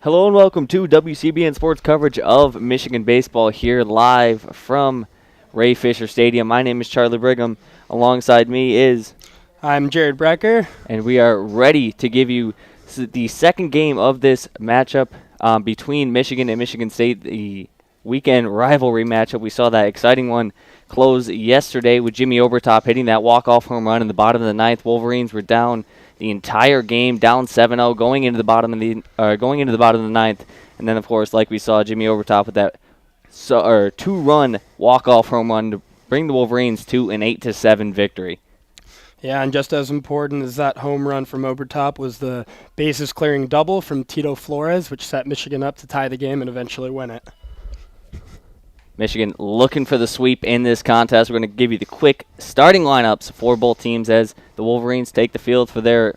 Hello and welcome to WCBN Sports coverage of Michigan baseball here live from Ray Fisher Stadium. My name is Charlie Brigham. Alongside me is... I'm Jared Brecher. And we are ready to give you the second game of this matchup between Michigan and Michigan State, the weekend rivalry matchup. We saw that exciting one close yesterday with Jimmy Obertop hitting that walk-off home run in the bottom of the ninth. Wolverines were down the entire game, down 7-0, going into the bottom of the ninth, and then of course, like we saw, Jimmy Obertop with that two-run walk-off home run to bring the Wolverines to an 8-7 victory. Yeah, and just as important as that home run from Obertop was the bases-clearing double from Tito Flores, which set Michigan up to tie the game and eventually win it. Michigan looking for the sweep in this contest. We're going to give you the quick starting lineups for both teams as the Wolverines take the field for their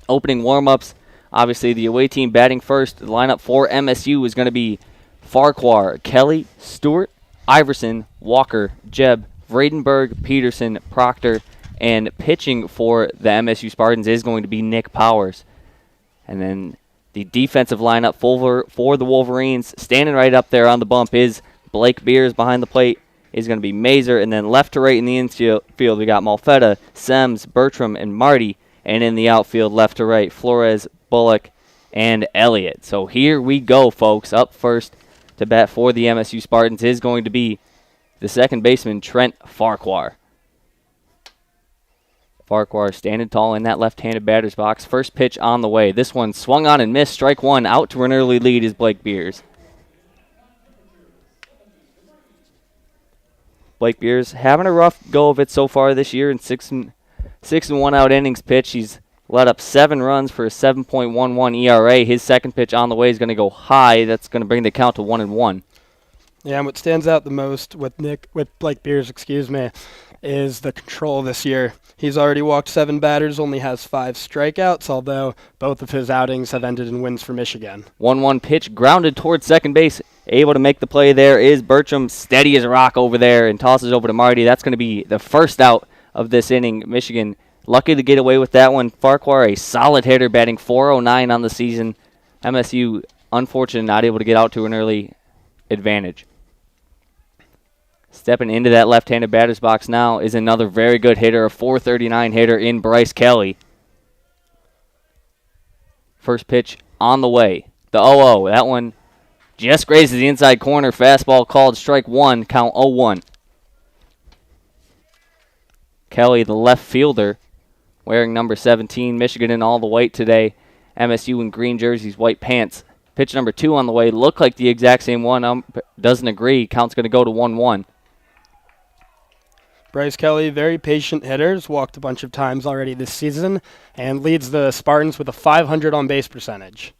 opening warm-ups. Obviously, the away team batting first. The lineup for MSU is going to be Farquhar, Kelly, Stewart, Iverson, Walker, Jebb, Vredenberg, Peterson, Proctor, and pitching for the MSU Spartans is going to be Nick Powers. And then the defensive lineup for the Wolverines, standing right up there on the bump, is Blake Beers. Behind the plate is going to be Mazer, and then left to right in the infield, we got Malfetta, Sems, Bertram, and Marty, and in the outfield, left to right, Flores, Bullock, and Elliott. So here we go, folks. Up first to bat for the MSU Spartans is going to be the second baseman, Trent Farquhar. Farquhar standing tall in that left-handed batter's box. First pitch on the way. This one swung on and missed. Strike one. Out to an early lead is Blake Beers. Blake Beers having a rough go of it so far this year in 6 and 1 out innings pitched. He's let up 7 runs for a 7.11 ERA. His second pitch on the way is going to go high. That's going to bring the count to 1-1. Yeah, and what stands out the most with Blake Beers, is the control this year. He's already walked 7 batters, only has 5 strikeouts, although both of his outings have ended in wins for Michigan. 1-1 pitch grounded towards second base. Able to make the play there is Bertram, steady as a rock over there, and tosses over to Marty. That's going to be the first out of this inning. Michigan lucky to get away with that one. Farquhar, a solid hitter, batting .409 on the season. MSU, unfortunate, not able to get out to an early advantage. Stepping into that left-handed batter's box now is another very good hitter, a .439 hitter in Bryce Kelly. First pitch on the way. The 0-0. That one just grazes the inside corner. Fastball called strike one, count 0-1. Kelly, the left fielder, wearing number 17. Michigan in all the white today. MSU in green jerseys, white pants. Pitch number 2 on the way. Looked like the exact same one. Doesn't agree. Count's going to go to 1-1. Bryce Kelly, very patient hitter, has walked a bunch of times already this season and leads the Spartans with a .500 on-base percentage.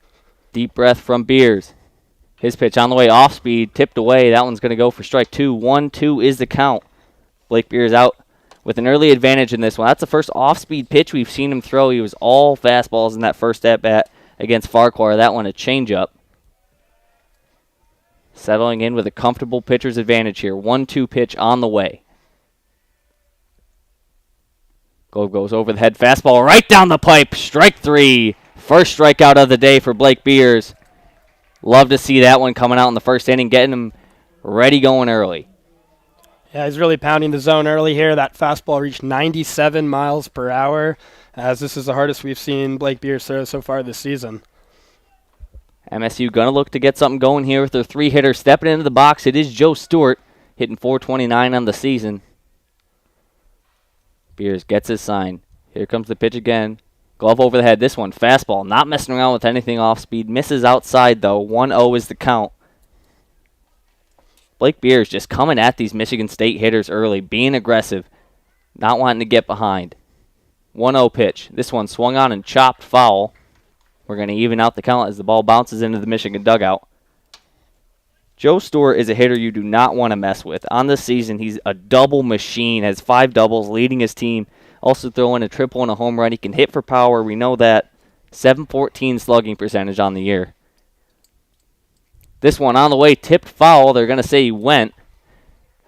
Deep breath from Beers. His pitch on the way, off speed, tipped away. That one's going to go for strike 2. 1-2 is the count. Blake Beers out with an early advantage in this one. That's the first off-speed pitch we've seen him throw. He was all fastballs in that first at-bat against Farquhar. That one a changeup. Settling in with a comfortable pitcher's advantage here. 1-2 pitch on the way. Goes over the head. Fastball right down the pipe. Strike 3. First strikeout of the day for Blake Beers. Love to see that one coming out in the first inning, getting him ready going early. Yeah, he's really pounding the zone early here. That fastball reached 97 miles per hour, as this is the hardest we've seen Blake Beers throw so far this season. MSU going to look to get something going here with their 3-hitter. Stepping into the box, it is Joe Stewart, hitting .429 on the season. Beers gets his sign. Here comes the pitch again. Glove over the head. This one, fastball. Not messing around with anything off speed. Misses outside, though. 1-0 is the count. Blake Beers just coming at these Michigan State hitters early, being aggressive, not wanting to get behind. 1-0 pitch. This one swung on and chopped foul. We're going to even out the count as the ball bounces into the Michigan dugout. Joe Stewart is a hitter you do not want to mess with. On this season, he's a double machine, has 5 doubles, leading his team. Also throwing a triple and a home run. He can hit for power. We know that. .714 slugging percentage on the year. This one on the way, tipped foul. They're going to say he went.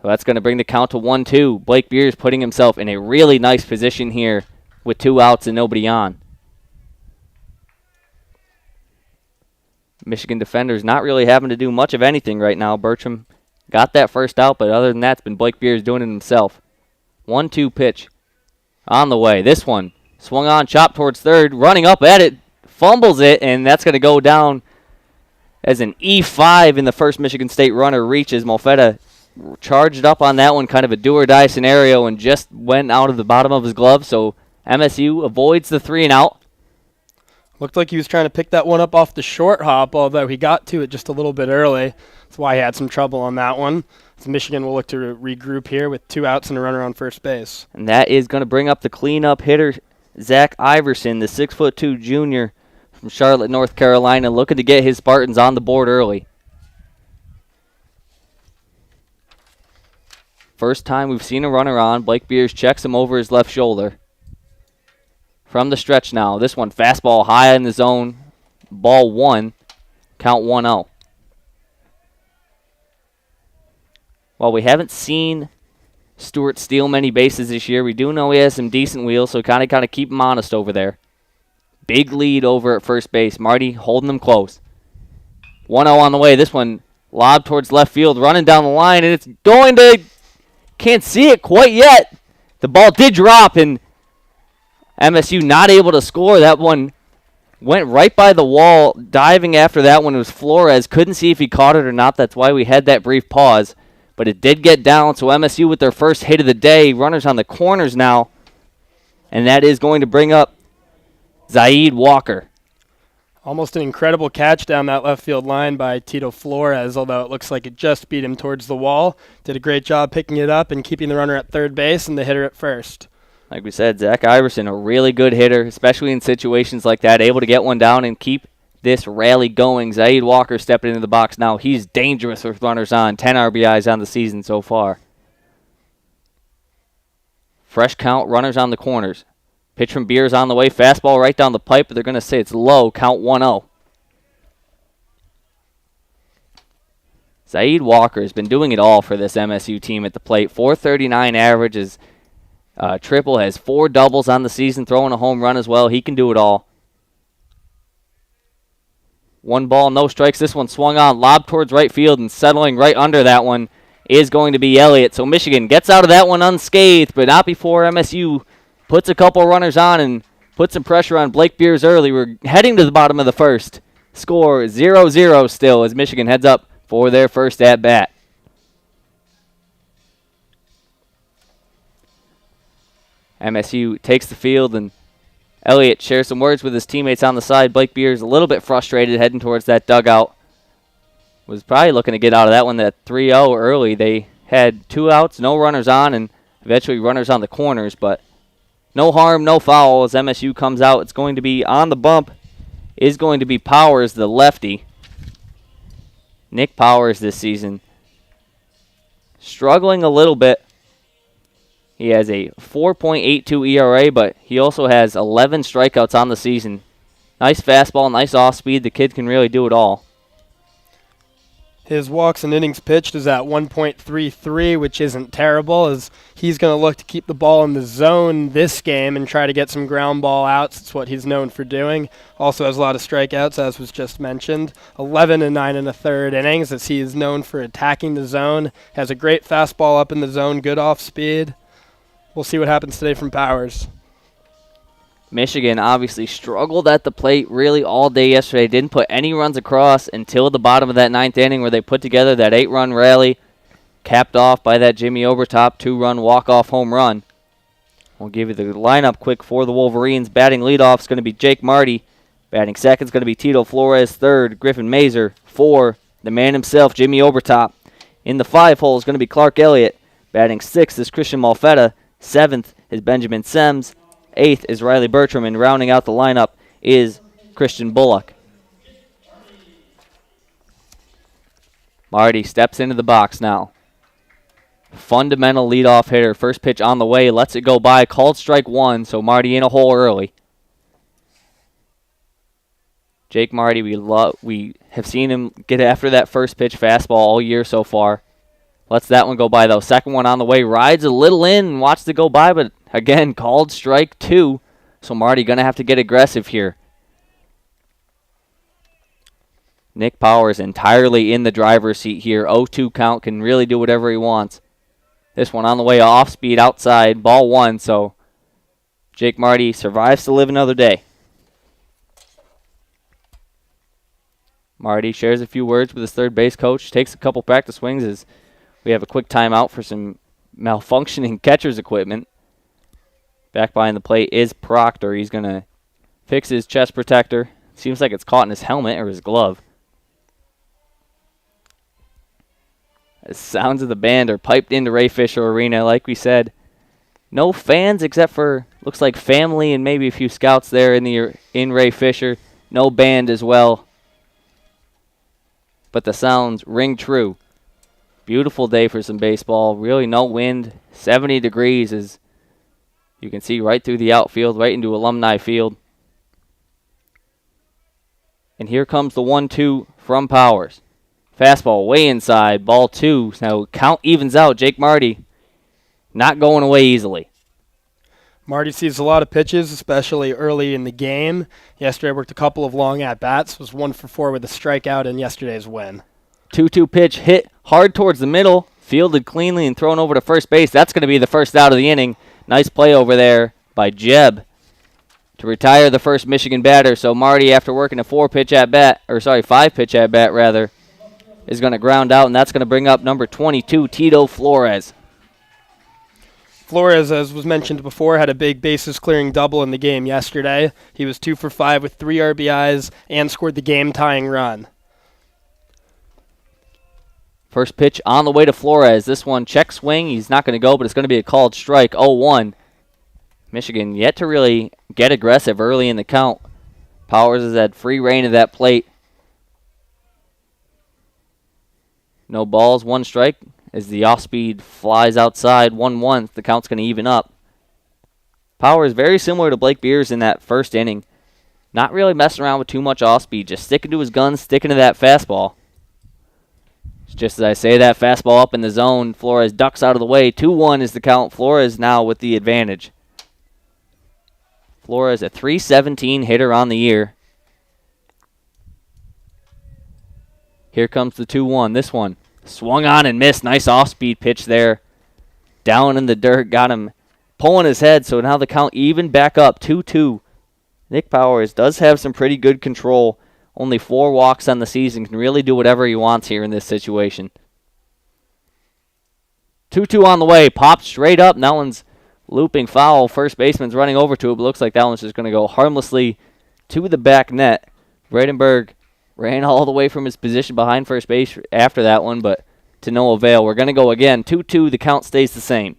So that's going to bring the count to 1-2. Blake Beers putting himself in a really nice position here with 2 outs and nobody on. Michigan defenders not really having to do much of anything right now. Bertram got that first out, but other than that, it's been Blake Beers doing it himself. 1-2 pitch on the way. This one swung on, chopped towards third, running up at it, fumbles it, and that's going to go down as an E5 in the first Michigan State runner reaches. Molfetta charged up on that one, kind of a do-or-die scenario, and just went out of the bottom of his glove, so MSU avoids the 3-and-out. Looked like he was trying to pick that one up off the short hop, although he got to it just a little bit early. That's why he had some trouble on that one. So Michigan will look to regroup here with 2 outs and a runner on first base. And that is going to bring up the cleanup hitter, Zach Iverson, the 6'2" junior from Charlotte, North Carolina, looking to get his Spartans on the board early. First time we've seen a runner on. Blake Beers checks him over his left shoulder. From the stretch now. This one, fastball high in the zone. Ball 1. Count 1-0. While we haven't seen Stewart steal many bases this year, we do know he has some decent wheels, so kind of keep him honest over there. Big lead over at first base. Marty holding them close. 1-0 on the way. This one lobbed towards left field, running down the line, and it's going to... Can't see it quite yet. The ball did drop, and MSU not able to score. That one went right by the wall. Diving after that one was Flores. Couldn't see if he caught it or not. That's why we had that brief pause. But it did get down, so MSU with their first hit of the day. Runners on the corners now. And that is going to bring up Zaid Walker. Almost an incredible catch down that left field line by Tito Flores, although it looks like it just beat him towards the wall. Did a great job picking it up and keeping the runner at third base and the hitter at first. Like we said, Zach Iverson, a really good hitter, especially in situations like that, able to get one down and keep this rally going. Zaid Walker stepping into the box now. He's dangerous with runners on. 10 RBIs on the season so far. Fresh count, runners on the corners. Pitch from Beers on the way. Fastball right down the pipe, but they're going to say it's low. Count 1-0. Zaid Walker has been doing it all for this MSU team at the plate. .439 average. Is triple, has 4 doubles on the season, throwing a home run as well. He can do it all. 1 ball, no strikes. This one swung on, lobbed towards right field, and settling right under that one is going to be Elliott. So Michigan gets out of that one unscathed, but not before MSU puts a couple runners on and puts some pressure on Blake Beers early. We're heading to the bottom of the first. Score 0-0 still as Michigan heads up for their first at-bat. MSU takes the field, and Elliott shares some words with his teammates on the side. Blake Beers a little bit frustrated heading towards that dugout. Was probably looking to get out of that one, that 3-0 early. They had 2 outs, no runners on, and eventually runners on the corners, but no harm, no foul as MSU comes out. It's going to be on the bump, is going to be Powers, the lefty. Nick Powers this season struggling a little bit. He has a 4.82 ERA, but he also has 11 strikeouts on the season. Nice fastball, nice off-speed. The kid can really do it all. His walks and innings pitched is at 1.33, which isn't terrible, as he's going to look to keep the ball in the zone this game and try to get some ground ball outs. It's what he's known for doing. Also has a lot of strikeouts, as was just mentioned. 11 and 9 1/3 innings, as he is known for attacking the zone. Has a great fastball up in the zone, good off speed. We'll see what happens today from Powers. Michigan obviously struggled at the plate really all day yesterday. Didn't put any runs across until the bottom of that 9th inning where they put together that 8-run rally, capped off by that Jimmy Obertop 2-run walk-off home run. We'll give you the lineup quick for the Wolverines. Batting leadoff is going to be Jake Marty. Batting second is going to be Tito Flores. Third, Griffin Mazer. 4, the man himself, Jimmy Obertop. In the 5 hole is going to be Clark Elliott. Batting sixth is Christian Molfetta. 7th is Benjamin Sems. 8th is Riley Bertram, and rounding out the lineup is Christian Bullock. Marty steps into the box now. Fundamental leadoff hitter. First pitch on the way, lets it go by. Called strike 1, so Marty in a hole early. Jake Marty, we have seen him get after that first pitch fastball all year so far. Lets that one go by, though. Second one on the way. Rides a little in and watched it go by, but again, called strike 2. So Marty going to have to get aggressive here. Nick Powers entirely in the driver's seat here. 0-2 count, can really do whatever he wants. This one on the way off speed outside, ball one, so Jake Marty survives to live another day. Marty shares a few words with his third base coach, takes a couple practice swings as we have a quick timeout for some malfunctioning catcher's equipment. Back behind the plate is Proctor. He's going to fix his chest protector. Seems like it's caught in his helmet or his glove. The sounds of the band are piped into Ray Fisher Arena. Like we said, no fans except for, looks like family and maybe a few scouts there in Ray Fisher. No band as well. But the sounds ring true. Beautiful day for some baseball. Really no wind. 70 degrees as you can see right through the outfield, right into Alumni Field. And here comes the 1-2 from Powers. Fastball way inside, ball two. Now count evens out. Jake Marty not going away easily. Marty sees a lot of pitches, especially early in the game. Yesterday worked a couple of long at-bats, was 1 for 4 with a strikeout in yesterday's win. 2-2 pitch hit hard towards the middle, fielded cleanly and thrown over to first base. That's going to be the first out of the inning. Nice play over there by Jeb to retire the first Michigan batter. So Marty, after working a 5-pitch at-bat, is going to ground out, and that's going to bring up number 22, Tito Flores. Flores, as was mentioned before, had a big bases-clearing double in the game yesterday. He was 2 for 5 with 3 RBIs and scored the game-tying run. First pitch on the way to Flores. This one, check swing. He's not going to go, but it's going to be a called strike, 0-1. Michigan yet to really get aggressive early in the count. Powers has had free reign of that plate. No balls, 1 strike. As the off-speed flies outside, 1-1, the count's going to even up. Powers very similar to Blake Beers in that first inning. Not really messing around with too much off-speed, just sticking to his guns, sticking to that fastball. Just as I say that, fastball up in the zone. Flores ducks out of the way. 2-1 is the count. Flores now with the advantage. Flores, a .317 hitter on the year. Here comes the 2-1. This one swung on and missed. Nice off-speed pitch there. Down in the dirt. Got him pulling his head. So now the count even back up. 2-2. Nick Powers does have some pretty good control. Only 4 walks on the season. Can really do whatever he wants here in this situation. 2-2 on the way. Pops straight up. That one's looping foul. First baseman's running over to it, but looks like that one's just going to go harmlessly to the back net. Bradenberg ran all the way from his position behind first base after that one, but to no avail. We're going to go again. 2-2. The count stays the same.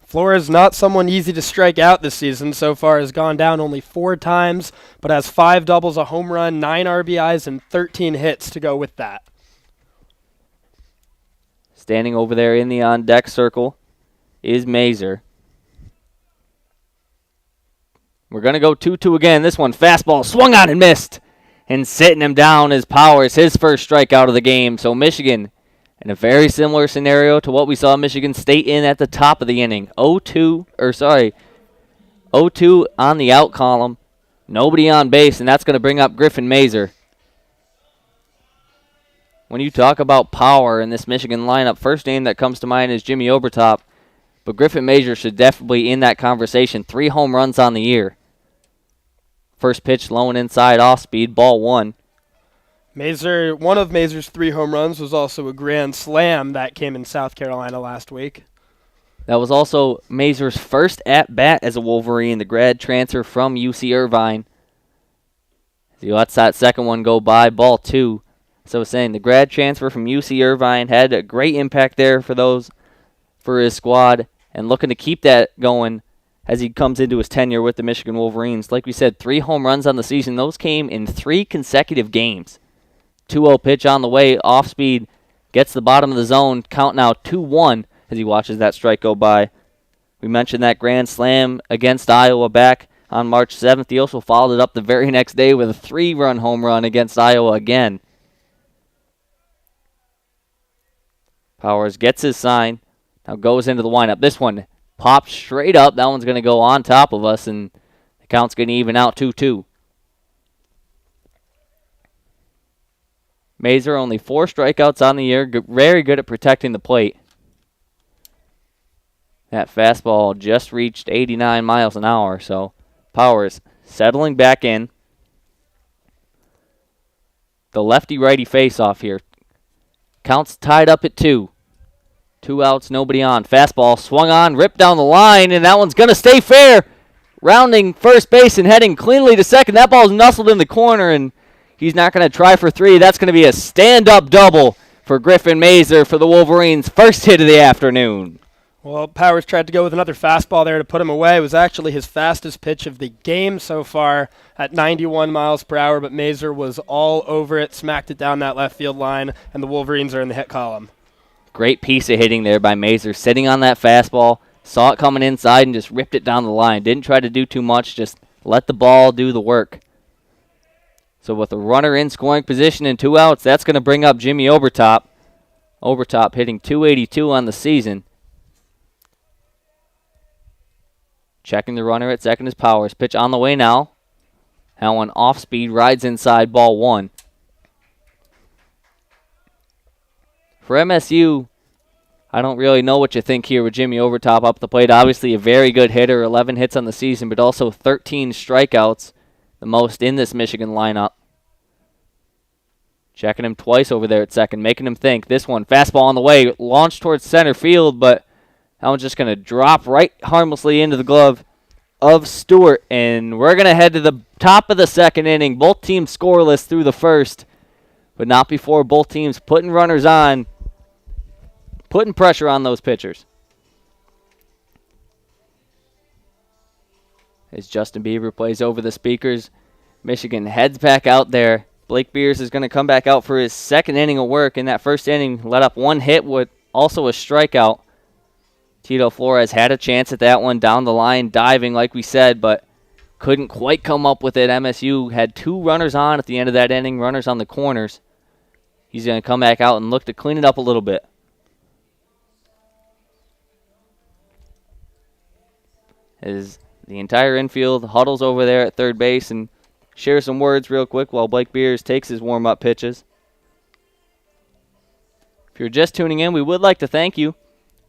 Flores, not someone easy to strike out this season. So far has gone down only 4 times, but has 5 doubles, a home run, 9 RBIs, and 13 hits to go with that. Standing over there in the on-deck circle is Mazer. We're going to go 2-2 again. This one, fastball, swung on and missed. And sitting him down is Powers, his first strikeout of the game. So Michigan, in a very similar scenario to what we saw Michigan State in at the top of the inning. 0-2 on the out column. Nobody on base, and that's going to bring up Griffin Mazer. When you talk about power in this Michigan lineup, first name that comes to mind is Jimmy Obertop. But Griffin Mazer should definitely be in that conversation. 3 home runs on the year. First pitch low and inside off speed, ball 1. Mazer, one of Mazer's 3 home runs was also a grand slam that came in South Carolina last week. That was also Mazer's first at-bat as a Wolverine, the grad transfer from UC Irvine. He lets that second one go by, ball 2. So I was saying, the grad transfer from UC Irvine had a great impact there for his squad, and looking to keep that going as he comes into his tenure with the Michigan Wolverines. Like we said, 3 home runs on the season. Those came in 3 consecutive games. 2-0 pitch on the way, off speed, gets the bottom of the zone, count now 2-1 as he watches that strike go by. We mentioned that grand slam against Iowa back on March 7th. He also followed it up the very next day with a 3-run home run against Iowa again. Powers gets his sign, now goes into the windup. This one pops straight up. That one's going to go on top of us, and the count's going to even out 2-2. Mazer only 4 strikeouts on the year. Very good at protecting the plate. That fastball just reached 89 miles an hour, so power is settling back in. The lefty-righty face-off here. Counts tied up at 2. 2 outs, nobody on. Fastball swung on, ripped down the line, and that one's going to stay fair. Rounding first base and heading cleanly to second. That ball's nestled in the corner, and he's not going to try for 3. That's going to be a stand-up double for Griffin Mazer for the Wolverines' first hit of the afternoon. Well, Powers tried to go with another fastball there to put him away. It was actually his fastest pitch of the game so far at 91 miles per hour, but Mazer was all over it, smacked it down that left field line, and the Wolverines are in the hit column. Great piece of hitting there by Mazer, sitting on that fastball, saw it coming inside and just ripped it down the line. Didn't try to do too much, just let the ball do the work. So with a runner in scoring position and 2 outs, that's going to bring up Jimmy Obertop. Obertop hitting .282 on the season. Checking the runner at second is Powers. Pitch on the way now. That one off speed, rides inside, ball 1. For MSU, I don't really know what you think here with Jimmy Obertop up the plate. Obviously a very good hitter, 11 hits on the season, but also 13 strikeouts, the most in this Michigan lineup. Checking him twice over there at second, making him think. This one, fastball on the way, launched towards center field, but that one's just going to drop right harmlessly into the glove of Stewart. And we're going to head to the top of the second inning. Both teams scoreless through the first, but not before both teams putting runners on, putting pressure on those pitchers. As Justin Bieber plays over the speakers, Michigan heads back out there. Blake Beers is going to come back out for his second inning of work. In that first inning, let up 1 hit with also a strikeout. Tito Flores had a chance at that one down the line, diving like we said, but couldn't quite come up with it. MSU had 2 runners on at the end of that inning, runners on the corners. He's going to come back out and look to clean it up a little bit. As the entire infield huddles over there at third base and shares some words real quick while Blake Beers takes his warm-up pitches. If you're just tuning in, we would like to thank you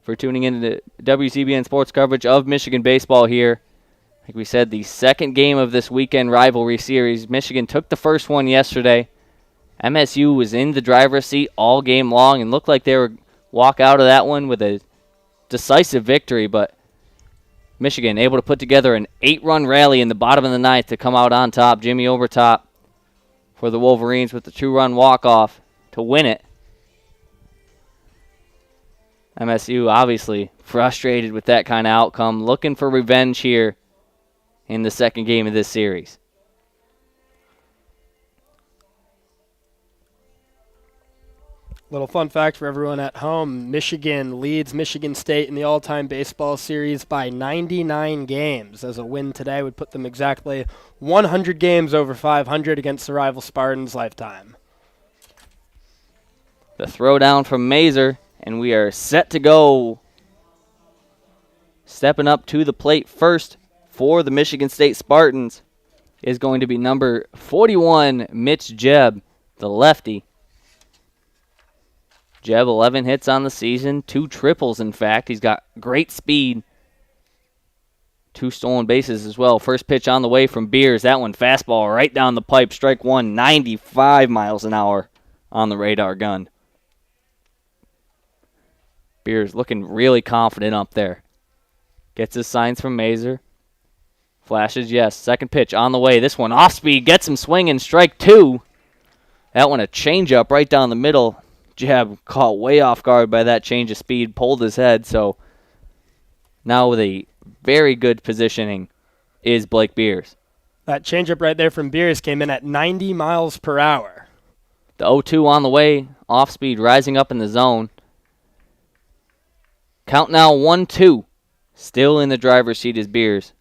for tuning in to WCBN Sports coverage of Michigan baseball here. Like we said, the second game of this weekend rivalry series. Michigan took the first one yesterday. MSU was in the driver's seat all game long and looked like they would walk out of that one with a decisive victory, but Michigan able to put together an 8-run rally in the bottom of the ninth to come out on top. Jimmy Obertop for the Wolverines with the 2-run walk-off to win it. MSU obviously frustrated with that kind of outcome, looking for revenge here in the second game of this series. Little fun fact for everyone at home, Michigan leads Michigan State in the all-time baseball series by 99 games. As a win today would put them exactly 100 games over 500 against the rival Spartans' lifetime. The throw down from Mazer, and we are set to go. Stepping up to the plate first for the Michigan State Spartans is going to be number 41, Mitch Jebb, the lefty. Jebb, 11 hits on the season, 2 triples, in fact. He's got great speed. 2 stolen bases as well. First pitch on the way from Beers. That one fastball right down the pipe. Strike 1, 95 miles an hour on the radar gun. Beers looking really confident up there. Gets his signs from Mazer. Flashes, yes. Second pitch on the way. This one off speed. Gets him swinging. Strike 2. That one a changeup right down the middle. Jebb caught way off guard by that change of speed. Pulled his head. So now with a very good positioning is Blake Beers. That changeup right there from Beers came in at 90 miles per hour. The 0-2 on the way. Off speed rising up in the zone. Count now 1-2. Still in the driver's seat is Beers.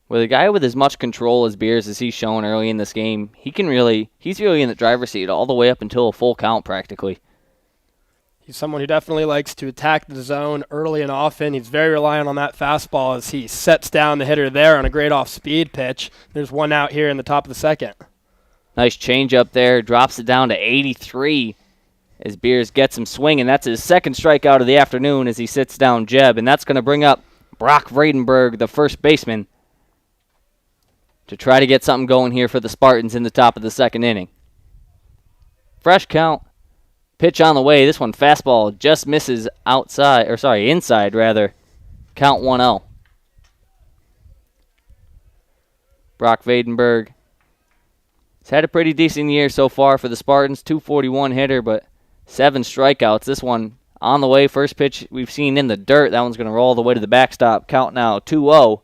With a guy with as much control as Beers as he's shown early in this game, he's really in the driver's seat all the way up until a full count practically. He's someone who definitely likes to attack the zone early and often. He's very reliant on that fastball as he sets down the hitter there on a great off-speed pitch. There's one out here in the top of the second. Nice change up there. Drops it down to 83 as Beers gets him swinging. That's his second strikeout of the afternoon as he sits down Jeb. And that's going to bring up Brock Vredenberg, the first baseman, to try to get something going here for the Spartans in the top of the second inning. Fresh count. Pitch on the way. This one fastball just misses inside rather. Count 1-0. Brock Vredenberg has had a pretty decent year so far for the Spartans. 241 hitter, but 7 strikeouts. This one on the way. First pitch we've seen in the dirt. That one's going to roll all the way to the backstop. Count now 2-0.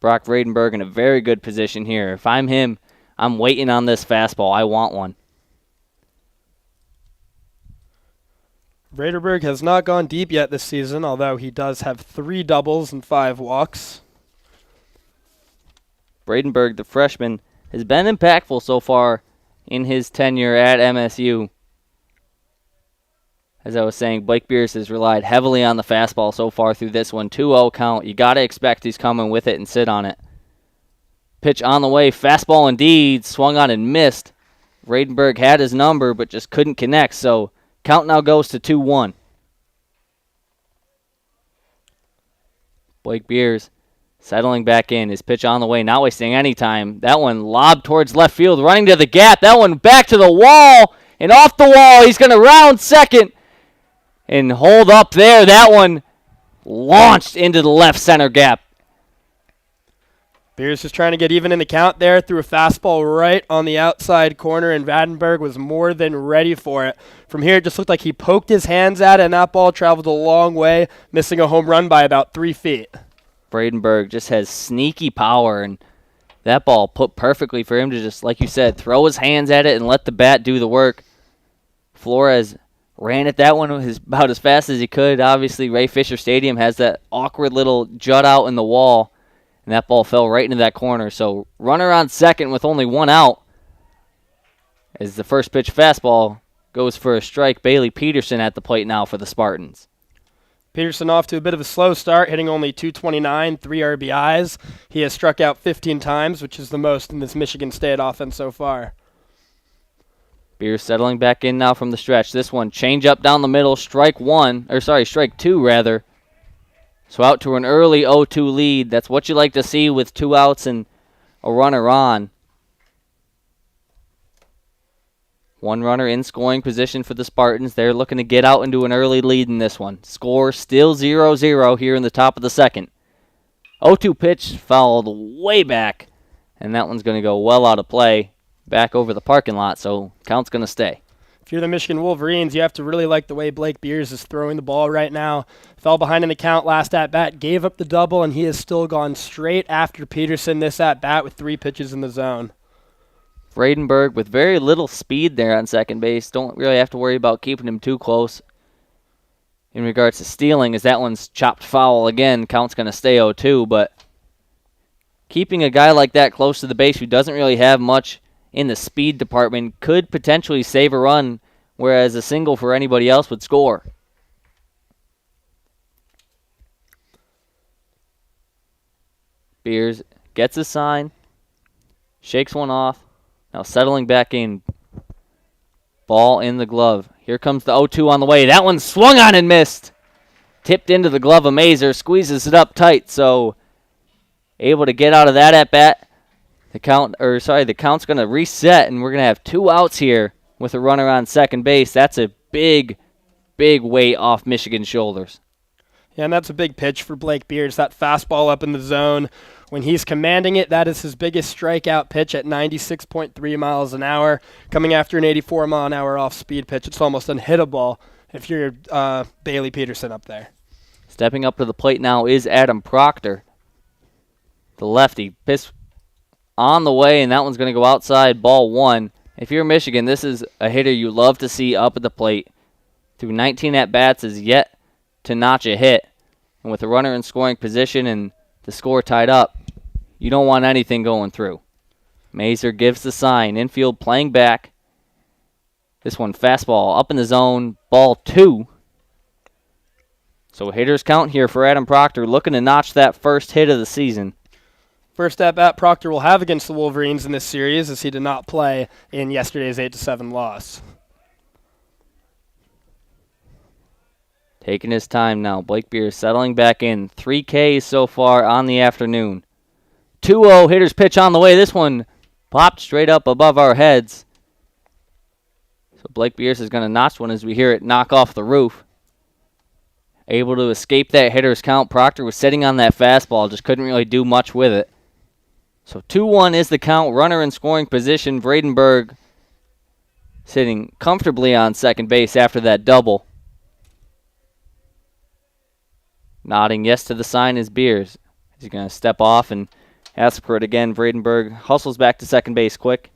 Brock Vredenberg in a very good position here. If I'm him, I'm waiting on this fastball. I want one. Vredenberg has not gone deep yet this season, although he does have 3 doubles and 5 walks. Vredenberg, the freshman, has been impactful so far in his tenure at MSU. As I was saying, Blake Beers has relied heavily on the fastball so far through this one. 2-0 count. You got to expect he's coming with it and sit on it. Pitch on the way. Fastball indeed. Swung on and missed. Vredenberg had his number but just couldn't connect, so count now goes to 2-1. Blake Beers settling back in. His pitch on the way, not wasting any time. That one lobbed towards left field, running to the gap. That one back to the wall, and off the wall. He's going to round second and hold up there. That one launched into the left center gap. Beers just trying to get even in the count there. Threw a fastball right on the outside corner, and Vredenberg was more than ready for it. From here, it just looked like he poked his hands at it, and that ball traveled a long way, missing a home run by about 3 feet. Vredenberg just has sneaky power, and that ball put perfectly for him to just, like you said, throw his hands at it and let the bat do the work. Flores ran at that one about as fast as he could. Obviously, Ray Fisher Stadium has that awkward little jut out in the wall, and that ball fell right into that corner. So runner on second with only 1 out as the first pitch fastball goes for a strike. Bailey Peterson at the plate now for the Spartans. Peterson off to a bit of a slow start, hitting only .229, 3 RBIs. He has struck out 15 times, which is the most in this Michigan State offense so far. Beers settling back in now from the stretch. This one, change up down the middle, strike 2 rather. So out to an early 0-2 lead. That's what you like to see with 2 outs and a runner on. 1 runner in scoring position for the Spartans. They're looking to get out into an early lead in this one. Score still 0-0 here in the top of the second. 0-2 pitch fouled way back, and that one's going to go well out of play back over the parking lot, so count's going to stay. If you're the Michigan Wolverines, you have to really like the way Blake Beers is throwing the ball right now. Fell behind in the count last at-bat, gave up the double, and he has still gone straight after Peterson this at-bat with 3 pitches in the zone. Vredenberg with very little speed there on second base. Don't really have to worry about keeping him too close in regards to stealing, as that one's chopped foul again. Count's going to stay 0-2, but keeping a guy like that close to the base who doesn't really have much in the speed department could potentially save a run, whereas a single for anybody else would score. Beers gets a sign, shakes one off. Now settling back in. Ball in the glove. Here comes the 0-2 on the way. That one swung on and missed. Tipped into the glove of Mazer. Squeezes it up tight. So able to get out of that at bat. The count's going to reset, and we're going to have 2 outs here with a runner on second base. That's a big, big weight off Michigan's shoulders. Yeah, and that's a big pitch for Blake Beers. That fastball up in the zone. When he's commanding it, that is his biggest strikeout pitch at 96.3 miles an hour. Coming after an 84-mile-an-hour off-speed pitch, it's almost unhittable if you're Bailey Peterson up there. Stepping up to the plate now is Adam Proctor, the lefty. Pitch on the way, and that one's going to go outside, ball 1. If you're Michigan, this is a hitter you love to see up at the plate. Through 19 at-bats is yet to notch a hit. And with a runner in scoring position and the score tied up, you don't want anything going through. Mazer gives the sign. Infield playing back. This one fastball up in the zone. Ball 2. So hitters count here for Adam Proctor, looking to notch that first hit of the season. First at-bat Proctor will have against the Wolverines in this series, as he did not play in yesterday's 8-7 loss. Taking his time now. Blake Beers settling back in. 3 Ks so far on the afternoon. 2-0, hitter's pitch on the way. This one popped straight up above our heads. So Blake Beers is going to notch one as we hear it knock off the roof. Able to escape that hitter's count. Proctor was sitting on that fastball, just couldn't really do much with it. So 2-1 is the count. Runner in scoring position. Vredenberg sitting comfortably on second base after that double. Nodding yes to the sign is Beers. He's going to step off and ask for it again. Vredenberg hustles back to second base quick.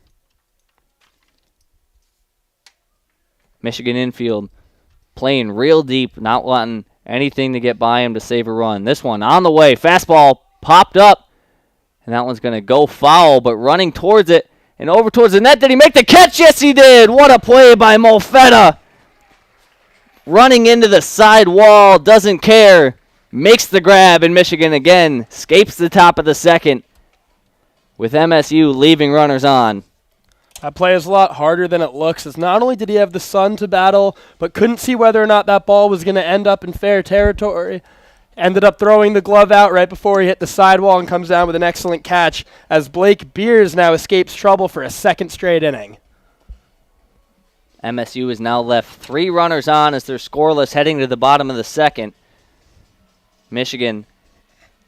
Michigan infield playing real deep, not wanting anything to get by him to save a run. This one on the way. Fastball popped up. And that one's going to go foul, but running towards it and over towards the net. Did he make the catch? Yes, he did. What a play by Molfetta. Running into the side wall, doesn't care. Makes the grab, and Michigan again escapes the top of the second with MSU leaving runners on. That play is a lot harder than it looks, as not only did he have the sun to battle, but couldn't see whether or not that ball was going to end up in fair territory. Ended up throwing the glove out right before he hit the sidewall and comes down with an excellent catch, as Blake Beers now escapes trouble for a second straight inning. MSU is now left 3 runners on as they're scoreless heading to the bottom of the second. Michigan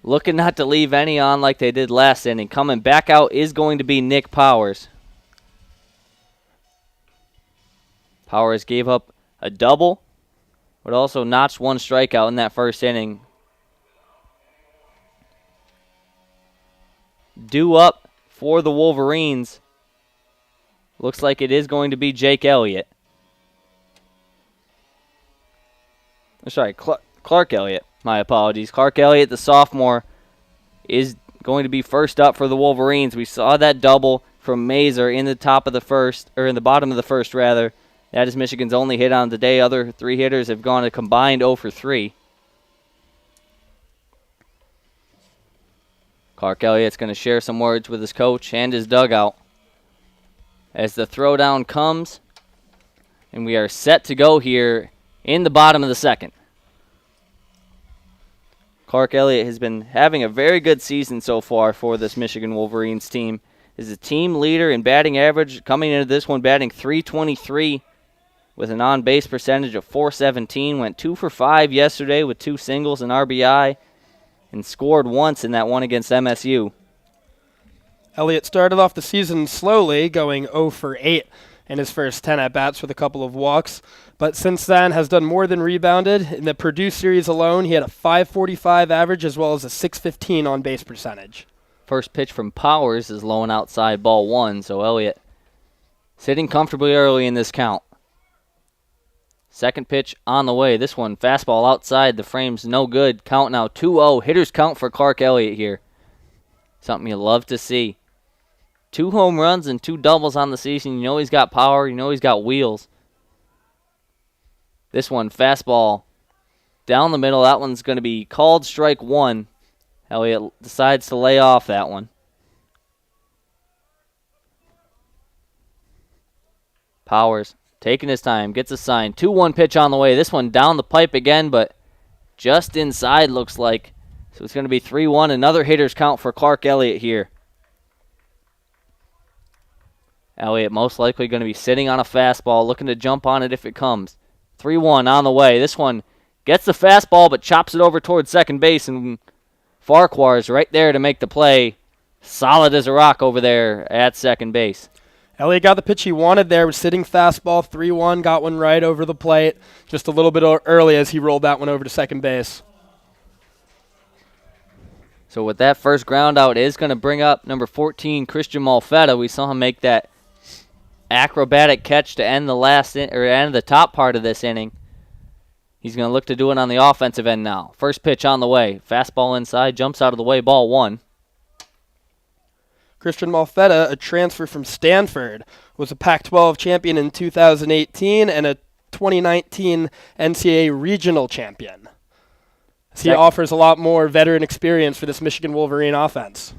looking not to leave any on like they did last inning. Coming back out is going to be Nick Powers. Powers gave up a double, but also notched 1 strikeout in that first inning. Due up for the Wolverines. Looks like it is going to be Jake Elliott. Sorry, Clark Elliott. My apologies. Clark Elliott, the sophomore, is going to be first up for the Wolverines. We saw that double from Mazer in the top of the first, or in the bottom of the first, rather. That is Michigan's only hit on the day. Other 3 hitters have gone a combined 0 for 3. Clark Elliott's going to share some words with his coach and his dugout as the throwdown comes, and we are set to go here in the bottom of the second. Clark Elliott has been having a very good season so far for this Michigan Wolverines team. Is a team leader in batting average, coming into this one batting .323 with an on-base percentage of .417. Went 2 for 5 yesterday with 2 singles and RBI, and scored once in that one against MSU. Elliott started off the season slowly, going 0 for 8 in his first 10 at-bats with a couple of walks, but since then has done more than rebounded. In the Purdue series alone, he had a .545 average as well as a .615 on-base percentage. First pitch from Powers is low and outside, ball 1, so Elliott sitting comfortably early in this count. Second pitch on the way. This one, fastball outside. The frame's no good. Count now 2-0. Hitters count for Clark Elliott here. Something you love to see. 2 home runs and 2 doubles on the season. You know he's got power. You know he's got wheels. This one, fastball down the middle. That one's going to be called strike 1. Elliott decides to lay off that one. Powers taking his time, gets a sign. 2-1 pitch on the way. This one down the pipe again, but just inside looks like. So it's going to be 3-1. Another hitter's count for Clark Elliott here. Elliott most likely going to be sitting on a fastball, looking to jump on it if it comes. 3-1 on the way. This one gets the fastball, but chops it over towards second base, and Farquhar's right there to make the play. Solid as a rock over there at second base. Elliott got the pitch he wanted there, was sitting fastball, 3-1, got one right over the plate, just a little bit early as he rolled that one over to second base. So with that first ground out is going to bring up number 14, Christian Molfetta. We saw him make that acrobatic catch to end end the top part of this inning. He's going to look to do it on the offensive end now. First pitch on the way. Fastball inside, jumps out of the way, ball 1. Christian Molfetta, a transfer from Stanford, was a Pac-12 champion in 2018 and a 2019 NCAA regional champion. He offers a lot more veteran experience for this Michigan Wolverine offense.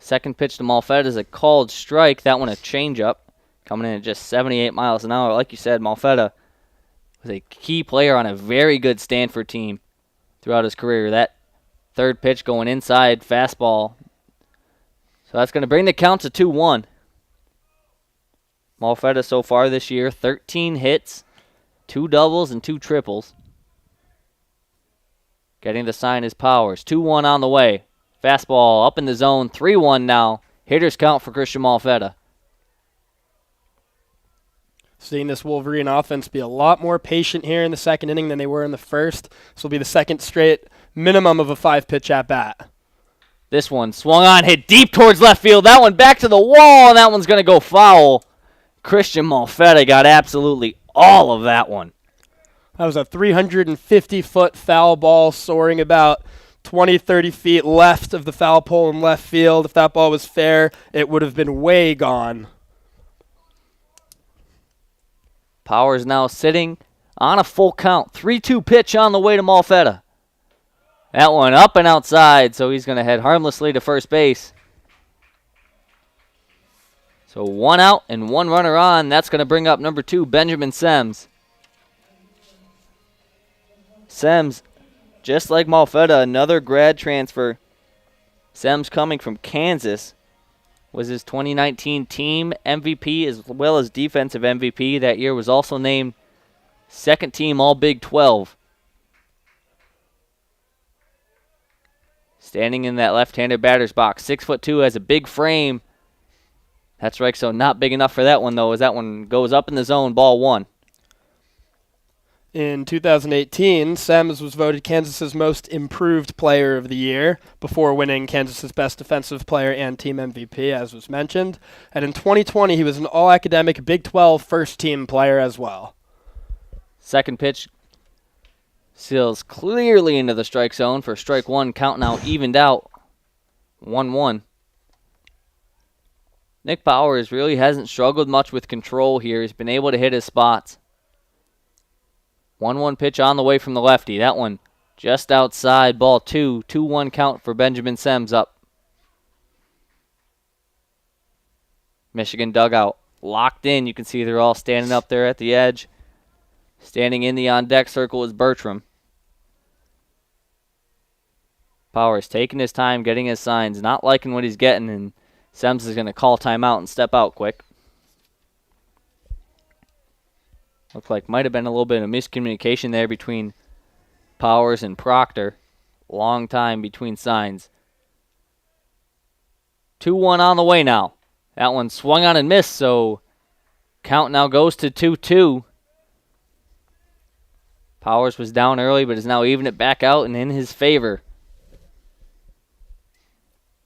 Second pitch to Malfetta is a called strike. That one a changeup, coming in at just 78 miles an hour. Like you said, Malfetta was a key player on a very good Stanford team throughout his career. That third pitch going inside, fastball. So that's going to bring the count to 2-1. Malfetta so far this year, 13 hits, 2 doubles, and 2 triples. Getting the sign is Powers. 2-1 on the way. Fastball up in the zone, 3-1 now. Hitters count for Christian Malfetta. Seeing this Wolverine offense be a lot more patient here in the second inning than they were in the first. This will be the second straight minimum of a 5-pitch at-bat. This one swung on, hit deep towards left field. That one back to the wall, and that one's going to go foul. Christian Malfetta got absolutely all of that one. That was a 350-foot foul ball soaring about 20, 30 feet left of the foul pole in left field. If that ball was fair, it would have been way gone. Powers now sitting on a full count. 3-2 pitch on the way to Malfetta. That one up and outside, so he's going to head harmlessly to first base. So 1 out and 1 runner on. That's going to bring up number 2, Benjamin Sems. Sems, just like Malfetta, another grad transfer. Sems coming from Kansas. Was his 2019 team MVP as well as defensive MVP. That year was also named second team All-Big 12. Standing in that left-handed batter's box. 6'2", has a big frame. That's right, so not big enough for that one, though, as that one goes up in the zone, ball 1. In 2018, Sems was voted Kansas's most improved player of the year before winning Kansas's best defensive player and team MVP, as was mentioned. And in 2020, he was an all-academic Big 12 first-team player as well. Second pitch seals clearly into the strike zone for strike 1. Count now evened out. 1-1. Nick Powers really hasn't struggled much with control here. He's been able to hit his spots. 1-1 pitch on the way from the lefty. That one just outside, ball 2. 2-1 count for Benjamin Sems up. Michigan dugout locked in. You can see they're all standing up there at the edge. Standing in the on-deck circle is Bertram. Powers taking his time, getting his signs, not liking what he's getting, and Sems is going to call timeout and step out quick. Looked like might have been a little bit of miscommunication there between Powers and Proctor. Long time between signs. 2-1 on the way now. That one swung on and missed, so count now goes to 2-2. Powers was down early, but is now evening it back out and in his favor.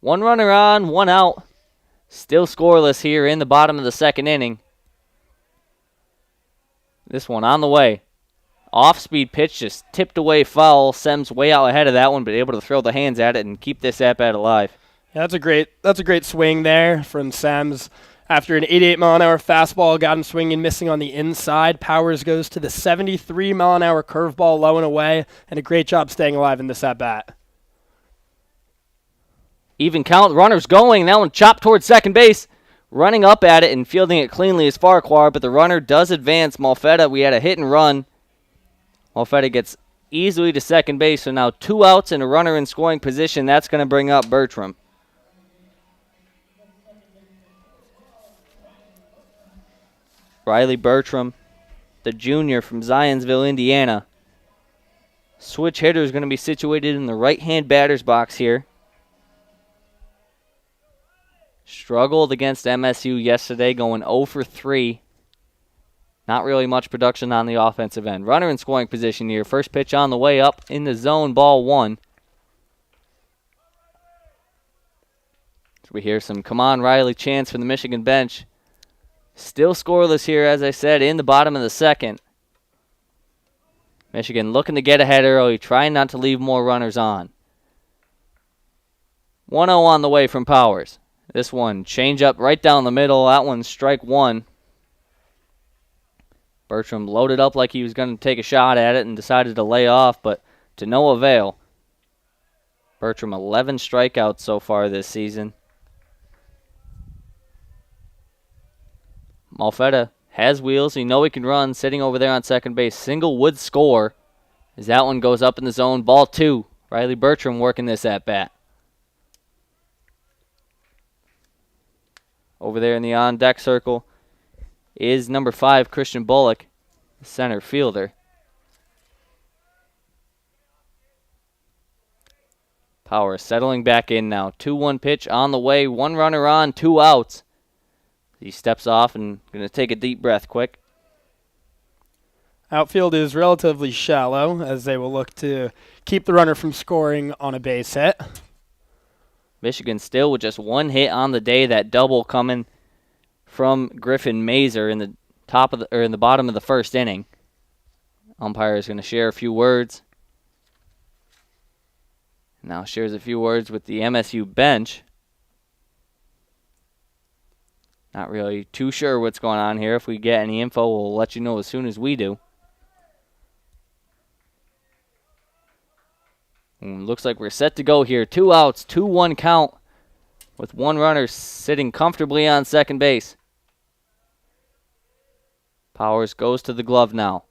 1 runner on, 1 out. Still scoreless here in the bottom of the second inning. This one on the way. Off-speed pitch just tipped away foul. Sems way out ahead of that one, but able to throw the hands at it and keep this at-bat alive. Yeah, that's a great swing there from Sems. After an 88-mile-an-hour fastball got him swinging, missing on the inside. Powers goes to the 73-mile-an-hour curveball low and away, and a great job staying alive in this at-bat. Even count, runners going. That one chopped towards second base. Running up at it and fielding it cleanly is Farquhar, but the runner does advance. Malfetta, we had a hit and run. Malfetta gets easily to second base, so now 2 outs and a runner in scoring position. That's going to bring up Bertram. Riley Bertram, the junior from Zionsville, Indiana. Switch hitter is going to be situated in the right-hand batter's box here. Struggled against MSU yesterday, going 0 for 3. Not really much production on the offensive end. Runner in scoring position here. First pitch on the way up in the zone, ball 1. So we hear some "Come on, Riley" chants from the Michigan bench. Still scoreless here, as I said, in the bottom of the second. Michigan looking to get ahead early, trying not to leave more runners on. 1-0 on the way from Powers. This one, change up right down the middle. That one's strike 1. Bertram loaded up like he was going to take a shot at it and decided to lay off, but to no avail. Bertram, 11 strikeouts so far this season. Malfetta has wheels. You know he can run, sitting over there on second base. Single would score as that one goes up in the zone. Ball 2. Riley Bertram working this at bat. Over there in the on-deck circle is number 5, Christian Bullock, the center fielder. Power settling back in now. 2-1 pitch on the way. 1 runner on, 2 outs. He steps off and going to take a deep breath quick. Outfield is relatively shallow as they will look to keep the runner from scoring on a base hit. Michigan still with just 1 hit on the day. That double coming from Griffin Mazer in the in the bottom of the first inning. Umpire is going to share a few words. Now shares a few words with the MSU bench. Not really too sure what's going on here. If we get any info, we'll let you know as soon as we do. Looks like we're set to go here. 2 outs, 2-1 count with 1 runner sitting comfortably on second base. Powers goes to the glove now.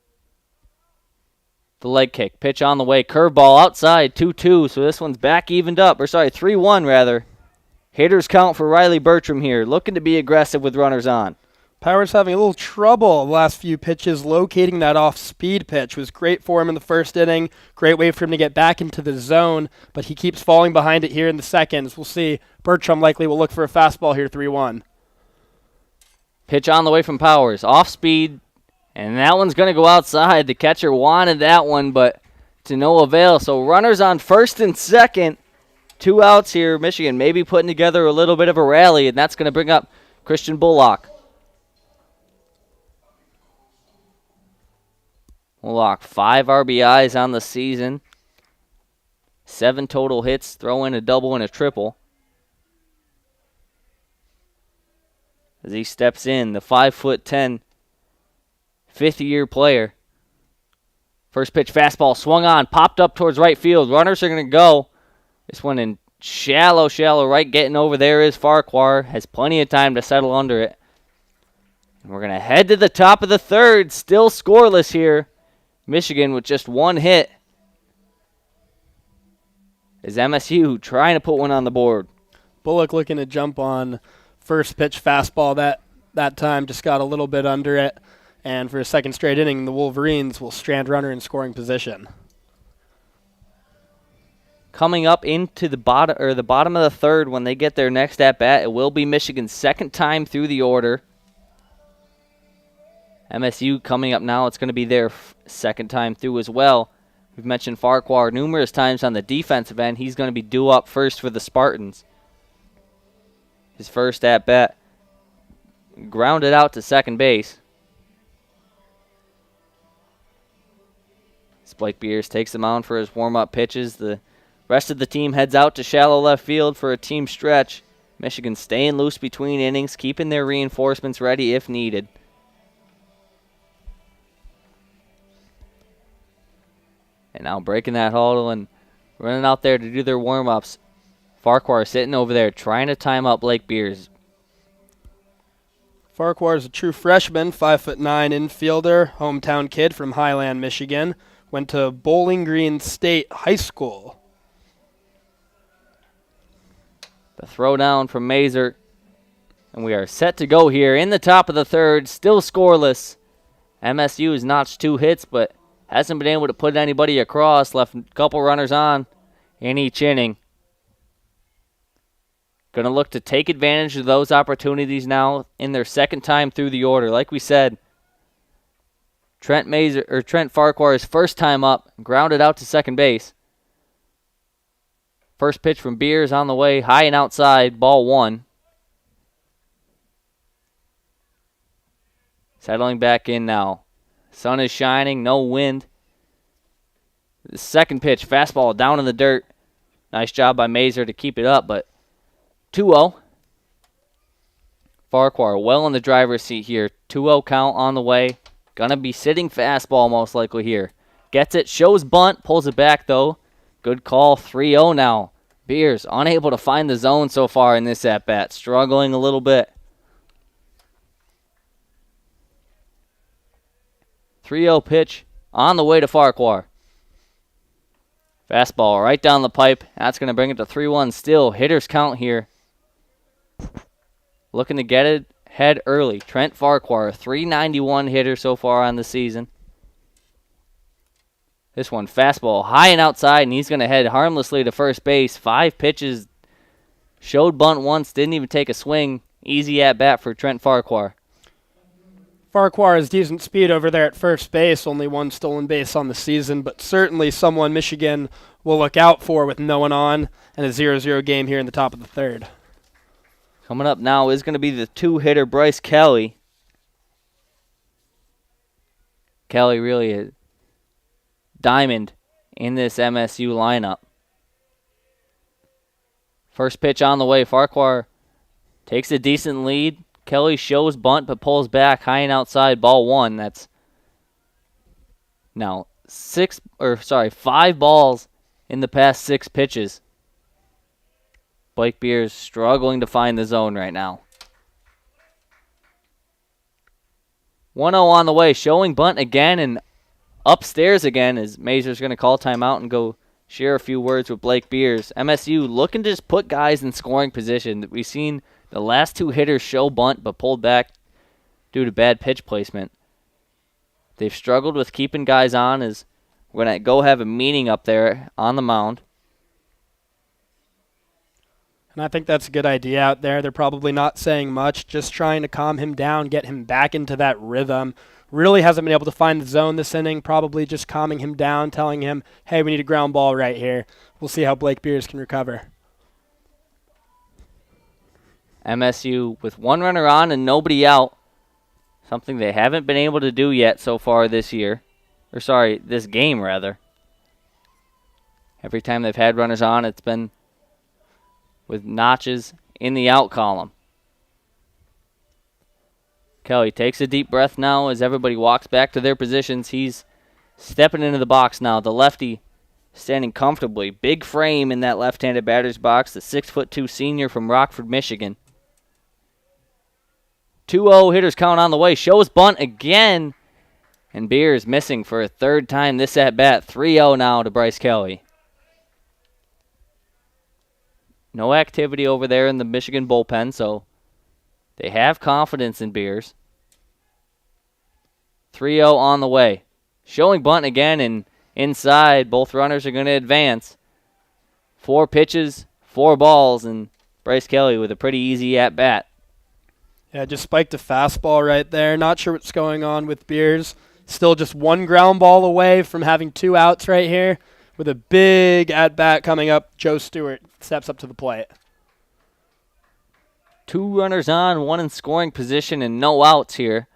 The leg kick. Pitch on the way. Curveball outside. 2-2. So this one's back evened up. 3-1 rather. Hitters count for Riley Bertram here. Looking to be aggressive with runners on. Powers having a little trouble the last few pitches. Locating that off-speed pitch was great for him in the first inning. Great way for him to get back into the zone. But he keeps falling behind it here in the seconds. We'll see. Bertram likely will look for a fastball here. 3-1. Pitch on the way from Powers. Off-speed. And that one's going to go outside. The catcher wanted that one, but to no avail. So runners on first and second. 2 outs here. Michigan maybe putting together a little bit of a rally, and that's going to bring up Christian Bullock. Bullock, 5 RBIs on the season. 7 total hits. Throw in a double and a triple. As he steps in, the 5'10", fifth-year player. First pitch fastball swung on, popped up towards right field. Runners are going to go. This one in shallow right. Getting over there is Farquhar. Has plenty of time to settle under it. And we're going to head to the top of the third. Still scoreless here. Michigan with just 1 hit. Is MSU trying to put one on the board. Bullock looking to jump on first pitch fastball. That time just got a little bit under it. And for a second straight inning, the Wolverines will strand runner in scoring position. Coming up into the bottom of the third when they get their next at bat, it will be Michigan's second time through the order. MSU coming up now, it's going to be their second time through as well. We've mentioned Farquhar numerous times on the defensive end. He's going to be due up first for the Spartans. His first at bat, grounded out to second base. Blake Beers takes the mound for his warm-up pitches. The rest of the team heads out to shallow left field for a team stretch. Michigan staying loose between innings, keeping their reinforcements ready if needed. And now breaking that huddle and running out there to do their warm-ups. Farquhar sitting over there trying to time up Blake Beers. Farquhar is a true freshman, 5'9" infielder, hometown kid from Highland, Michigan. Went to Bowling Green State High School. The throw down from Mazer. And we are set to go here in the top of the third. Still scoreless. MSU has notched 2 hits, but hasn't been able to put anybody across. Left a couple runners on in each inning. Going to look to take advantage of those opportunities now in their second time through the order. Like we said, Trent Farquhar's first time up, grounded out to second base. First pitch from Beers on the way, high and outside, ball 1. Settling back in now. Sun is shining, no wind. The second pitch, fastball down in the dirt. Nice job by Mazer to keep it up, but 2-0. Farquhar well in the driver's seat here. 2-0 count on the way. Gonna be sitting fastball most likely here. Gets it, shows bunt, pulls it back though. Good call, 3-0 now. Beers unable to find the zone so far in this at-bat. Struggling a little bit. 3-0 pitch on the way to Farquhar. Fastball right down the pipe. That's going to bring it to 3-1 still. Hitters count here. Looking to get it head early. Trent Farquhar, 391 hitter so far on the season. This one, fastball high and outside, and he's going to head harmlessly to first base. 5 pitches. Showed bunt once, didn't even take a swing. Easy at bat for Trent Farquhar. Farquhar has decent speed over there at first base, only 1 stolen base on the season, but certainly someone Michigan will look out for with no one on, and a 0-0 game here in the top of the third. Coming up now is going to be the 2-hitter Bryce Kelly. Kelly really a diamond in this MSU lineup. First pitch on the way. Farquhar takes a decent lead. Kelly shows bunt but pulls back high and outside, ball 1. That's now 5 balls in the past 6 pitches. Blake Beers struggling to find the zone right now. 1-0 on the way, showing bunt again and upstairs again as Mazur's going to call timeout and go share a few words with Blake Beers. MSU looking to just put guys in scoring position. We've seen the last 2 hitters show bunt but pulled back due to bad pitch placement. They've struggled with keeping guys on as we're going to go have a meeting up there on the mound. And I think that's a good idea out there. They're probably not saying much, just trying to calm him down, get him back into that rhythm. Really hasn't been able to find the zone this inning, probably just calming him down, telling him, hey, we need a ground ball right here. We'll see how Blake Beers can recover. MSU with 1 runner on and nobody out. Something they haven't been able to do yet so far this year. This game, rather. Every time they've had runners on, it's been with notches in the out column. Kelly takes a deep breath now as everybody walks back to their positions. He's stepping into the box now. The lefty standing comfortably. Big frame in that left-handed batter's box. The 6'2" senior from Rockford, Michigan. 2-0 hitters count on the way. Shows bunt again. And Beers missing for a 3rd time this at-bat. 3-0 now to Bryce Kelly. No activity over there in the Michigan bullpen, so they have confidence in Beers. 3-0 on the way. Showing bunt again, and inside, both runners are going to advance. 4 pitches, 4 balls, and Bryce Kelly with a pretty easy at-bat. Yeah, just spiked a fastball right there. Not sure what's going on with Beers. Still just 1 ground ball away from having 2 outs right here. With a big at-bat coming up, Joe Stewart steps up to the plate. 2 runners on, 1 in scoring position, and no outs here.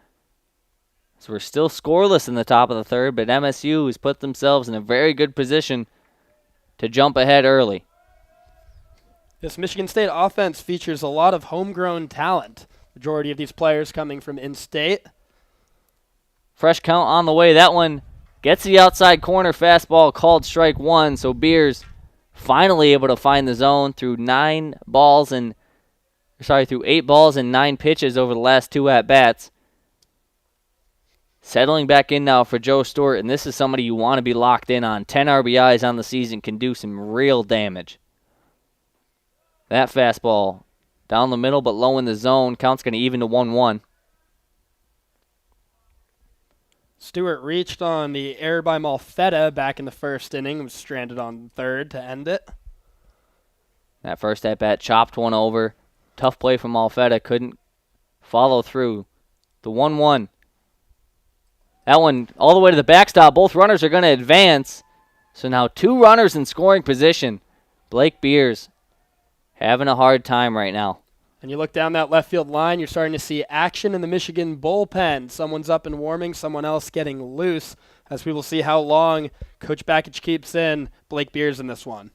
So we're still scoreless in the top of the third, but MSU has put themselves in a very good position to jump ahead early. This Michigan State offense features a lot of homegrown talent. Majority of these players coming from in-state. Fresh count on the way. That one gets the outside corner fastball called strike 1, so Beers finally able to find the zone through 8 balls and 9 pitches over the last 2 at-bats. Settling back in now for Joe Stewart, and this is somebody you want to be locked in on. 10 RBIs on the season can do some real damage. That fastball down the middle but low in the zone. Count's going to even to 1-1. Stewart reached on the error by Malfetta back in the first inning. Was stranded on third to end it. That first at-bat chopped one over. Tough play from Malfetta. Couldn't follow through. The 1-1. That one all the way to the backstop. Both runners are going to advance. So now 2 runners in scoring position. Blake Beers having a hard time right now. And you look down that left field line, you're starting to see action in the Michigan bullpen. Someone's up and warming, someone else getting loose, as we will see how long Coach Bakich keeps in Blake Beers in this one.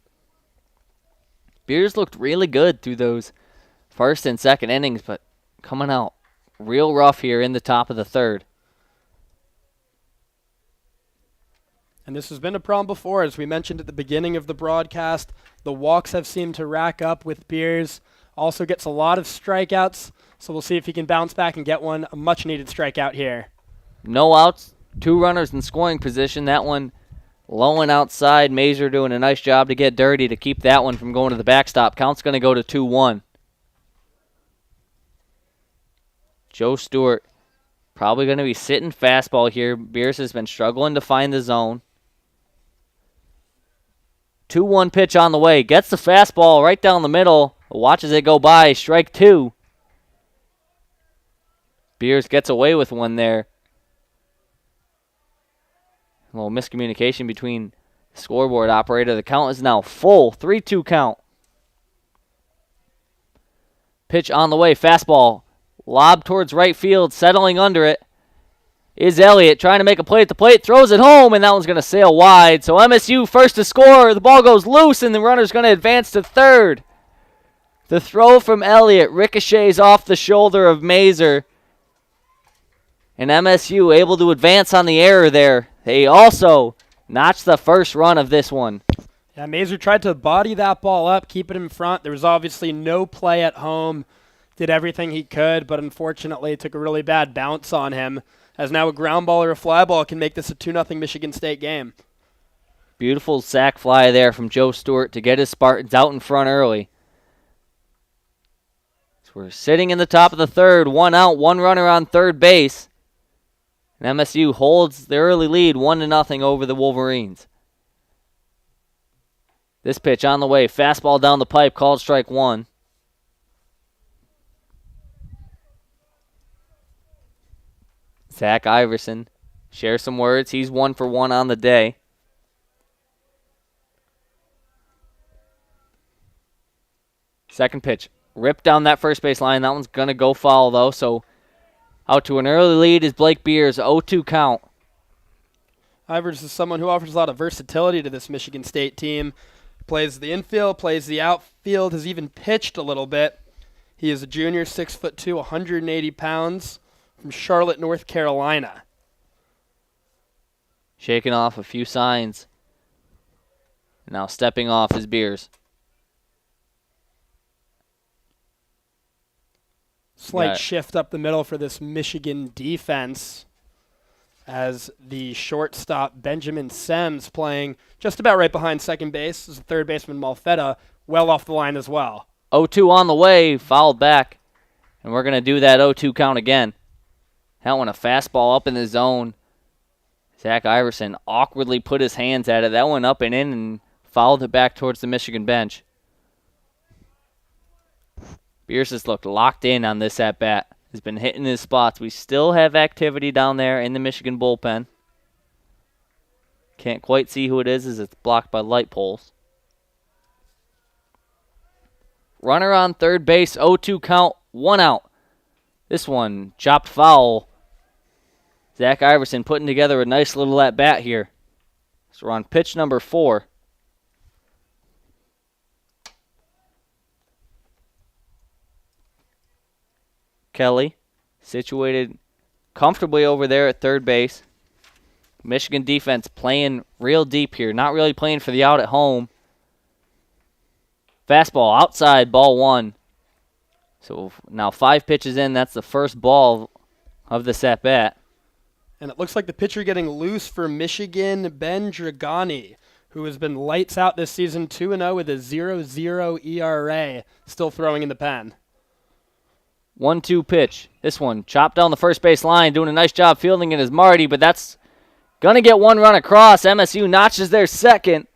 Beers looked really good through those first and second innings, but coming out real rough here in the top of the third. And this has been a problem before, as we mentioned at the beginning of the broadcast. The walks have seemed to rack up with Beers. Also gets a lot of strikeouts, so we'll see if he can bounce back and get one. A much-needed strikeout here. No outs 2 runners in scoring position. That one low and outside. Mazur doing a nice job to get dirty to keep that one from going to the backstop. Count's going to go to 2-1. Joe Stewart probably going to be sitting fastball here. Beers has been struggling to find the zone. 2-1 pitch on the way. Gets the fastball right down the middle. Watches it go by. Strike 2. Beers gets away with one there. A little miscommunication between the scoreboard operator. The count is now full. 3-2 count. Pitch on the way. Fastball. Lob towards right field. Settling under it is Elliott. Trying to make a play at the plate. Throws it home, and that one's going to sail wide. So MSU first to score. The ball goes loose, and the runner's going to advance to third. The throw from Elliott ricochets off the shoulder of Mazur. And MSU able to advance on the error there. They also notched the first run of this one. Yeah, Mazur tried to body that ball up, keep it in front. There was obviously no play at home. Did everything he could, but unfortunately took a really bad bounce on him. As now a ground ball or a fly ball can make this a 2-0 Michigan State game. Beautiful sac fly there from Joe Stewart to get his Spartans out in front early. So we're sitting in the top of the third. 1 out, 1 runner on third base. And MSU holds the early lead 1-0 over the Wolverines. This pitch on the way. Fastball down the pipe, called strike 1. Zach Iverson shares some words. He's 1 for 1 on the day. Second pitch. Ripped down that first base line. That one's going to go foul, though, so out to an early lead is Blake Beers, 0-2 count. Ivers is someone who offers a lot of versatility to this Michigan State team. Plays the infield, plays the outfield, has even pitched a little bit. He is a junior, 6'2", 180 pounds, from Charlotte, North Carolina. Shaking off a few signs. Now stepping off is Beers. Slight shift up the middle for this Michigan defense as the shortstop Benjamin Sems playing just about right behind second base. As the third baseman Malfetta well off the line as well. 0-2 on the way, fouled back. And we're going to do that 0-2 count again. That one a fastball up in the zone. Zach Iverson awkwardly put his hands at it. That one up and in and fouled it back towards the Michigan bench. Beers has looked locked in on this at-bat. Has been hitting his spots. We still have activity down there in the Michigan bullpen. Can't quite see who it is as it's blocked by light poles. Runner on third base, 0-2 count, 1 out. This one chopped foul. Zach Iverson putting together a nice little at-bat here. So we're on pitch number 4. Kelly, situated comfortably over there at third base. Michigan defense playing real deep here, not really playing for the out at home. Fastball outside, ball 1. So now 5 pitches in, that's the first ball of this at-bat. And it looks like the pitcher getting loose for Michigan, Ben Dragani, who has been lights out this season, 2-0 with a 0.0 ERA, still throwing in the pen. 1-2 pitch. This one chopped down the first base line, doing a nice job fielding it is Marty, but that's going to get 1 run across. MSU notches their second.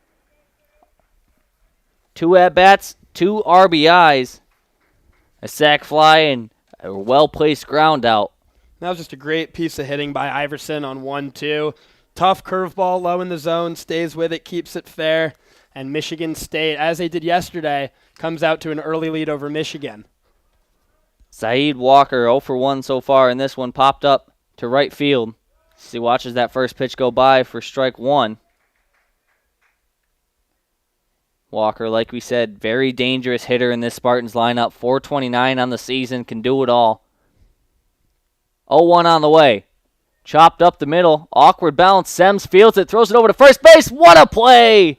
2 at-bats, 2 RBIs, a sac fly, and a well-placed ground out. That was just a great piece of hitting by Iverson on 1-2. Tough curveball low in the zone, stays with it, keeps it fair. And Michigan State, as they did yesterday, comes out to an early lead over Michigan. Saeed Walker 0 for 1 so far, and this one popped up to right field. He watches that first pitch go by for strike 1. Walker, like we said, very dangerous hitter in this Spartans lineup. 429 on the season, can do it all. 0-1 on the way. Chopped up the middle. Awkward bounce. Sems fields it, throws it over to first base. What a play!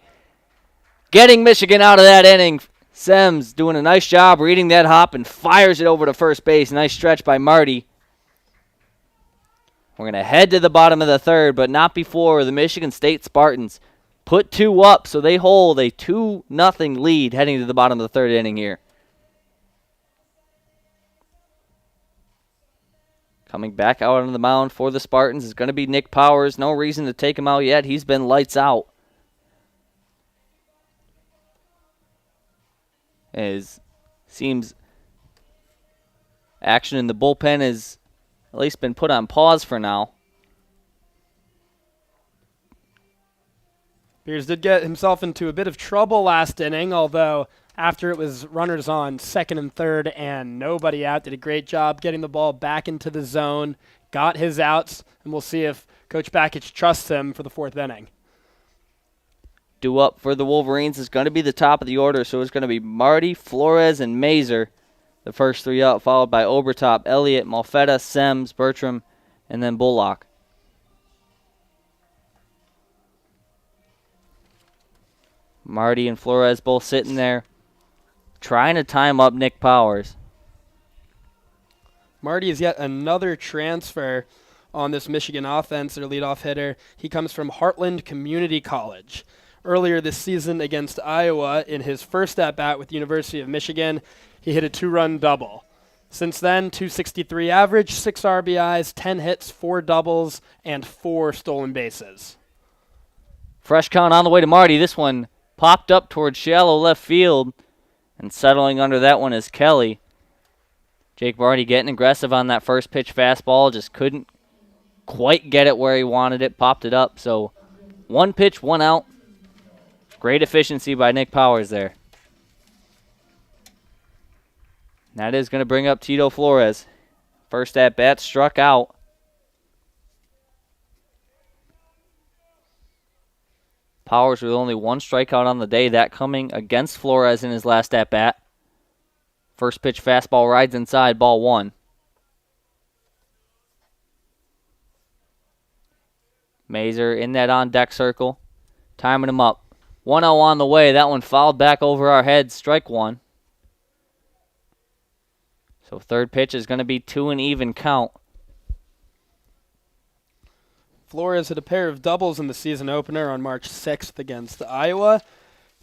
Getting Michigan out of that inning. Sems doing a nice job reading that hop and fires it over to first base. Nice stretch by Marty. We're going to head to the bottom of the third, but not before the Michigan State Spartans put 2 up, so they hold a 2-0 lead heading to the bottom of the third inning here. Coming back out on the mound for the Spartans is going to be Nick Powers. No reason to take him out yet. He's been lights out. Seems action in the bullpen has at least been put on pause for now. Beers did get himself into a bit of trouble last inning, although after it was runners on second and third and nobody out, did a great job getting the ball back into the zone, got his outs, and we'll see if Coach Bakich trusts him for the 4th inning. Due up for the Wolverines is going to be the top of the order, so it's going to be Marty, Flores, and Mazer. The first 3 up, followed by Obertop, Elliott, Malfetta, Sems, Bertram, and then Bullock. Marty and Flores both sitting there trying to time up Nick Powers. Marty is yet another transfer on this Michigan offense, their leadoff hitter. He comes from Heartland Community College. Earlier this season against Iowa, in his first at-bat with the University of Michigan, he hit a 2-run double. Since then, 263 average, 6 RBIs, 10 hits, 4 doubles, and 4 stolen bases. Fresh count on the way to Marty. This one popped up towards shallow left field, and settling under that one is Kelly. Jake Marty getting aggressive on that first pitch fastball, just couldn't quite get it where he wanted it, popped it up. So 1 pitch, 1 out. Great efficiency by Nick Powers there. That is going to bring up Tito Flores. First at bat struck out. Powers with only 1 strikeout on the day, that coming against Flores in his last at bat. First pitch fastball rides inside, ball 1. Mazer in that on deck circle, timing him up. 1-0 on the way. That one fouled back over our heads, strike 1. So third pitch is going to be 2 and even count. Flores had a pair of doubles in the season opener on March 6th against Iowa,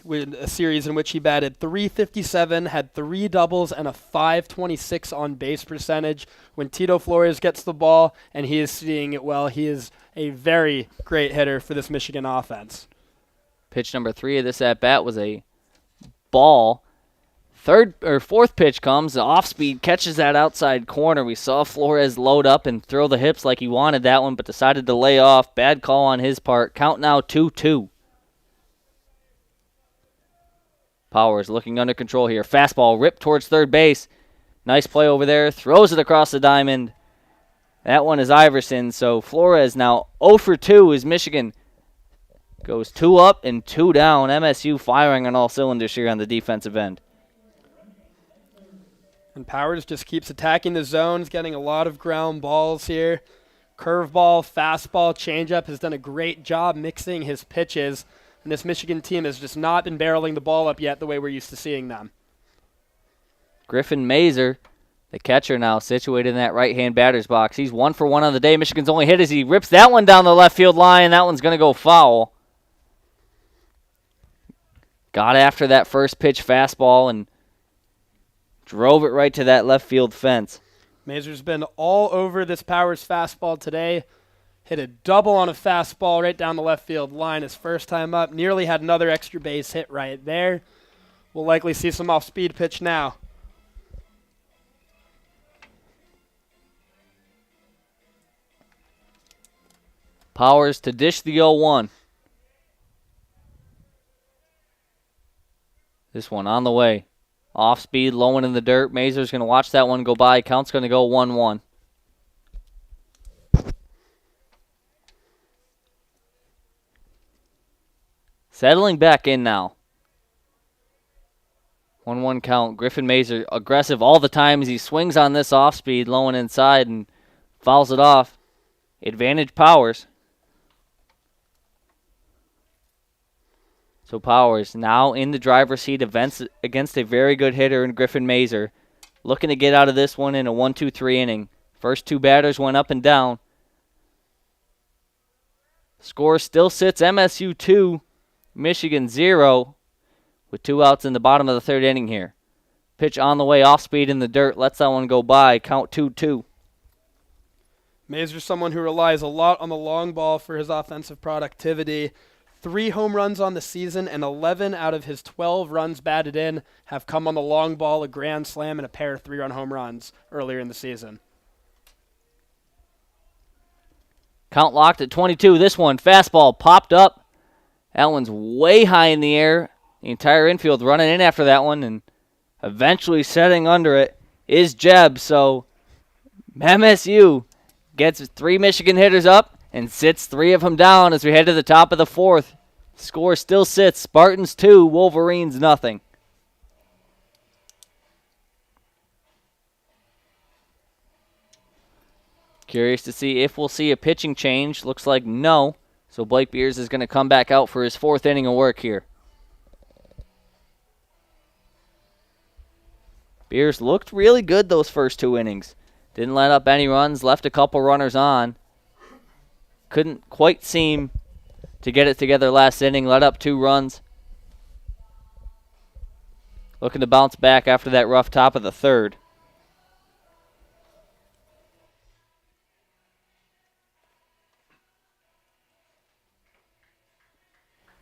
with a series in which he batted .357, had 3 doubles, and a .526 on base percentage. When Tito Flores gets the ball and he is seeing it well, he is a very great hitter for this Michigan offense. Pitch number 3 of this at-bat was a ball. Fourth pitch comes, the off-speed catches that outside corner. We saw Flores load up and throw the hips like he wanted that one, but decided to lay off. Bad call on his part. Count now 2-2. Powers looking under control here. Fastball ripped towards third base. Nice play over there. Throws it across the diamond. That one is Iverson. So Flores now 0 for 2 as Michigan goes 2 up and 2 down. MSU firing on all cylinders here on the defensive end. And Powers just keeps attacking the zones, getting a lot of ground balls here. Curveball, fastball, changeup, has done a great job mixing his pitches. And this Michigan team has just not been barreling the ball up yet the way we're used to seeing them. Griffin Mazer, the catcher now, situated in that right-hand batter's box. He's 1 for 1 on the day. Michigan's only hit as he rips that one down the left field line. That one's going to go foul. Got after that first pitch fastball and drove it right to that left field fence. Mazer's been all over this Powers fastball today. Hit a double on a fastball right down the left field line his first time up. Nearly had another extra base hit right there. We'll likely see some off-speed pitch now. Powers to dish the 0-1. This one on the way. Off speed, low one in the dirt. Mazer's going to watch that one go by. Count's going to go 1-1. Settling back in now. 1-1 count. Griffin Mazer aggressive all the time as he swings on this off speed, low and inside, and fouls it off. Advantage Powers. So Powers now in the driver's seat against a very good hitter in Griffin Mazer. Looking to get out of this one in a 1-2-3 inning. First 2 batters went up and down. Score still sits MSU 2, Michigan 0, with 2 outs in the bottom of the third inning here. Pitch on the way, off speed in the dirt, lets that one go by, count 2-2. Mazur's someone who relies a lot on the long ball for his offensive productivity. 3 home runs on the season, and 11 out of his 12 runs batted in have come on the long ball, a grand slam, and a pair of 3-run home runs earlier in the season. Count locked at 22. This one, fastball popped up. That one's way high in the air. The entire infield running in after that one, and eventually setting under it is Jeb. So MSU gets 3 Michigan hitters up and sits 3 of them down as we head to the top of the 4th. Score still sits Spartans 2, Wolverines nothing. Curious to see if we'll see a pitching change. Looks like no. So Blake Beers is going to come back out for his 4th inning of work here. Beers looked really good those first 2 innings. Didn't let up any runs, left a couple runners on. Couldn't quite seem to get it together last inning, let up 2 runs. Looking to bounce back after that rough top of the 3rd.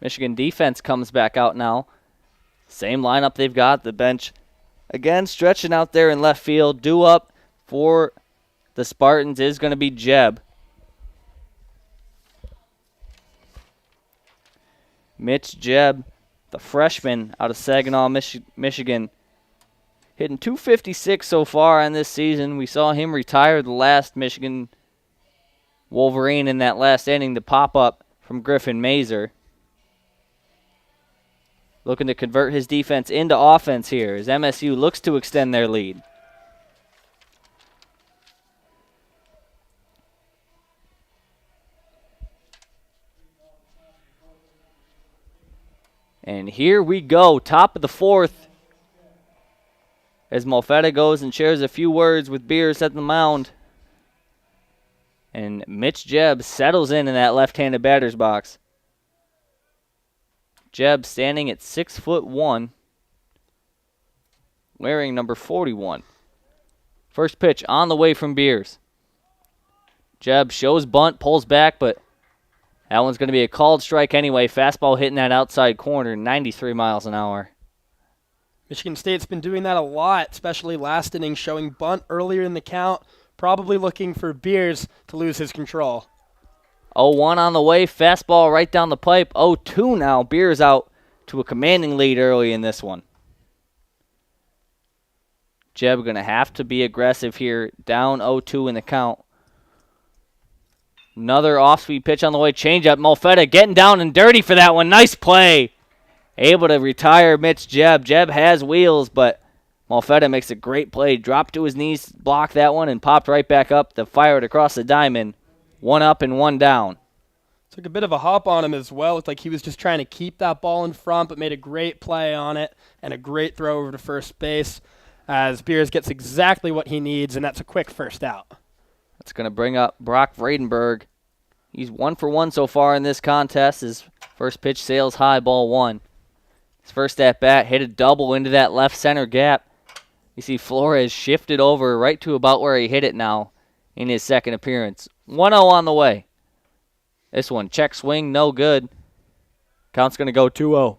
Michigan defense comes back out now. Same lineup they've got. The bench, again, stretching out there in left field. Due up for the Spartans is going to be Jeb. Mitch Jeb, the freshman out of Saginaw, Michigan, hitting .256 so far in this season. We saw him retire the last Michigan Wolverine in that last inning to pop up from Griffin Mazur. Looking to convert his defense into offense here as MSU looks to extend their lead. And here we go, top of the 4th, as Malfetta goes and shares a few words with Beers at the mound. And Mitch Jeb settles in that left-handed batter's box. Jeb standing at 6'1", wearing number 41. First pitch on the way from Beers. Jeb shows bunt, pulls back, but that one's going to be a called strike anyway. Fastball hitting that outside corner, 93 miles an hour. Michigan State's been doing that a lot, especially last inning, showing bunt earlier in the count, probably looking for Beers to lose his control. 0-1 on the way, fastball right down the pipe. 0-2 now. Beers out to a commanding lead early in this one. Jeb going to have to be aggressive here, down 0-2 in the count. Another off-speed pitch on the way, changeup. Malfetta getting down and dirty for that one. Nice play. Able to retire Mitch Jeb. Jeb has wheels, but Malfetta makes a great play. Dropped to his knees, blocked that one, and popped right back up to fire it across the diamond. 1 up and 1 down. Took a bit of a hop on him as well. Looked like he was just trying to keep that ball in front, but made a great play on it and a great throw over to first base as Beers gets exactly what he needs, and that's a quick first out. That's going to bring up Brock Vredenberg. He's 1 for 1 so far in this contest. His first pitch sails high, ball 1. His first at bat hit a double into that left center gap. You see Flores shifted over right to about where he hit it now in his second appearance. 1-0 on the way. This one, check swing, no good. Count's going to go 2-0.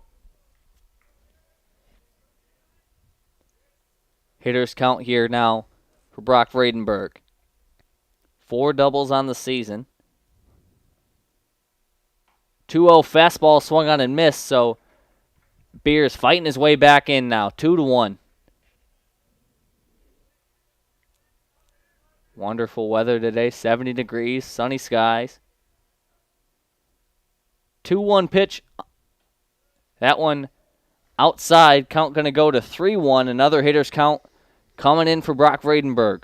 Hitters count here now for Brock Vredenberg. 4 doubles on the season. 2-0 fastball swung on and missed, so Beers fighting his way back in now, 2-1. Wonderful weather today, 70 degrees, sunny skies. 2-1 pitch. That one outside, count going to go to 3-1. Another hitter's count coming in for Brock Vredenberg.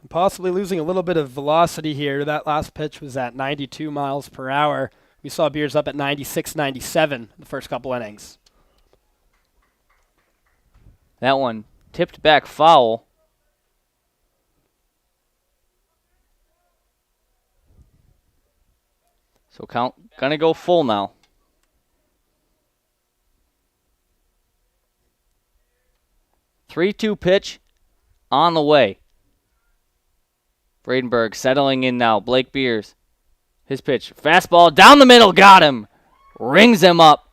Possibly losing a little bit of velocity here. That last pitch was at 92 miles per hour. We saw Beers up at 96, 97 the first couple innings. That one tipped back foul. So So count gonna go full now. Three-two pitch on the way. Bradenberg settling in now. Blake Beers. His pitch. Fastball down the middle. Got him. Rings him up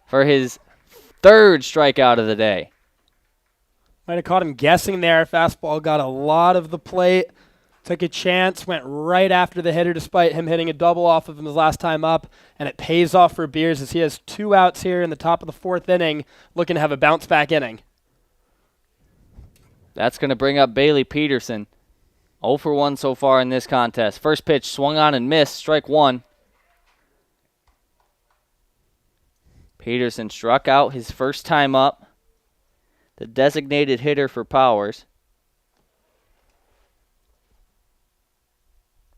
for his third strikeout of the day. Might have caught him guessing there. Fastball got a lot of the plate. Took a chance. Went right after the hitter despite him hitting a double off of him his last time up. And it pays off for Beers as he has 2 outs here in the top of the 4th inning. Looking to have a bounce-back inning. That's going to bring up Bailey Peterson. 0 for 1 so far in this contest. First pitch swung on and missed. Strike 1. Peterson struck out his first time up. The designated hitter for Powers.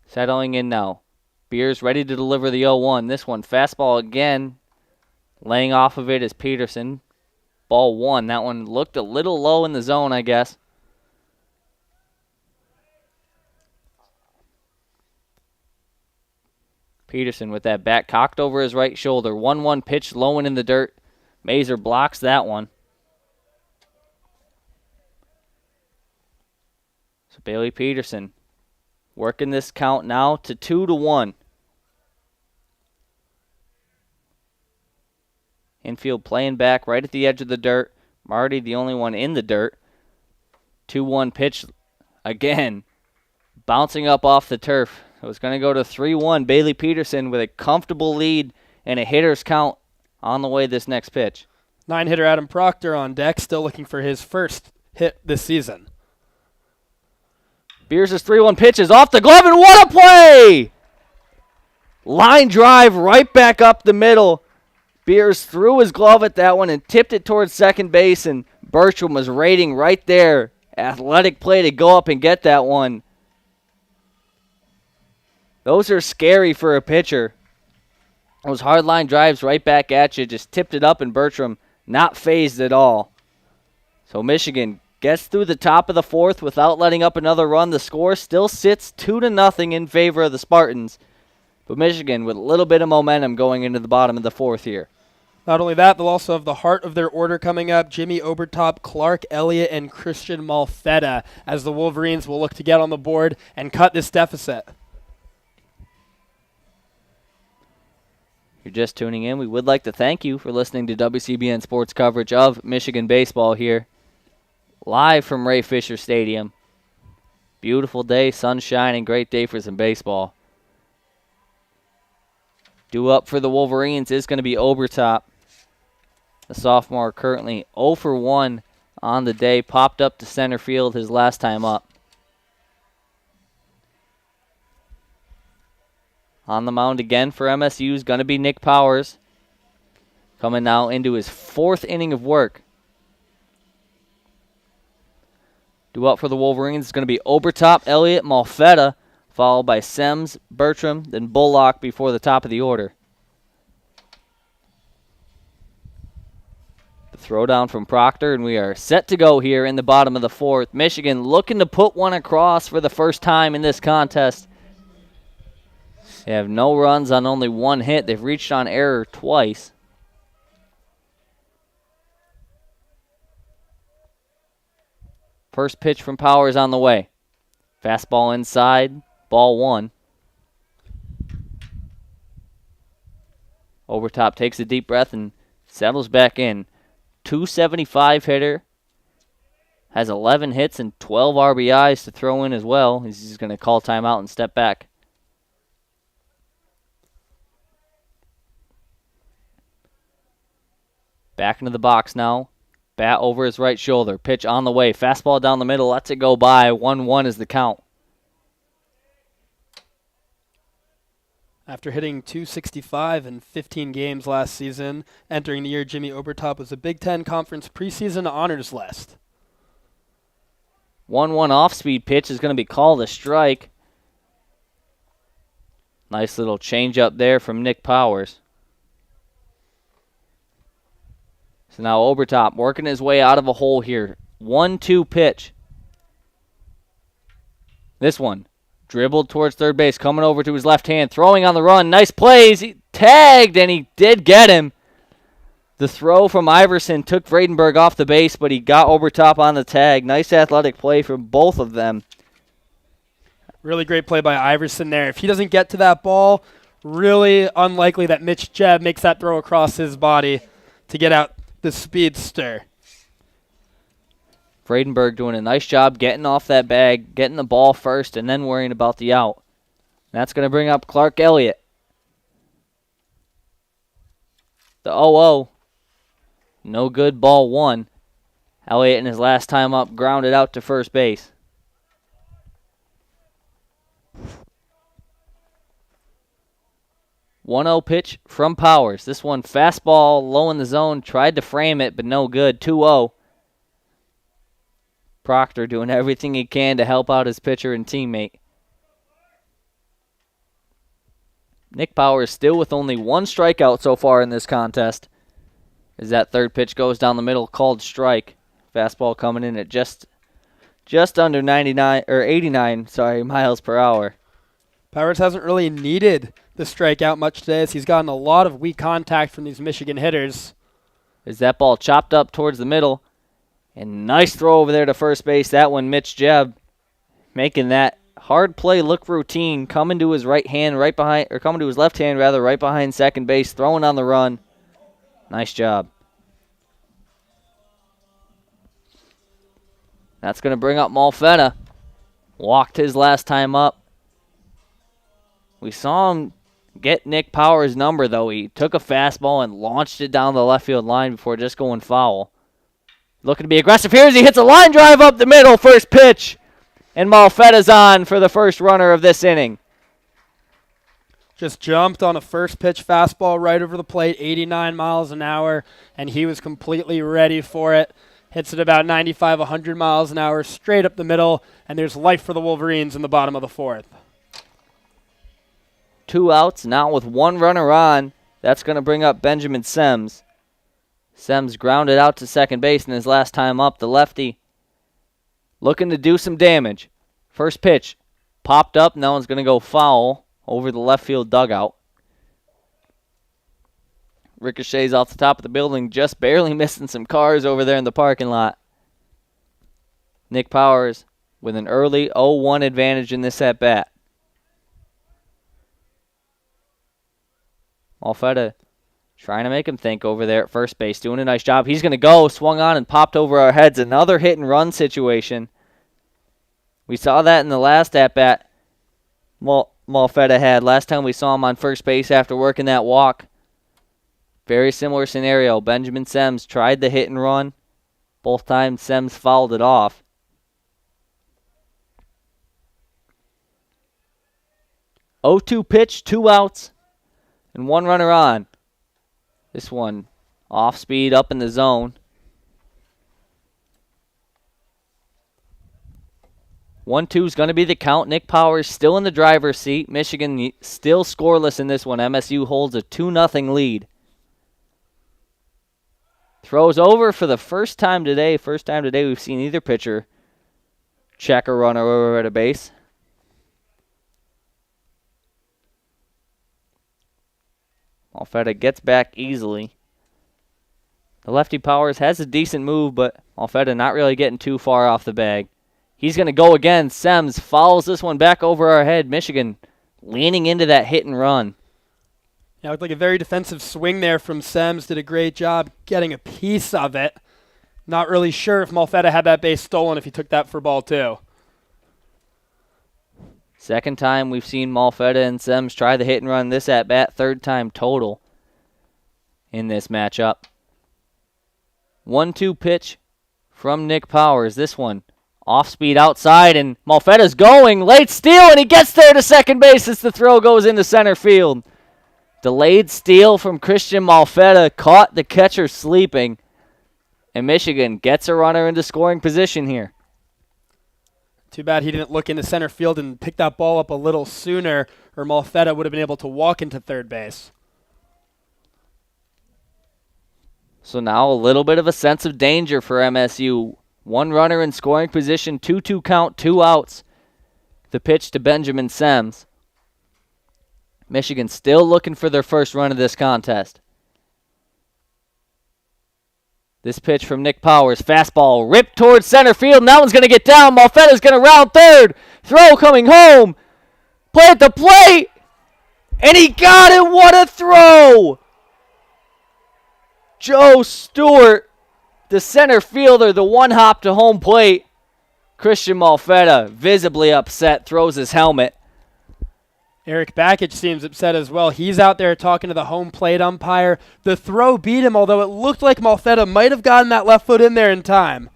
Settling in now. Beers ready to deliver the 0-1. This one, fastball again. Laying off of it is Peterson. Ball 1. That one looked a little low in the zone, I guess. Peterson with that bat cocked over his right shoulder. 1-1 pitch low and in the dirt. Mazer blocks that one. So Bailey Peterson working this count now to 2-1. Infield playing back right at the edge of the dirt. Marty the only one in the dirt. 2-1 pitch again. Bouncing up off the turf. It was going to go to 3-1. Bailey Peterson with a comfortable lead and a hitter's count on the way this next pitch. 9-hitter Adam Proctor on deck, still looking for his first hit this season. Beers' 3-1 pitch is off the glove, and what a play! Line drive right back up the middle. Beers threw his glove at that one and tipped it towards second base, and Bertram was rating right there. Athletic play to go up and get that one. Those are scary for a pitcher. Those hard line drives right back at you, just tipped it up, and Bertram not phased at all. So Michigan gets through the top of the 4th without letting up another run. The score still sits 2-0 in favor of the Spartans. But Michigan with a little bit of momentum going into the bottom of the 4th here. Not only that, they'll also have the heart of their order coming up. Jimmy Obertop, Clark Elliott, and Christian Malfetta as the Wolverines will look to get on the board and cut this deficit. If you're just tuning in, we would like to thank you for listening to WCBN Sports coverage of Michigan baseball here. Live from Ray Fisher Stadium. Beautiful day, sun shining, great day for some baseball. Due up for the Wolverines is going to be Obertop. The sophomore currently 0 for 1 on the day. Popped up to center field his last time up. On the mound again for MSU is going to be Nick Powers. Coming now into his 4th inning of work. Due up for the Wolverines is going to be Obertop, Elliott, Malfetta, followed by Sems, Bertram, then Bullock before the top of the order. The throwdown from Proctor, and we are set to go here in the bottom of the 4th. Michigan looking to put one across for the first time in this contest. They have no runs on only 1 hit. They've reached on error twice. First pitch from Powers on the way. Fastball inside, ball 1. Obertop takes a deep breath and settles back in. 275 hitter. Has 11 hits and 12 RBIs to throw in as well. He's just going to call timeout and step back. Back into the box now. Bat over his right shoulder. Pitch on the way. Fastball down the middle. Lets it go by. 1-1 is the count. After hitting .265 in 15 games last season, entering the year Jimmy Obertop was a Big Ten Conference preseason honors list. 1-1 off-speed pitch is going to be called a strike. Nice little change up there from Nick Powers. So now Obertop working his way out of a hole here. 1-2 pitch. This one Dribbled towards third base, coming over to his left hand, throwing on the run. Nice plays. He tagged, and he did get him. The throw from Iverson took Vredenberg off the base, but he got over top on the tag. Nice athletic play from both of them. Really great play by Iverson there. If he doesn't get to that ball, really unlikely that Mitch Jebb makes that throw across his body to get out the speedster. Vredenberg doing a nice job getting off that bag, getting the ball first, and then worrying about the out. That's going to bring up Clark Elliott. The 0-0. No good, ball one. Elliott in his last time up grounded out to first base. One-0 pitch from Powers. This one fastball low in the zone. Tried to frame it, but no good. 2-0. Proctor doing everything he can to help out his pitcher and teammate. Nick Powers still with only one strikeout so far in this contest. As that third pitch goes down the middle, called strike. Fastball coming in at just under 89 miles per hour. Powers hasn't really needed the strikeout much today as he's gotten a lot of weak contact from these Michigan hitters. As that ball chopped up towards the middle. And nice throw over there to first base. That one, Mitch Jebb making that hard play look routine, coming to his right hand, coming to his left hand rather, right behind second base, throwing on the run. Nice job. That's going to bring up Malfetta. Walked his last time up. We saw him get Nick Powers' number, though. He took a fastball and launched it down the left field line before just going foul. Looking to be aggressive here as he hits a line drive up the middle, first pitch. And Malfetta's on for the first runner of this inning. Just jumped on a first pitch fastball right over the plate, 89 miles an hour, and he was completely ready for it. Hits it about 95, 100 miles an hour, straight up the middle, and there's life for the Wolverines in the bottom of the fourth. 2 outs, now with one runner on. That's going to bring up Benjamin Sems. Sems grounded out to second base in his last time up. The lefty looking to do some damage. First pitch popped up. That one's going to go foul over the left field dugout. Ricochets off the top of the building, just barely missing some cars over there in the parking lot. Nick Powers with an early 0-1 advantage in this at-bat. Malfetta trying to make him think over there at first base. Doing a nice job. He's going to go. Swung on and popped over our heads. Another hit and run situation. We saw that in the last at-bat Malfetta had. Last time we saw him on first base after working that walk. Very similar scenario. Benjamin Sems tried the hit and run. Both times Sems fouled it off. (0-2) pitch, 2 outs, and one runner on. This one off speed up in the zone. 1-2 is going to be the count. Nick Powers still in the driver's seat. Michigan still scoreless in this one. MSU holds a 2-0 lead. Throws over for the first time today. First time today we've seen either pitcher check a runner over at a base. Malfetta gets back easily. The lefty Powers has a decent move, but Malfetta not really getting too far off the bag. He's going to go again. Sems fouls this one back over our head. Michigan leaning into that hit and run. Yeah, it looked like a very defensive swing there from Sems. Did a great job getting a piece of it. Not really sure if Malfetta had that base stolen if he took that for ball 2. Second time we've seen Malfetta and Sems try the hit and run this at-bat. Third time total in this matchup. 1-2 pitch from Nick Powers. This one off speed outside, and Malfetta's going. Late steal, and he gets there to second base as the throw goes into center field. Delayed steal from Christian Malfetta. Caught the catcher sleeping. And Michigan gets a runner into scoring position here. Too bad he didn't look into center field and pick that ball up a little sooner, or Malfetta would have been able to walk into third base. So now a little bit of a sense of danger for MSU. One runner in scoring position, 2-2 count, 2 outs. The pitch to Benjamin Sems. Michigan still looking for their first run of this contest. This pitch from Nick Powers. Fastball ripped towards center field. And that one's going to get down. Malfetta's going to round third. Throw coming home. Play at the plate. And he got it. What a throw. Joe Stewart, the center fielder, the one hop to home plate. Christian Malfetta, visibly upset, throws his helmet. Eric Bakich seems upset as well. He's out there talking to the home plate umpire. The throw beat him, although it looked like Malfetta might have gotten that left foot in there in time.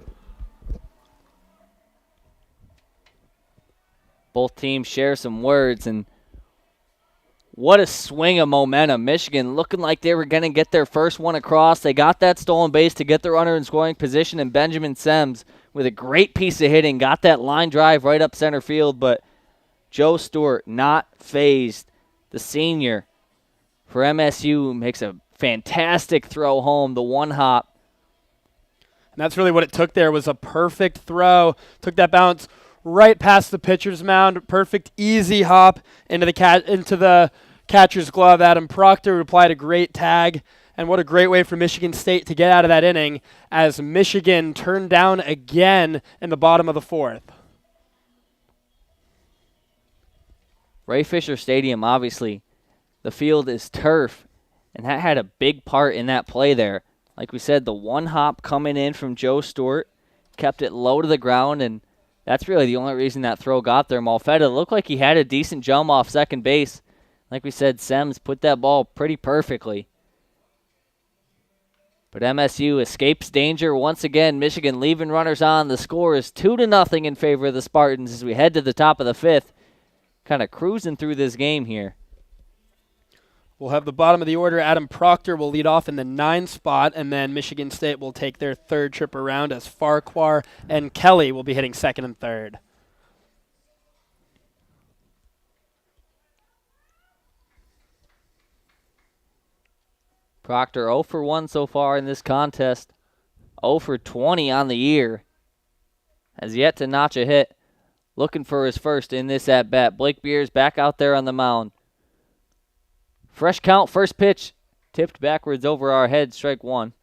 Both teams share some words, and what a swing of momentum. Michigan looking like they were going to get their first one across. They got that stolen base to get the runner in scoring position, and Benjamin Sems, with a great piece of hitting, got that line drive right up center field, but Joe Stewart not phased. The senior for MSU makes a fantastic throw home, the one hop. And that's really what it took there, was a perfect throw. Took that bounce right past the pitcher's mound. Perfect, easy hop into the catcher's glove. Adam Proctor applied a great tag. And what a great way for Michigan State to get out of that inning as Michigan turned down again in the bottom of the fourth. Ray Fisher Stadium, obviously, the field is turf, and that had a big part in that play there. Like we said, the one hop coming in from Joe Stewart kept it low to the ground, and that's really the only reason that throw got there. Malfetta looked like he had a decent jump off second base. Like we said, Sems put that ball pretty perfectly. But MSU escapes danger once again. Michigan leaving runners on. The score is 2-0 in favor of the Spartans as we head to the top of the fifth. Kind of cruising through this game here. We'll have the bottom of the order. Adam Proctor will lead off in the 9 spot, and then Michigan State will take their third trip around as Farquhar and Kelly will be hitting second and third. Proctor 0 for 1 so far in this contest. 0 for 20 on the year. Has yet to notch a hit. Looking for his first in this at-bat. Blake Beers back out there on the mound. Fresh count, first pitch. Tipped backwards over our head, strike one.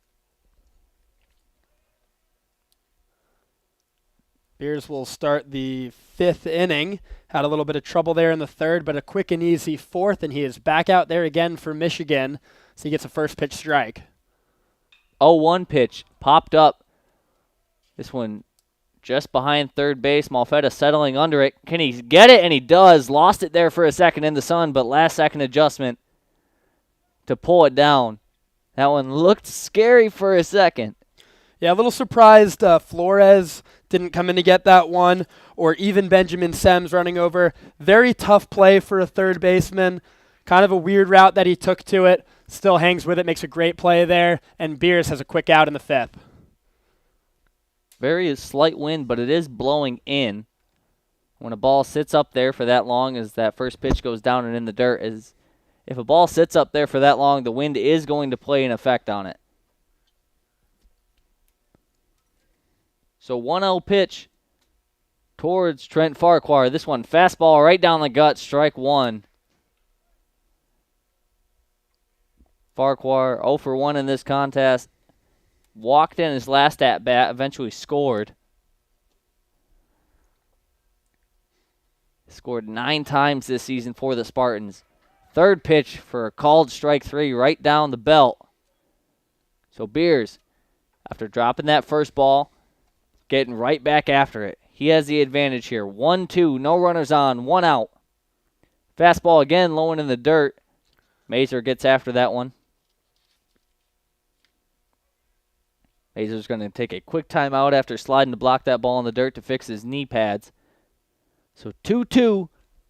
Beers will start the 5th inning. Had a little bit of trouble there in the 3rd, but a quick and easy 4th, and he is back out there again for Michigan. So he gets a first pitch strike. 0-1 pitch. Popped up. This one just behind third base. Malfetta settling under it. Can he get it? And he does. Lost it there for a second in the sun, but last second adjustment to pull it down. That one looked scary for a second. Yeah, a little surprised Flores didn't come in to get that one, or even Benjamin Sems running over. Very tough play for a third baseman. Kind of a weird route that he took to it. Still hangs with it, makes a great play there, and Beers has a quick out in the 5th. Very slight wind, but it is blowing in. When a ball sits up there for that long as that first pitch goes down and in the dirt, if a ball sits up there for that long, the wind is going to play an effect on it. So 1-0 pitch towards Trent Farquhar. This one, fastball right down the gut, strike one. Farquhar 0 for 1 in this contest. Walked in his last at-bat, eventually scored. Scored 9 times this season for the Spartans. Third pitch for a called strike 3 right down the belt. So Beers, after dropping that first ball, getting right back after it. He has the advantage here. 1-2, no runners on, 1 out. Fastball again, low and in the dirt. Mazer gets after that one. Mazer's going to take a quick timeout after sliding to block that ball in the dirt to fix his knee pads. So 2-2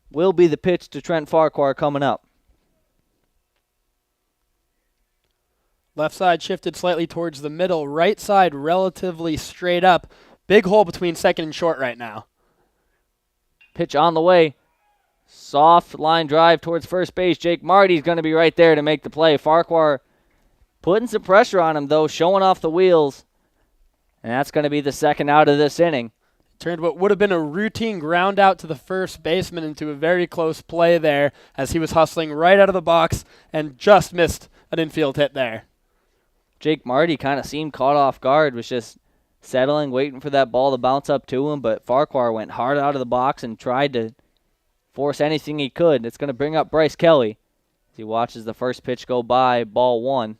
will be the pitch to Trent Farquhar coming up. Left side shifted slightly towards the middle. Right side relatively straight up. Big hole between second and short right now. Pitch on the way. Soft line drive towards first base. Jake Marty's going to be right there to make the play. Farquhar putting some pressure on him, though, showing off the wheels. And that's going to be the second out of this inning. Turned what would have been a routine ground out to the first baseman into a very close play there as he was hustling right out of the box and just missed an infield hit there. Jake Marty kind of seemed caught off guard, was just settling, waiting for that ball to bounce up to him, but Farquhar went hard out of the box and tried to force anything he could. It's going to bring up Bryce Kelly as he watches the first pitch go by, ball 1.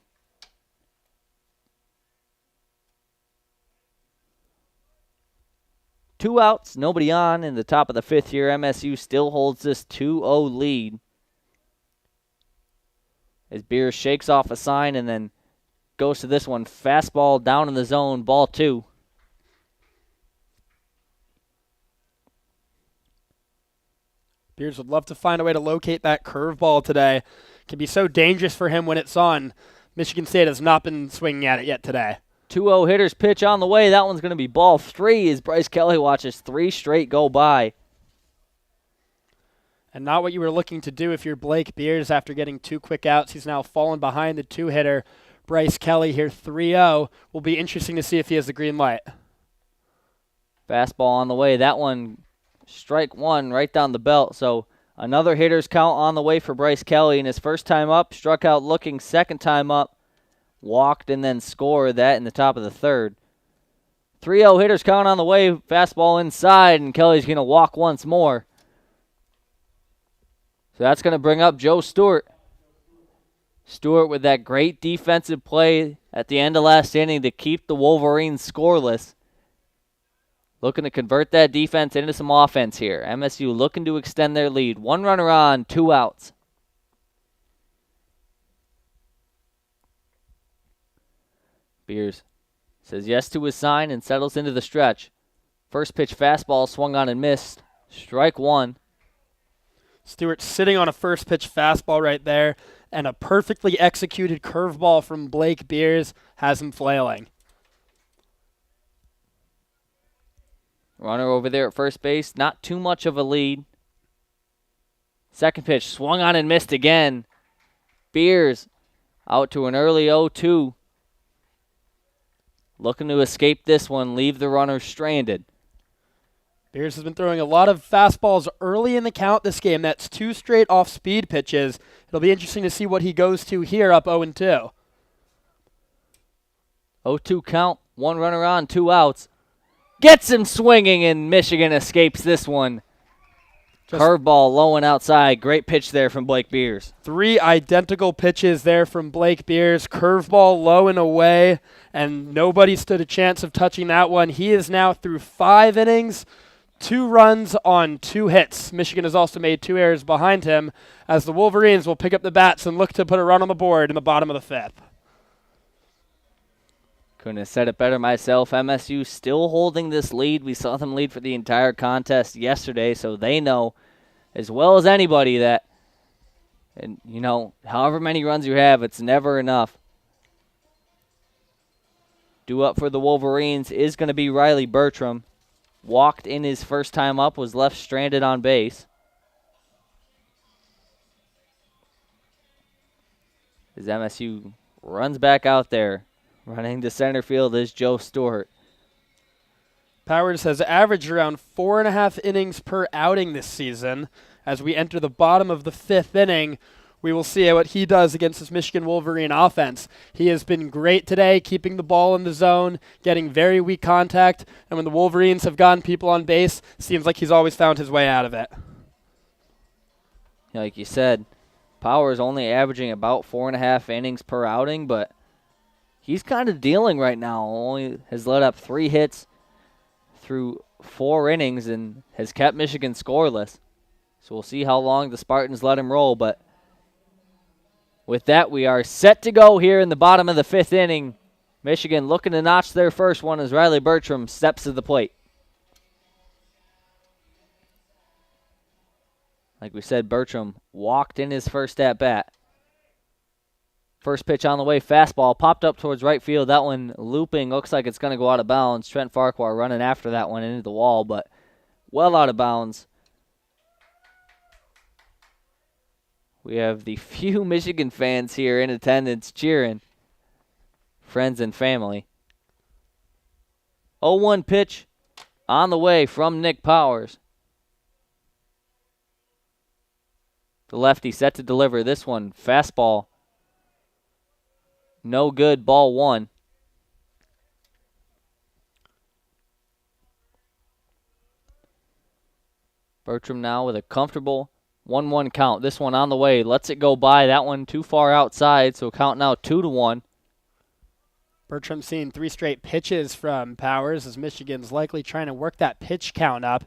Two outs, nobody on in the top of the 5th here. MSU still holds this 2-0 lead as Beers shakes off a sign and then goes to this one. Fastball down in the zone, ball 2. Beers would love to find a way to locate that curveball today. It can be so dangerous for him when it's on. Michigan State has not been swinging at it yet today. 2-0 hitter's pitch on the way. That one's going to be ball 3 as Bryce Kelly watches 3 straight go by. And not what you were looking to do if you're Blake Beers after getting 2 quick outs. He's now fallen behind the 2-hitter. Bryce Kelly here 3-0. Will be interesting to see if he has the green light. Fastball on the way. That one, strike 1 right down the belt. So another hitter's count on the way for Bryce Kelly. And his first time up, struck out looking. Second time up, walked and then scored that in the top of the 3rd. 3-0 hitters count on the way. Fastball inside, and Kelly's going to walk once more. So that's going to bring up Joe Stewart. Stewart with that great defensive play at the end of last inning to keep the Wolverines scoreless. Looking to convert that defense into some offense here. MSU looking to extend their lead. 1 runner on, 2 outs. Beers says yes to his sign and settles into the stretch. First pitch fastball swung on and missed. Strike 1. Stewart sitting on a first pitch fastball right there, and a perfectly executed curveball from Blake Beers has him flailing. Runner over there at first base. Not too much of a lead. Second pitch swung on and missed again. Beers out to an early 0-2. Looking to escape this one, leave the runner stranded. Beers has been throwing a lot of fastballs early in the count this game. That's 2 straight off-speed pitches. It'll be interesting to see what he goes to here up 0-2. 0-2 count, 1 runner on, 2 outs. Gets him swinging, and Michigan escapes this one. Curveball low and outside. Great pitch there from Blake Beers. 3 identical pitches there from Blake Beers. Curveball low and away, and nobody stood a chance of touching that one. He is now through 5 innings, 2 runs on 2 hits. Michigan has also made 2 errors behind him as the Wolverines will pick up the bats and look to put a run on the board in the bottom of the 5th. Couldn't have said it better myself. MSU still holding this lead. We saw them lead for the entire contest yesterday, so they know as well as anybody that, and you know, however many runs you have, it's never enough. Due up for the Wolverines is going to be Riley Bertram. Walked in his first time up, was left stranded on base. As MSU runs back out there. Running to center field is Joe Stewart. Powers has averaged around 4.5 innings per outing this season. As we enter the bottom of the 5th inning, we will see what he does against this Michigan Wolverine offense. He has been great today, keeping the ball in the zone, getting very weak contact, and when the Wolverines have gotten people on base, seems like he's always found his way out of it. Like you said, Powers only averaging about 4.5 innings per outing, but he's kind of dealing right now. Only has let up 3 hits through 4 innings and has kept Michigan scoreless. So we'll see how long the Spartans let him roll. But with that, we are set to go here in the bottom of the 5th inning. Michigan looking to notch their first one as Riley Bertram steps to the plate. Like we said, Bertram walked in his first at-bat. First pitch on the way, fastball, popped up towards right field. That one looping, looks like it's going to go out of bounds. Trent Farquhar running after that one into the wall, but well out of bounds. We have the few Michigan fans here in attendance cheering. Friends and family. 0-1 pitch. on the way from Nick Powers. The lefty set to deliver this one. Fastball. No good. Ball 1. Bertram now with a comfortable 1-1 count. This one on the way. Lets it go by. That one too far outside, so count now 2-1. Bertram seeing 3 straight pitches from Powers as Michigan's likely trying to work that pitch count up.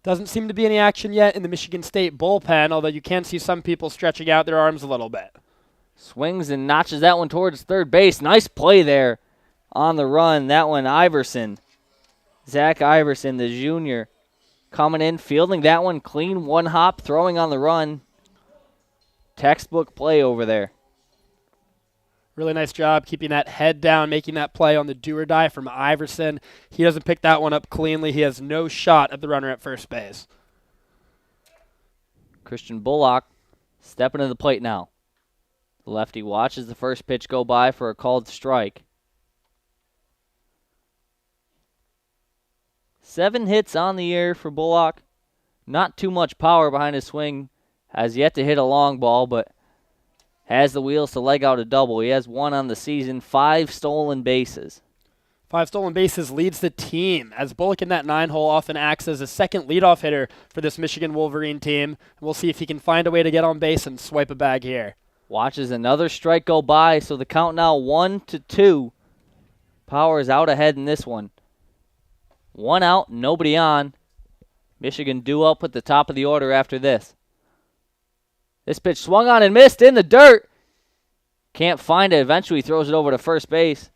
Doesn't seem to be any action yet in the Michigan State bullpen, although you can see some people stretching out their arms a little bit. Swings and notches that one towards third base. Nice play there on the run. That one, Iverson. Zach Iverson, the junior, coming in, fielding that one clean, 1 hop, throwing on the run. Textbook play over there. Really nice job keeping that head down, making that play on the do-or-die from Iverson. He doesn't pick that one up cleanly. He has no shot at the runner at first base. Christian Bullock stepping to the plate now. The lefty watches the first pitch go by for a called strike. 7 hits on the year for Bullock. Not too much power behind his swing. Has yet to hit a long ball, but has the wheels to leg out a double. He has 1 on the season, 5 stolen bases. 5 stolen bases leads the team, as Bullock in that 9-hole often acts as a second leadoff hitter for this Michigan Wolverine team. We'll see if he can find a way to get on base and swipe a bag here. Watches another strike go by, so the count now 1-2. Powers out ahead in this one. 1 out, nobody on. Michigan due up at the top of the order after this. This pitch swung on and missed in the dirt. Can't find it. Eventually throws it over to first base.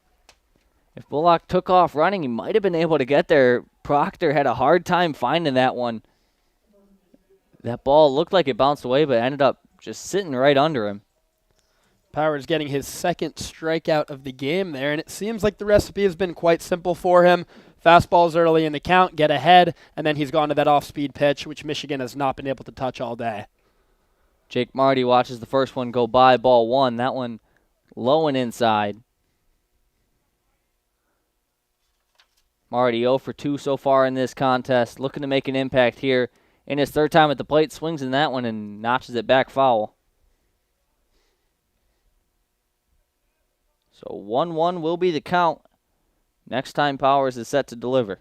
If Bullock took off running, he might have been able to get there. Proctor had a hard time finding that one. That ball looked like it bounced away, but ended up just sitting right under him. Powers getting his 2nd strikeout of the game there, and it seems like the recipe has been quite simple for him. Fastballs early in the count, get ahead, and then he's gone to that off-speed pitch, which Michigan has not been able to touch all day. Jake Marty watches the first one go by, ball 1. That one low and inside. Marty 0 for 2 so far in this contest, looking to make an impact here in his 3rd time at the plate. Swings in that one and notches it back foul. So 1-1 will be the count. Next time Powers is set to deliver.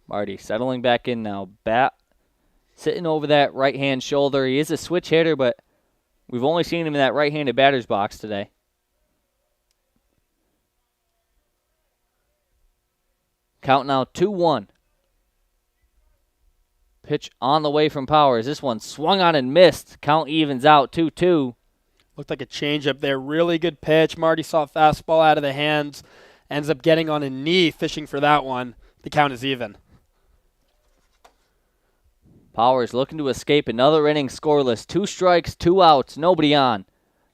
Marty settling back in now. Bat sitting over that right-hand shoulder. He is a switch hitter, but we've only seen him in that right-handed batter's box today. Count now 2-1. Pitch on the way from Powers. This one swung on and missed. Count evens out 2-2. Looked like a changeup there. Really good pitch. Marty saw a fastball out of the hands. Ends up getting on a knee, fishing for that one. The count is even. Powers looking to escape another inning scoreless. 2 strikes, 2 outs, nobody on.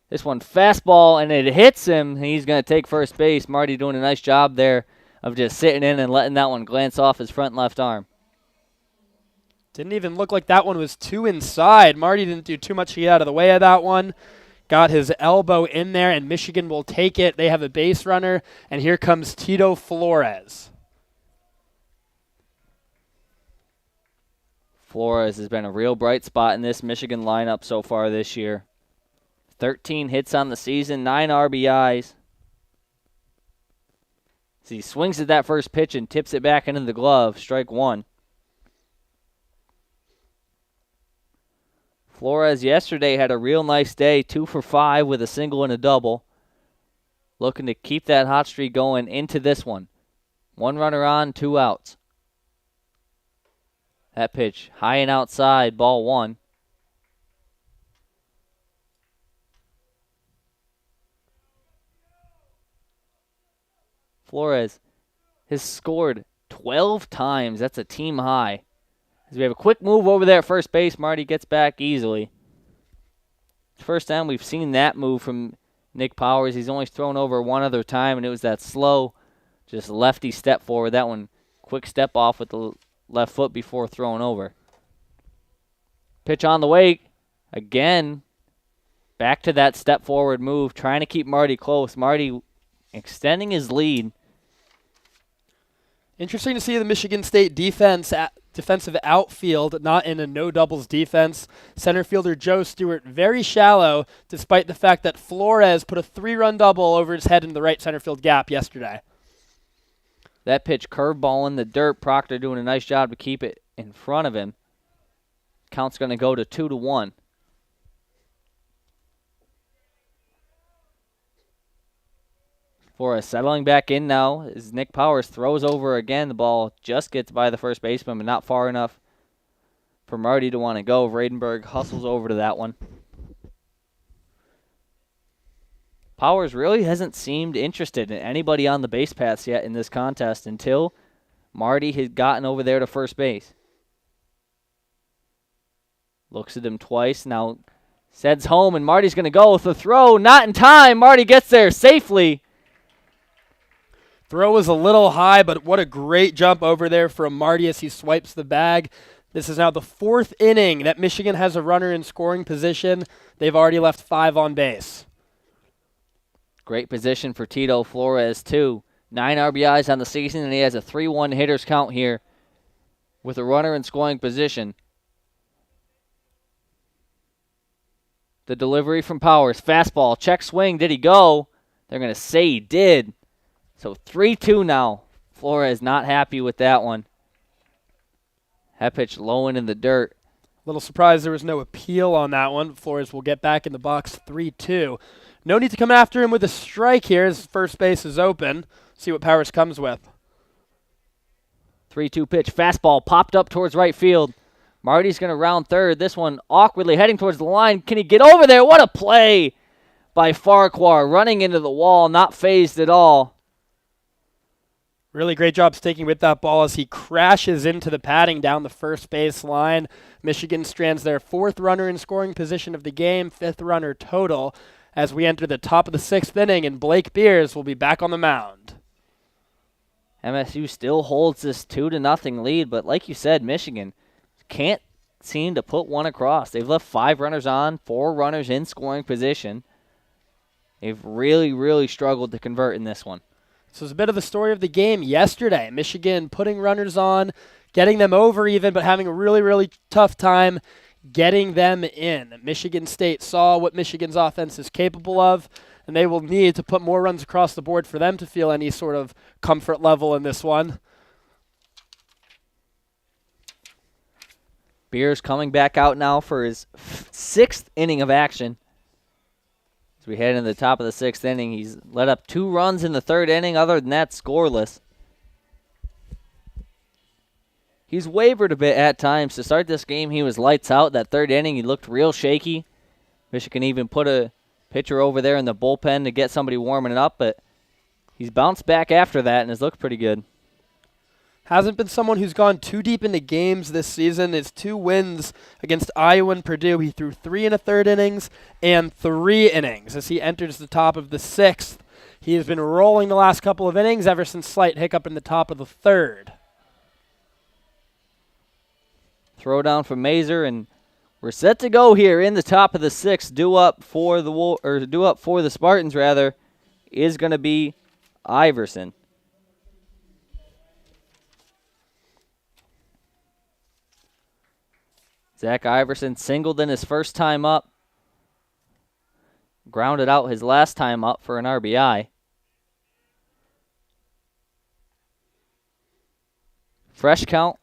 This one fastball, and it hits him. He's going to take first base. Marty doing a nice job there of just sitting in and letting that one glance off his front left arm. Didn't even look like that one was too inside. Marty didn't do too much to get out of the way of that one. Got his elbow in there, and Michigan will take it. They have a base runner, and here comes Tito Flores. Flores has been a real bright spot in this Michigan lineup so far this year. 13 hits on the season, 9 RBIs. As he swings at that first pitch and tips it back into the glove, strike 1. Flores yesterday had a real nice day, 2 for 5 with a single and a double. Looking to keep that hot streak going into this one. 1 runner on, 2 outs. That pitch high and outside, ball 1. Flores has scored 12 times. That's a team high. As we have a quick move over there at first base, Marty gets back easily. First time we've seen that move from Nick Powers. He's only thrown over 1 other time, and it was that slow, just lefty step forward. That one, quick step off with the left foot before throwing over. Pitch on the way. Again, back to that step forward move, trying to keep Marty close. Marty extending his lead. Interesting to see the Michigan State defensive outfield not in a no doubles defense. Center fielder Joe Stewart very shallow, despite the fact that Flores put a 3-run double over his head in the right center field gap yesterday. That pitch curveball in the dirt. Proctor doing a nice job to keep it in front of him. Count's going to go to 2-1. Flores settling back in now as Nick Powers throws over again. The ball just gets by the first baseman, but not far enough for Marty to want to go. Vradenberg hustles over to that one. Powers really hasn't seemed interested in anybody on the base paths yet in this contest until Marty had gotten over there to first base. Looks at him twice, now sends home, and Marty's going to go with the throw. Not in time. Marty gets there safely. Throw was a little high, but what a great jump over there from Marty as he swipes the bag. This is now the 4th inning that Michigan has a runner in scoring position. They've already left 5 on base. Great position for Tito Flores, too. 9 RBIs on the season, and he has a 3-1 hitters count here with a runner in scoring position. The delivery from Powers. Fastball, check swing. Did he go? They're going to say he did. So 3-2 now. Flores not happy with that one. That pitch low in the dirt. Little surprised there was no appeal on that one. Flores will get back in the box 3-2. No need to come after him with a strike here as first base is open. See what Powers comes with. 3-2 pitch. Fastball popped up towards right field. Marty's going to round third. This one awkwardly heading towards the line. Can he get over there? What a play by Farquhar. Running into the wall, not phased at all. Really great job sticking with that ball as he crashes into the padding down the first base line. Michigan strands their 4th runner in scoring position of the game, 5th runner total, as we enter the top of the 6th inning, and Blake Beers will be back on the mound. MSU still holds this 2-0 lead, but like you said, Michigan can't seem to put one across. They've left 5 runners on, 4 runners in scoring position. They've really, really struggled to convert in this one. This was a bit of the story of the game yesterday. Michigan putting runners on, getting them over even, but having a really, really tough time getting them in. Michigan State saw what Michigan's offense is capable of, and they will need to put more runs across the board for them to feel any sort of comfort level in this one. Beers coming back out now for his 6th inning of action. As we head into the top of the 6th inning, he's let up 2 runs in the 3rd inning. Other than that, scoreless. He's wavered a bit at times. To start this game, he was lights out. That 3rd inning, he looked real shaky. Michigan even put a pitcher over there in the bullpen to get somebody warming it up, but he's bounced back after that and has looked pretty good. Hasn't been someone who's gone too deep into games this season. His 2 wins against Iowa and Purdue. He threw 3 1/3 innings and 3 innings as he enters the top of the 6th. He has been rolling the last couple of innings ever since slight hiccup in the top of the 3rd. Throw down from Mazer, and we're set to go here in the top of the 6th. Due up for the Spartans rather is going to be Iverson. Zach Iverson singled in his first time up. Grounded out his last time up for an RBI. Fresh count.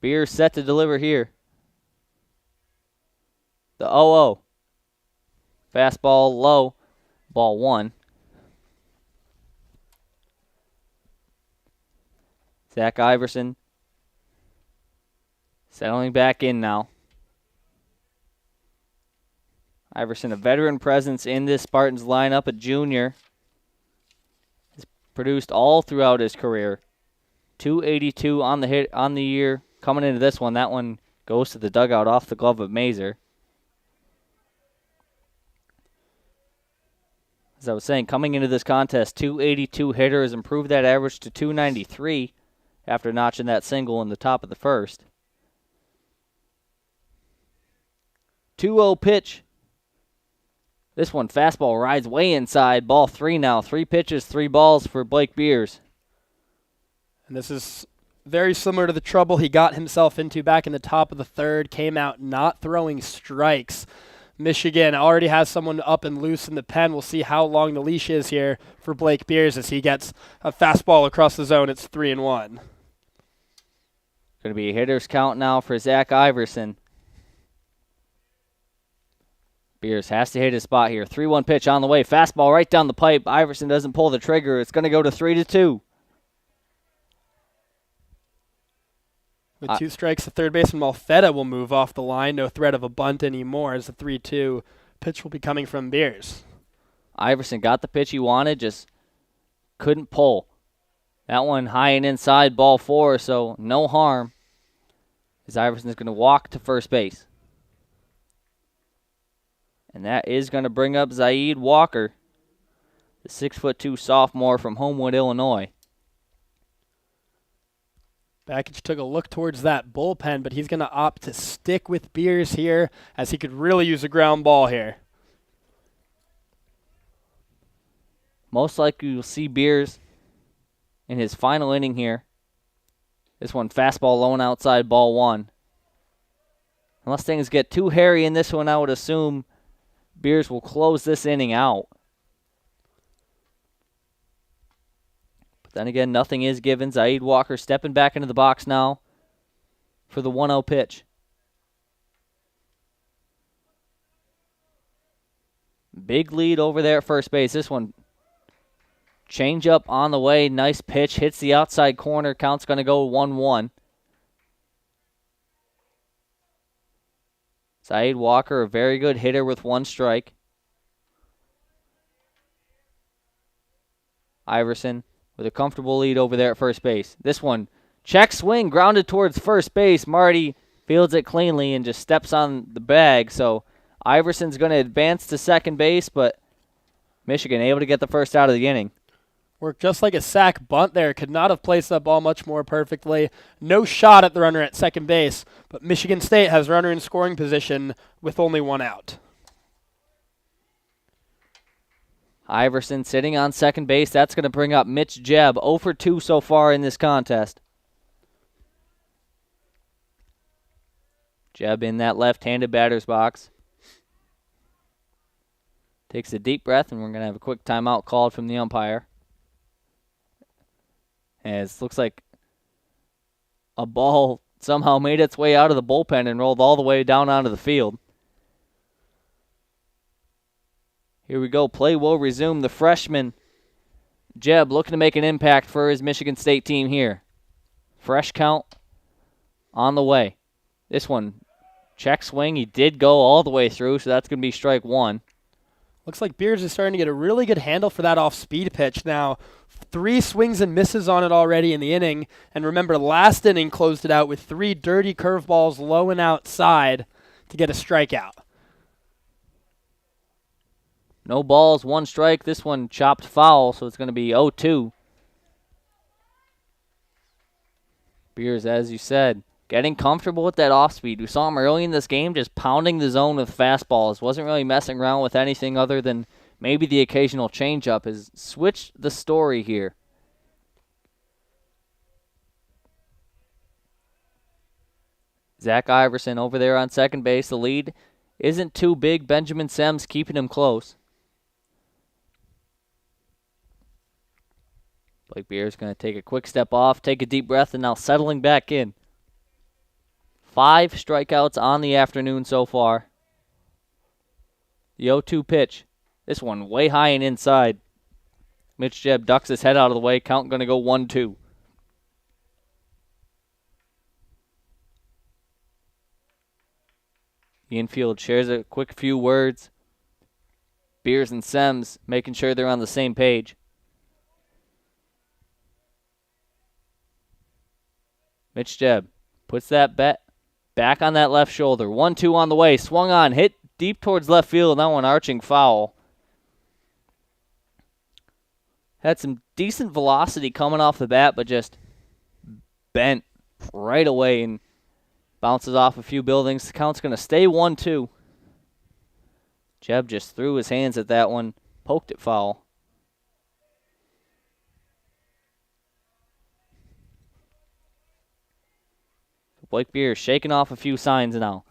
Beer set to deliver here. The 0-0. Fastball low. Ball 1. Zach Iverson settling back in now. Iverson, a veteran presence in this Spartans lineup, a junior. Has produced all throughout his career. 282 on the year. Coming into this one, that one goes to the dugout off the glove of Mazer. As I was saying, coming into this contest, 282 hitter has improved that average to 293 after notching that single in the top of the first. 2-0 pitch. This one, fastball, rides way inside. Ball 3 now. 3 pitches, 3 balls for Blake Beers. And this is very similar to the trouble he got himself into back in the top of the third, came out not throwing strikes. Michigan already has someone up and loose in the pen. We'll see how long the leash is here for Blake Beers as he gets a fastball across the zone. It's 3-1. Going to be a hitter's count now for Zach Iverson. Beers has to hit his spot here. 3-1 pitch on the way. Fastball right down the pipe. Iverson doesn't pull the trigger. It's going to go to 3-2. With 2 strikes, the third baseman Malfetta will move off the line. No threat of a bunt anymore as the 3-2 pitch will be coming from Beers. Iverson got the pitch he wanted, just couldn't pull. That one high and inside, ball 4, so no harm. As Iverson is going to walk to first base. And that is going to bring up Zaid Walker, the 6'2" sophomore from Homewood, Illinois. Bakich took a look towards that bullpen, but he's going to opt to stick with Beers here as he could really use a ground ball here. Most likely you'll see Beers in his final inning here. This one, fastball low and outside, ball 1. Unless things get too hairy in this one, I would assume Beers will close this inning out. Then again, nothing is given. Zaid Walker stepping back into the box now for the 1-0 pitch. Big lead over there at first base. This one, change up on the way. Nice pitch. Hits the outside corner. Count's going to go 1-1. Zaid Walker, a very good hitter with 1 strike. Iverson with a comfortable lead over there at first base. This one, check swing, grounded towards first base. Marty fields it cleanly and just steps on the bag. So Iverson's going to advance to second base, but Michigan able to get the first out of the inning. Worked just like a sack bunt there. Could not have placed that ball much more perfectly. No shot at the runner at second base, but Michigan State has runner in scoring position with only 1 out. Iverson sitting on second base. That's going to bring up Mitch Jebb, 0 for 2 so far in this contest. Jebb in that left-handed batter's box. Takes a deep breath, and we're going to have a quick timeout called from the umpire. As looks like a ball somehow made its way out of the bullpen and rolled all the way down onto the field. Here we go. Play will resume. The freshman, Jebb, looking to make an impact for his Michigan State team here. Fresh count on the way. This one, check swing. He did go all the way through, so that's going to be strike 1. Looks like Beers is starting to get a really good handle for that off-speed pitch now. 3 swings and misses on it already in the inning. And remember, last inning closed it out with 3 dirty curveballs low and outside to get a strikeout. No balls, 1 strike. This one chopped foul, so it's going to be 0-2. Beers, as you said, getting comfortable with that off-speed. We saw him early in this game just pounding the zone with fastballs. Wasn't really messing around with anything other than maybe the occasional changeup. Has switched the story here. Zach Iverson over there on second base. The lead isn't too big. Benjamin Semmes keeping him close. Blake Beers going to take a quick step off, take a deep breath, and now settling back in. 5 strikeouts on the afternoon so far. The 0-2 pitch. This one way high and inside. Mitch Jebb ducks his head out of the way. Count going to go 1-2. The infield shares a quick few words. Beers and Semmes making sure they're on the same page. Mitch Jebb puts that bet back on that left shoulder. 1-2 on the way. Swung on. Hit deep towards left field. That one arching foul. Had some decent velocity coming off the bat, but just bent right away and bounces off a few buildings. The count's going to stay 1-2. Jebb just threw his hands at that one. Poked it foul. Blake Beer shaking off a few signs now.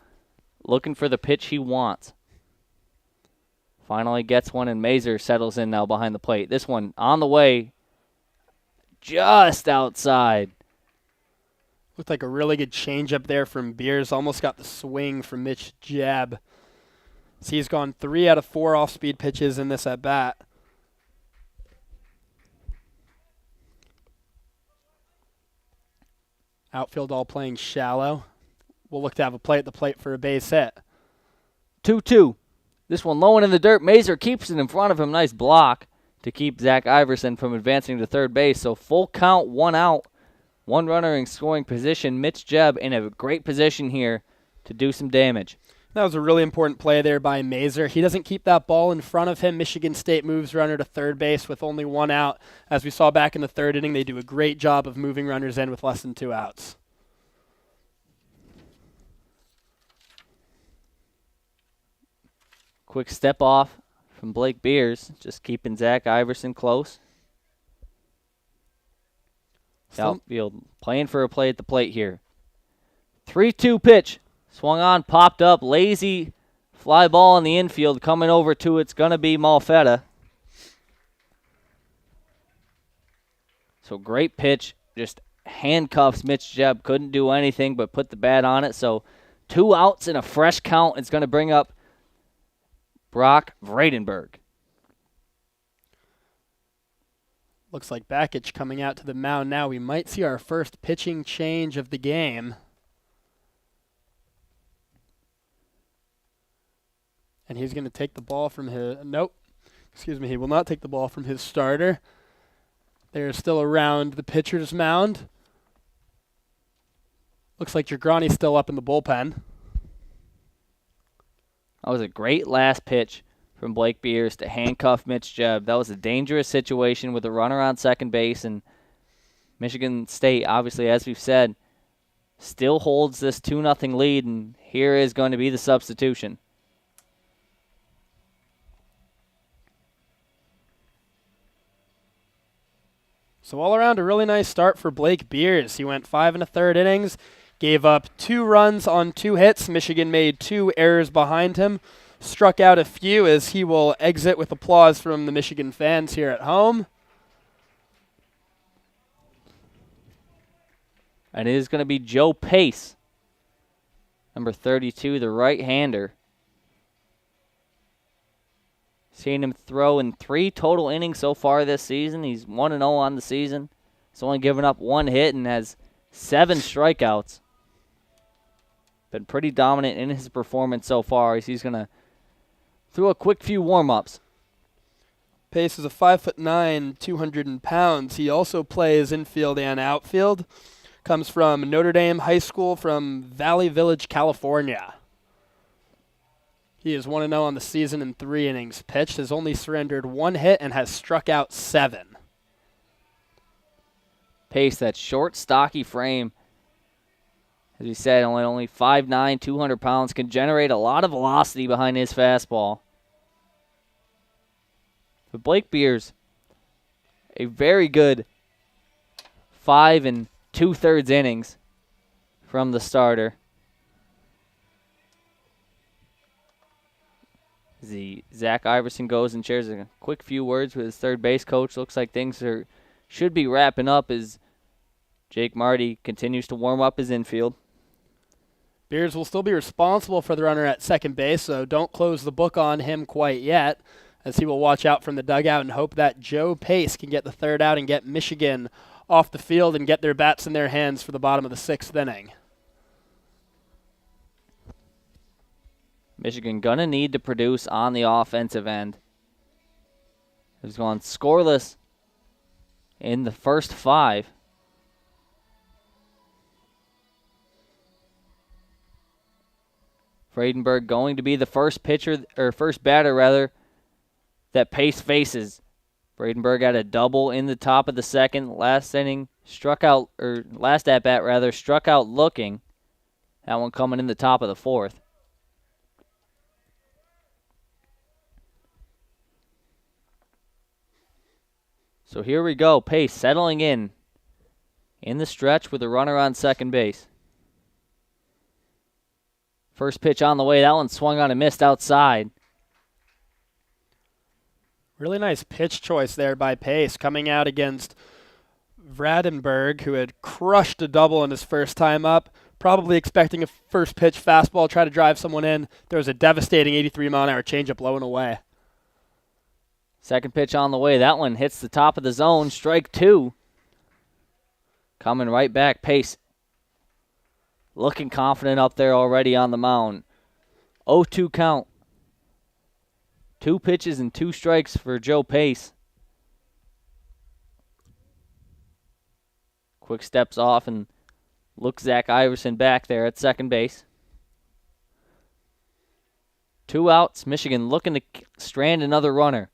Looking for the pitch he wants. Finally gets one, and Mazer settles in now behind the plate. This one on the way, just outside. Looked like a really good changeup there from Beers. Almost got the swing from Mitch Jebb. So he's gone 3 out of 4 off-speed pitches in this at-bat. Outfield all playing shallow. We'll look to have a play at the plate for a base hit. 2-2. This one low and in the dirt. Mazer keeps it in front of him. Nice block to keep Zach Iverson from advancing to third base. So full count, 1 out. 1 runner in scoring position. Mitch Jebb in a great position here to do some damage. That was a really important play there by Mazer. He doesn't keep that ball in front of him. Michigan State moves runner to third base with only 1 out. As we saw back in the 3rd inning, they do a great job of moving runners in with less than 2 outs. Quick step off from Blake Beers, just keeping Zach Iverson close. Outfield playing for a play at the plate here. 3-2 pitch. Swung on, popped up, lazy fly ball in the infield. Coming over to it's going to be Malfetta. So great pitch. Just handcuffs Mitch Jebb. Couldn't do anything but put the bat on it. So 2 outs and a fresh count. It's going to bring up Brock Vredenberg. Looks like Bakich coming out to the mound now. We might see our first pitching change of the game. And he's going to take the ball from his... Nope. Excuse me. He will not take the ball from his starter. They're still around the pitcher's mound. Looks like Jagrani's still up in the bullpen. That was a great last pitch from Blake Beers to handcuff Mitch Jebb. That was a dangerous situation with a runner on second base, and Michigan State, obviously, as we've said, still holds this 2-0 lead, and here is going to be the substitution. So all around, a really nice start for Blake Beers. He went 5 1/3 innings, gave up 2 runs on 2 hits. Michigan made 2 errors behind him, struck out a few as he will exit with applause from the Michigan fans here at home. And it is going to be Joe Pace, number 32, the right-hander. Seen him throw in 3 total innings so far this season. He's 1-0 on the season. He's only given up 1 hit and has 7 strikeouts. Been pretty dominant in his performance so far. He's going to throw a quick few warm-ups. Pace is a 5'9", 200 pounds. He also plays infield and outfield. Comes from Notre Dame High School from Valley Village, California. He is 1-0 on the season in 3 innings pitched, has only surrendered 1 hit, and has struck out 7. Pace, that short, stocky frame, as we said, only 5'9", 200 pounds, can generate a lot of velocity behind his fastball. But Blake Beers, a very good 5 2/3 innings from the starter. Zach Iverson goes and shares a quick few words with his third base coach. Looks like things should be wrapping up as Jake Marty continues to warm up his infield. Beers will still be responsible for the runner at second base, so don't close the book on him quite yet, as he will watch out from the dugout and hope that Joe Pace can get the 3rd out and get Michigan off the field and get their bats in their hands for the bottom of the 6th inning. Michigan gonna need to produce on the offensive end. It's gone scoreless in the first 5. Vredenberg going to be the first batter that Pace faces. Vredenberg had a double in the top of the 2nd. Last at bat struck out looking. That one coming in the top of the 4th. So here we go. Pace settling in the stretch with a runner on second base. First pitch on the way. That one swung on and missed outside. Really nice pitch choice there by Pace, coming out against Vradenberg, who had crushed a double in his first time up. Probably expecting a first pitch fastball, try to drive someone in. There was a devastating 83-mile-an-hour changeup low and away. Second pitch on the way. That one hits the top of the zone. Strike 2. Coming right back. Pace looking confident up there already on the mound. 0-2 count. 2 pitches and 2 strikes for Joe Pace. Quick steps off and looks Zach Iverson back there at second base. 2 outs. Michigan looking to strand another runner.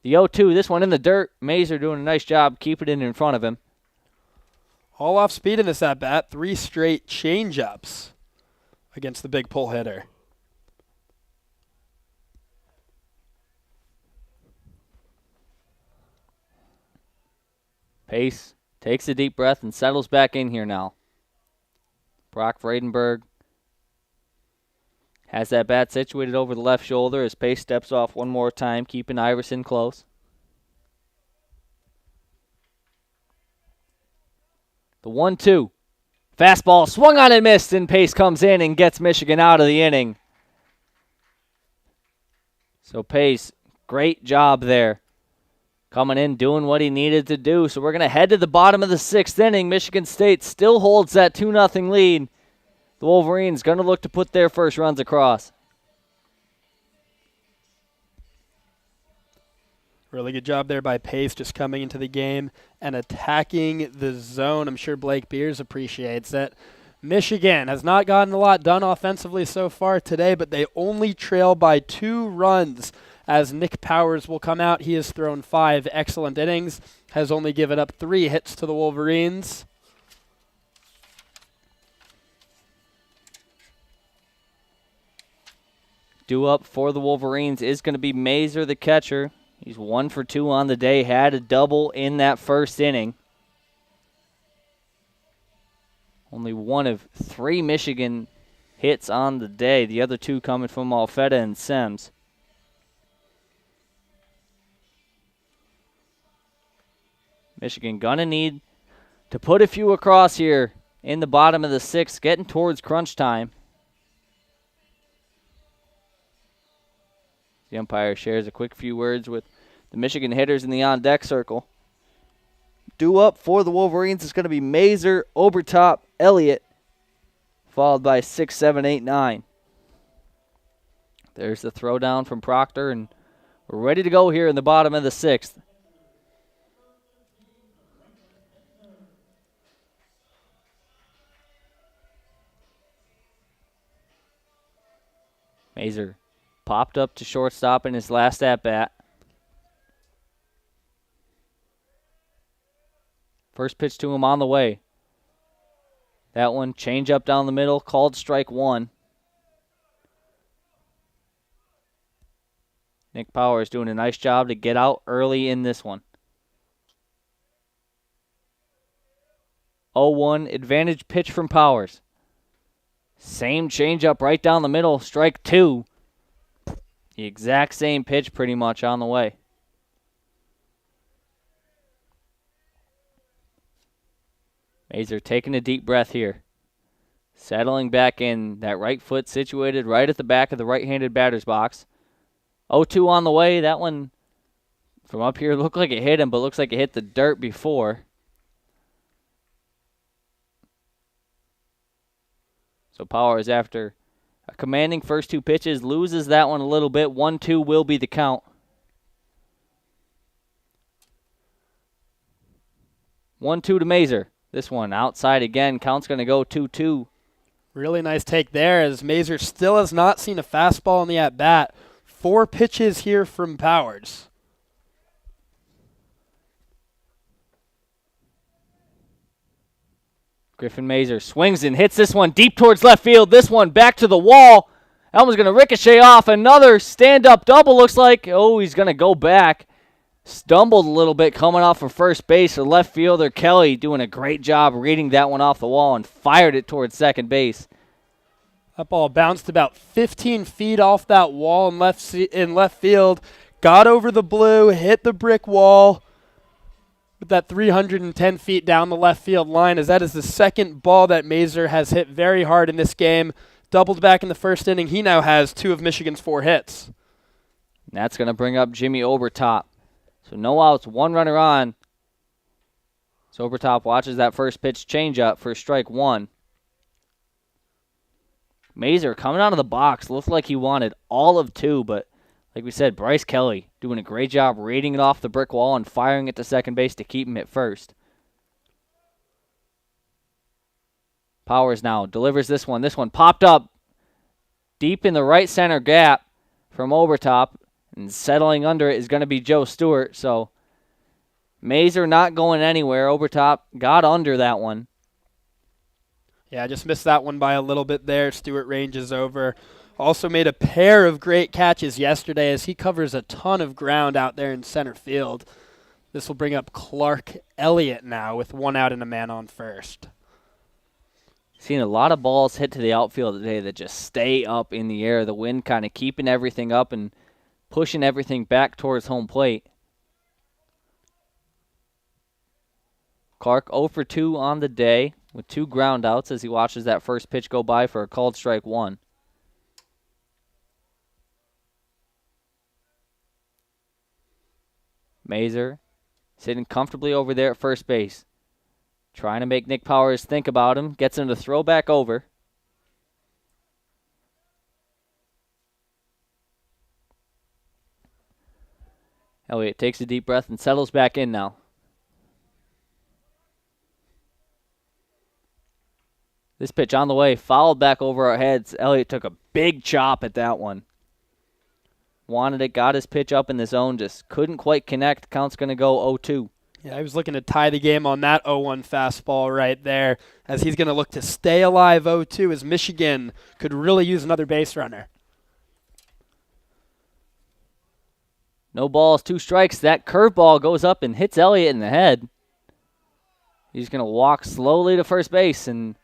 The 0-2, this one in the dirt. Mazer doing a nice job keeping it in front of him. All off speed in this at-bat. 3 straight change-ups against the big pull hitter. Pace takes a deep breath and settles back in here now. Brock Vradenberg has that bat situated over the left shoulder as Pace steps off one more time, keeping Iverson close. The 1-2. Fastball swung on and missed, and Pace comes in and gets Michigan out of the inning. So Pace, great job there. Coming in, doing what he needed to do. So we're going to head to the bottom of the 6th inning. Michigan State still holds that 2-0 lead. The Wolverines going to look to put their first runs across. Really good job there by Pace, just coming into the game and attacking the zone. I'm sure Blake Beers appreciates it. Michigan has not gotten a lot done offensively so far today, but they only trail by 2 runs as Nick Powers will come out. He has thrown 5 excellent innings, has only given up 3 hits to the Wolverines. Due up for the Wolverines is going to be Mazer, the catcher. He's 1 for 2 on the day, had a double in that first inning. Only 1 of 3 Michigan hits on the day, the other 2 coming from Alfetta and Sims. Michigan gonna need to put a few across here in the bottom of the 6th, getting towards crunch time. The umpire shares a quick few words with the Michigan hitters in the on-deck circle. Due up for the Wolverines is going to be Mazer, Obertop, Elliott, followed by 6, 7, 8, 9. There's the throwdown from Proctor, and we're ready to go here in the bottom of the 6th. Mazer popped up to shortstop in his last at-bat. First pitch to him on the way. That one, change up down the middle, called strike 1. Nick Powers doing a nice job to get out early in this one. 0-1, advantage pitch from Powers. Same changeup right down the middle, strike 2. The exact same pitch pretty much on the way. Mazer taking a deep breath here. Settling back in, that right foot situated right at the back of the right-handed batter's box. 0-2 on the way. That one from up here looked like it hit him, but looks like it hit the dirt before. So Powers, after a commanding first 2 pitches, loses that one a little bit. 1-2 will be the count. 1-2 to Mazer. This one outside again. Count's going to go 2-2. Really nice take there as Mazer still has not seen a fastball in the at-bat. 4 pitches here from Powers. Griffin Mazer swings and hits this one deep towards left field. This one back to the wall. That one's going to ricochet off. Another stand-up double looks like. Oh, he's going to go back. Stumbled a little bit coming off of first base. The left fielder, Kelly, doing a great job reading that one off the wall and fired it towards second base. That ball bounced about 15 feet off that wall in left field, got over the blue, hit the brick wall with that 310 feet down the left field line, as that is the second ball that Mazer has hit very hard in this game. Doubled back in the first inning. He now has 2 of Michigan's 4 hits. And that's going to bring up Jimmy Obertop. So no outs, 1 runner on. So Obertop watches that first pitch changeup for strike 1. Mazer coming out of the box looked like he wanted all of 2, but like we said, Bryce Kelly doing a great job raiding it off the brick wall and firing it to second base to keep him at first. Powers now delivers this one. This one popped up deep in the right center gap from Obertop, and settling under it is going to be Joe Stewart. So Mazer not going anywhere. Obertop got under that one. Yeah, I just missed that one by a little bit there. Stewart ranges over. Also made a pair of great catches yesterday as he covers a ton of ground out there in center field. This will bring up Clark Elliott now with 1 out and a man on first. Seen a lot of balls hit to the outfield today that just stay up in the air. The wind kind of keeping everything up and pushing everything back towards home plate. Clark 0 for 2 on the day with 2 ground outs as he watches that first pitch go by for a called strike 1. Mazer sitting comfortably over there at first base. Trying to make Nick Powers think about him. Gets him to throw back over. Elliott takes a deep breath and settles back in now. This pitch on the way, fouled back over our heads. Elliott took a big chop at that one. Wanted it, got his pitch up in the zone, just couldn't quite connect. Count's going to go 0-2. Yeah, I was looking to tie the game on that 0-1 fastball right there, as he's going to look to stay alive 0-2, as Michigan could really use another base runner. No balls, 2 strikes. That curveball goes up and hits Elliott in the head. He's going to walk slowly to first base and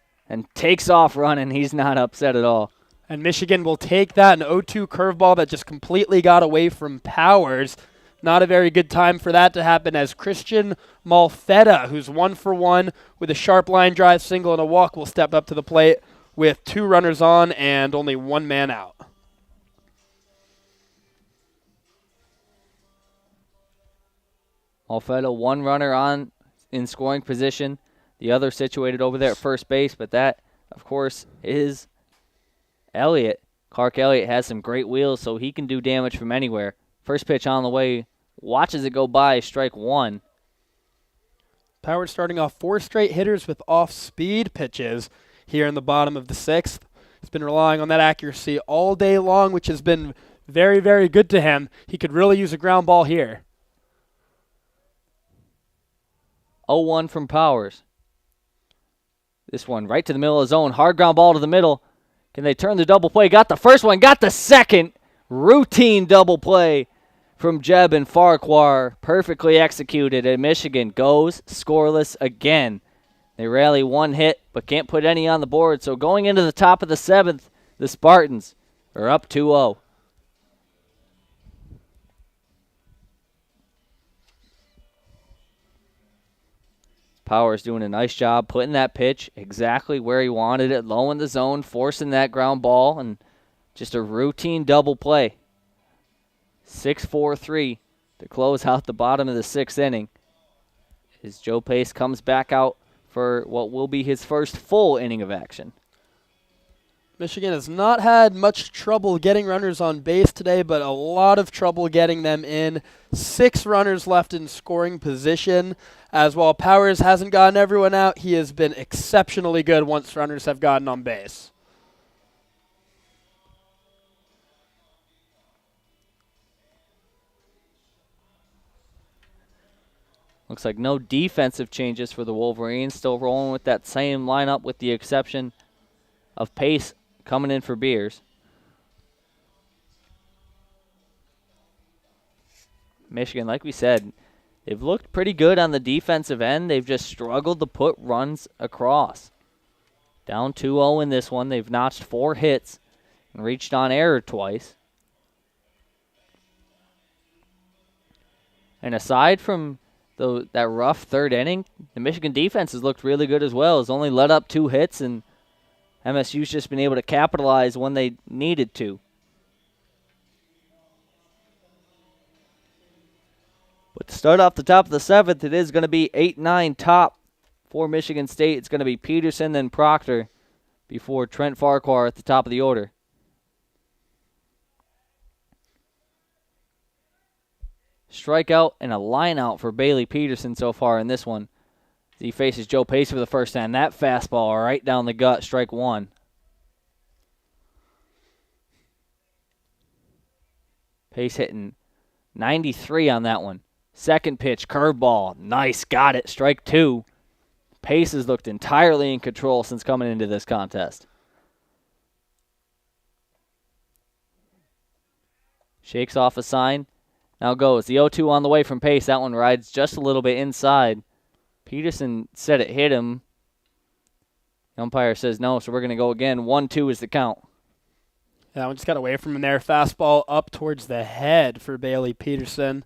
takes off running. He's not upset at all. And Michigan will take that, an 0-2 curveball that just completely got away from Powers. Not a very good time for that to happen, as Christian Malfetta, who's 1 for 1 with a sharp line drive single and a walk, will step up to the plate with 2 runners on and only 1 man out. Malfetta, 1 runner on in scoring position. The other situated over there at first base, but that, of course, is Elliott. Clark Elliott has some great wheels, so he can do damage from anywhere. First pitch on the way, watches it go by, strike 1. Powers starting off 4 straight hitters with off-speed pitches here in the bottom of the 6th. He's been relying on that accuracy all day long, which has been very, very good to him. He could really use a ground ball here. 0-1 from Powers. This one right to the middle of the zone. Hard ground ball to the middle. Can they turn the double play? Got the first one, got the second. Routine double play from Jeb and Farquhar. Perfectly executed, and Michigan goes scoreless again. They rally 1 hit, but can't put any on the board. So going into the top of the 7th, the Spartans are up 2-0. Powers doing a nice job putting that pitch exactly where he wanted it, low in the zone, forcing that ground ball, and just a routine double play. 6-4-3 to close out the bottom of the 6th inning. As Joe Pace comes back out for what will be his first full inning of action. Michigan has not had much trouble getting runners on base today, but a lot of trouble getting them in. 6 runners left in scoring position. As while Powers hasn't gotten everyone out, he has been exceptionally good once runners have gotten on base. Looks like no defensive changes for the Wolverines. Still rolling with that same lineup with the exception of Pace coming in for Beers. Michigan, like we said, they've looked pretty good on the defensive end. They've just struggled to put runs across. Down 2-0 in this one. They've notched 4 hits and reached on error twice. And aside from that rough third inning, the Michigan defense has looked really good as well. It's only let up 2 hits, and MSU's just been able to capitalize when they needed to. But to start off the top of the 7th, it is going to be 8-9 top for Michigan State. It's going to be Peterson, then Proctor, before Trent Farquhar at the top of the order. Strikeout and a line out for Bailey Peterson so far in this one. He faces Joe Pace for the first time. That fastball right down the gut, strike 1. Pace hitting 93 on that one. Second pitch, curveball. Nice, got it, strike 2. Pace has looked entirely in control since coming into this contest. Shakes off a sign. Now goes. The 0-2 on the way from Pace. That one rides just a little bit inside. Peterson said it hit him. The umpire says no, so we're going to go again. 1-2 is the count. That one just got away from him there. Fastball up towards the head for Bailey Peterson.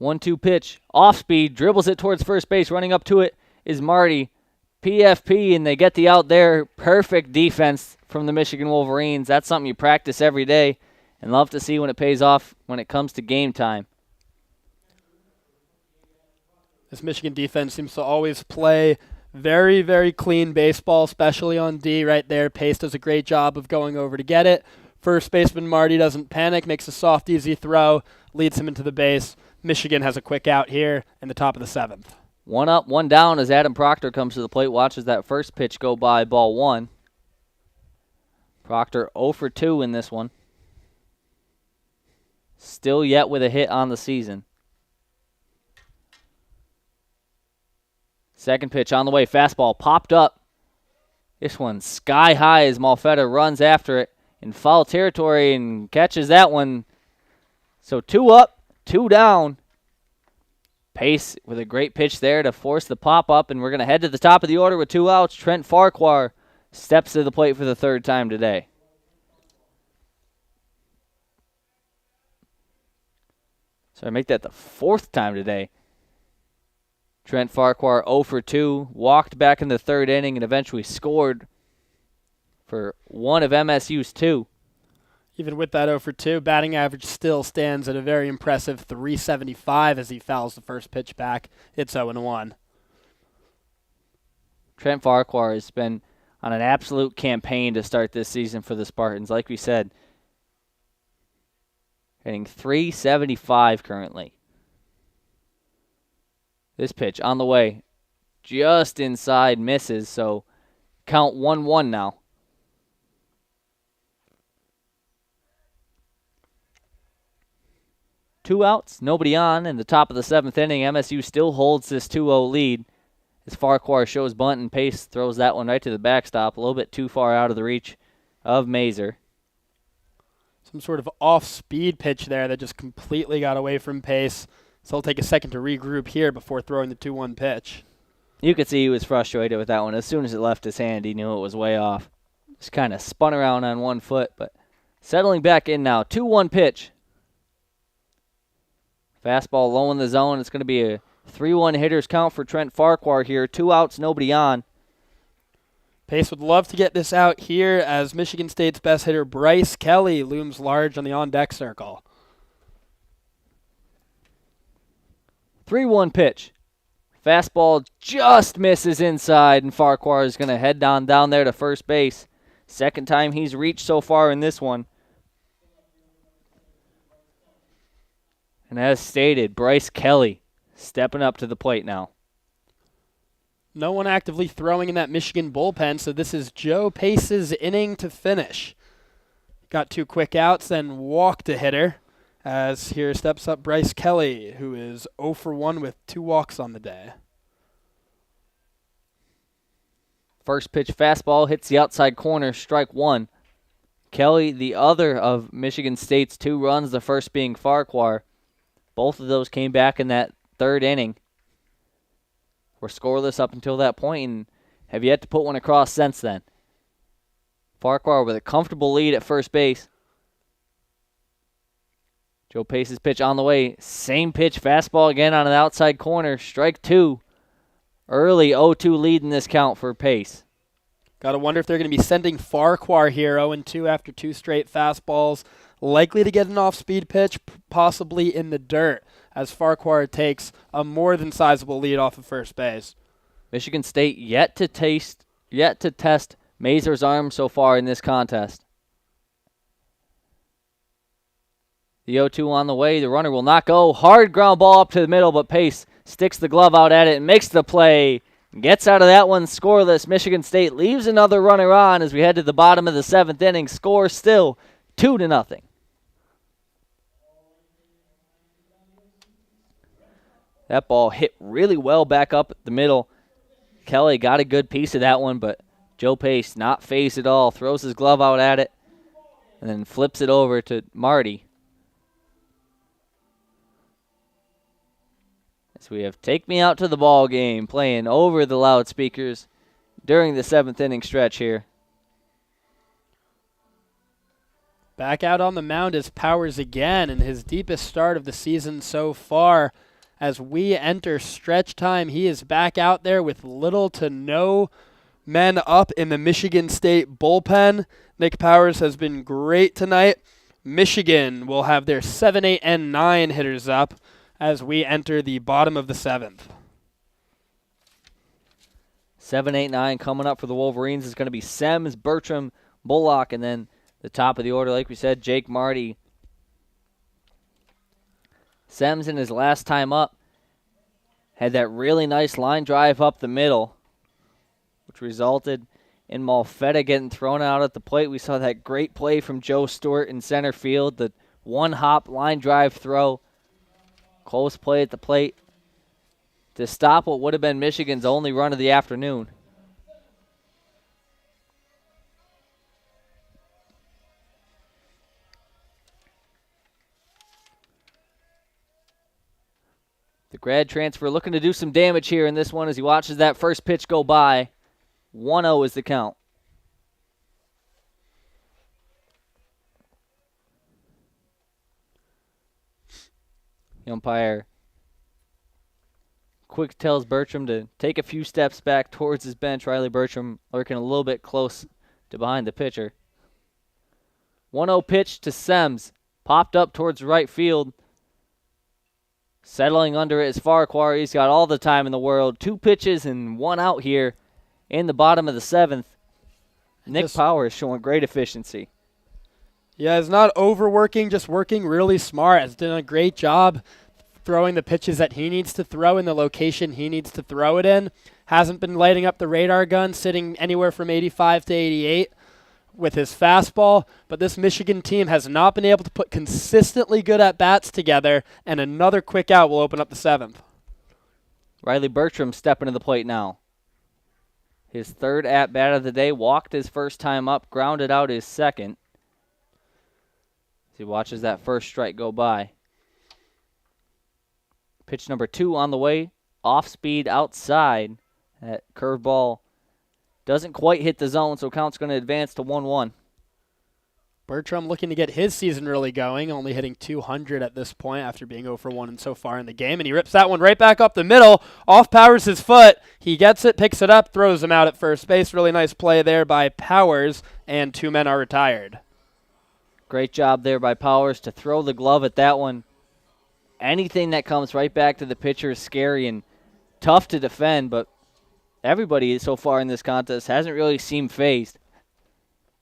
1-2 pitch. Off speed. Dribbles it towards first base. Running up to it is Marty. PFP, and they get the out there. Perfect defense from the Michigan Wolverines. That's something you practice every day and love to see when it pays off when it comes to game time. This Michigan defense seems to always play very, very clean baseball, especially on D right there. Pace does a great job of going over to get it. First baseman Marty doesn't panic, makes a soft, easy throw, leads him into the base. Michigan has a quick out here in the top of the 7th. 1 up, 1 down as Adam Proctor comes to the plate, watches that first pitch go by, ball 1. Proctor 0 for 2 in this one. Still yet with a hit on the season. Second pitch on the way, fastball popped up. This one sky high as Malfetta runs after it in foul territory and catches that one. So 2 up, 2 down. Pace with a great pitch there to force the pop-up, and we're going to head to the top of the order with 2 outs. Trent Farquhar steps to the plate for the 3rd time today. So I make that the 4th time today. Trent Farquhar 0 for 2, walked back in the 3rd inning and eventually scored for one of MSU's 2. Even with that 0 for 2, batting average still stands at a very impressive .375 as he fouls the first pitch back. It's 0-1. Trent Farquhar has been on an absolute campaign to start this season for the Spartans. Like we said, hitting .375 currently. This pitch on the way, just inside, misses, so count 1-1 now. Two outs, nobody on. In the top of the 7th inning, MSU still holds this 2-0 lead as Farquhar shows bunt and Pace throws that one right to the backstop, a little bit too far out of the reach of Mazer. Some sort of off-speed pitch there that just completely got away from Pace. So he'll take a second to regroup here before throwing the 2-1 pitch. You could see he was frustrated with that one. As soon as it left his hand, he knew it was way off. Just kind of spun around on one foot, but settling back in now. 2-1 pitch. Fastball low in the zone. It's going to be a 3-1 hitters count for Trent Farquhar here. 2 outs, nobody on. Pace would love to get this out here as Michigan State's best hitter Bryce Kelly looms large on the on-deck circle. 3-1 pitch. Fastball just misses inside, and Farquhar is going to head down there to first base. Second time he's reached so far in this one. And as stated, Bryce Kelly stepping up to the plate now. No one actively throwing in that Michigan bullpen, so this is Joe Pace's inning to finish. Got 2 quick outs, then walked a hitter. As here steps up Bryce Kelly, who is 0 for 1 with 2 walks on the day. First pitch fastball hits the outside corner, strike 1. Kelly, the other of Michigan State's 2 runs, the first being Farquhar. Both of those came back in that 3rd inning. were scoreless up until that point and have yet to put one across since then. Farquhar with a comfortable lead at first base. Joe Pace's pitch on the way. Same pitch, fastball again on an outside corner. Strike two. Early 0-2 lead in this count for Pace. Got to wonder if they're going to be sending Farquhar here 0-2 after 2 straight fastballs. Likely to get an off-speed pitch, possibly in the dirt, as Farquhar takes a more than sizable lead off of first base. Michigan State yet to test Mazur's arm so far in this contest. The 0-2 on the way. The runner will not go. Hard ground ball up to the middle, but Pace sticks the glove out at it and makes the play. Gets out of that one scoreless. Michigan State leaves another runner on as we head to the bottom of the 7th inning. Score still 2-0. That ball hit really well back up the middle. Kelly got a good piece of that one, but Joe Pace not phased at all. Throws his glove out at it and then flips it over to Marty. So we have Take Me Out to the Ball Game playing over the loudspeakers during the 7th inning stretch here. Back out on the mound is Powers again in his deepest start of the season so far. As we enter stretch time, he is back out there with little to no men up in the Michigan State bullpen. Nick Powers has been great tonight. Michigan will have their 7, 8, and 9 hitters up as we enter the bottom of the 7th. 7, 8, 9 coming up for the Wolverines is going to be Sems, Bertram, Bullock, and then the top of the order, like we said, Jake Marty. Sems in his last time up had that really nice line drive up the middle, which resulted in Malfetta getting thrown out at the plate. We saw that great play from Joe Stewart in center field, the one-hop line drive throw. Close play at the plate to stop what would have been Michigan's only run of the afternoon. The grad transfer looking to do some damage here in this one as he watches that first pitch go by. 1-0 is the count. The umpire quick tells Bertram to take a few steps back towards his bench. Riley Bertram lurking a little bit close to behind the pitcher. 1-0 pitch to Sems. Popped up towards right field. Settling under it is Farquhar. He's got all the time in the world. 2 pitches and 1 out here in the bottom of the 7th. Nick Powers showing great efficiency. Yeah, he's not overworking, just working really smart. Has done a great job throwing the pitches that he needs to throw in the location he needs to throw it in. Hasn't been lighting up the radar gun, sitting anywhere from 85 to 88 with his fastball. But this Michigan team has not been able to put consistently good at-bats together, and another quick out will open up the 7th. Riley Bertram stepping to the plate now. His 3rd at-bat of the day, walked his first time up, grounded out his 2nd. As he watches that first strike go by. Pitch number 2 on the way, off speed outside. That curveball doesn't quite hit the zone, so count's going to advance to 1-1. Bertram looking to get his season really going, only hitting 200 at this point after being 0 for 1 and so far in the game. And he rips that one right back up the middle, off Powers' foot. He gets it, picks it up, throws him out at first base. Really nice play there by Powers, and 2 men are retired. Great job there by Powers to throw the glove at that one. Anything that comes right back to the pitcher is scary and tough to defend, but everybody so far in this contest hasn't really seemed phased.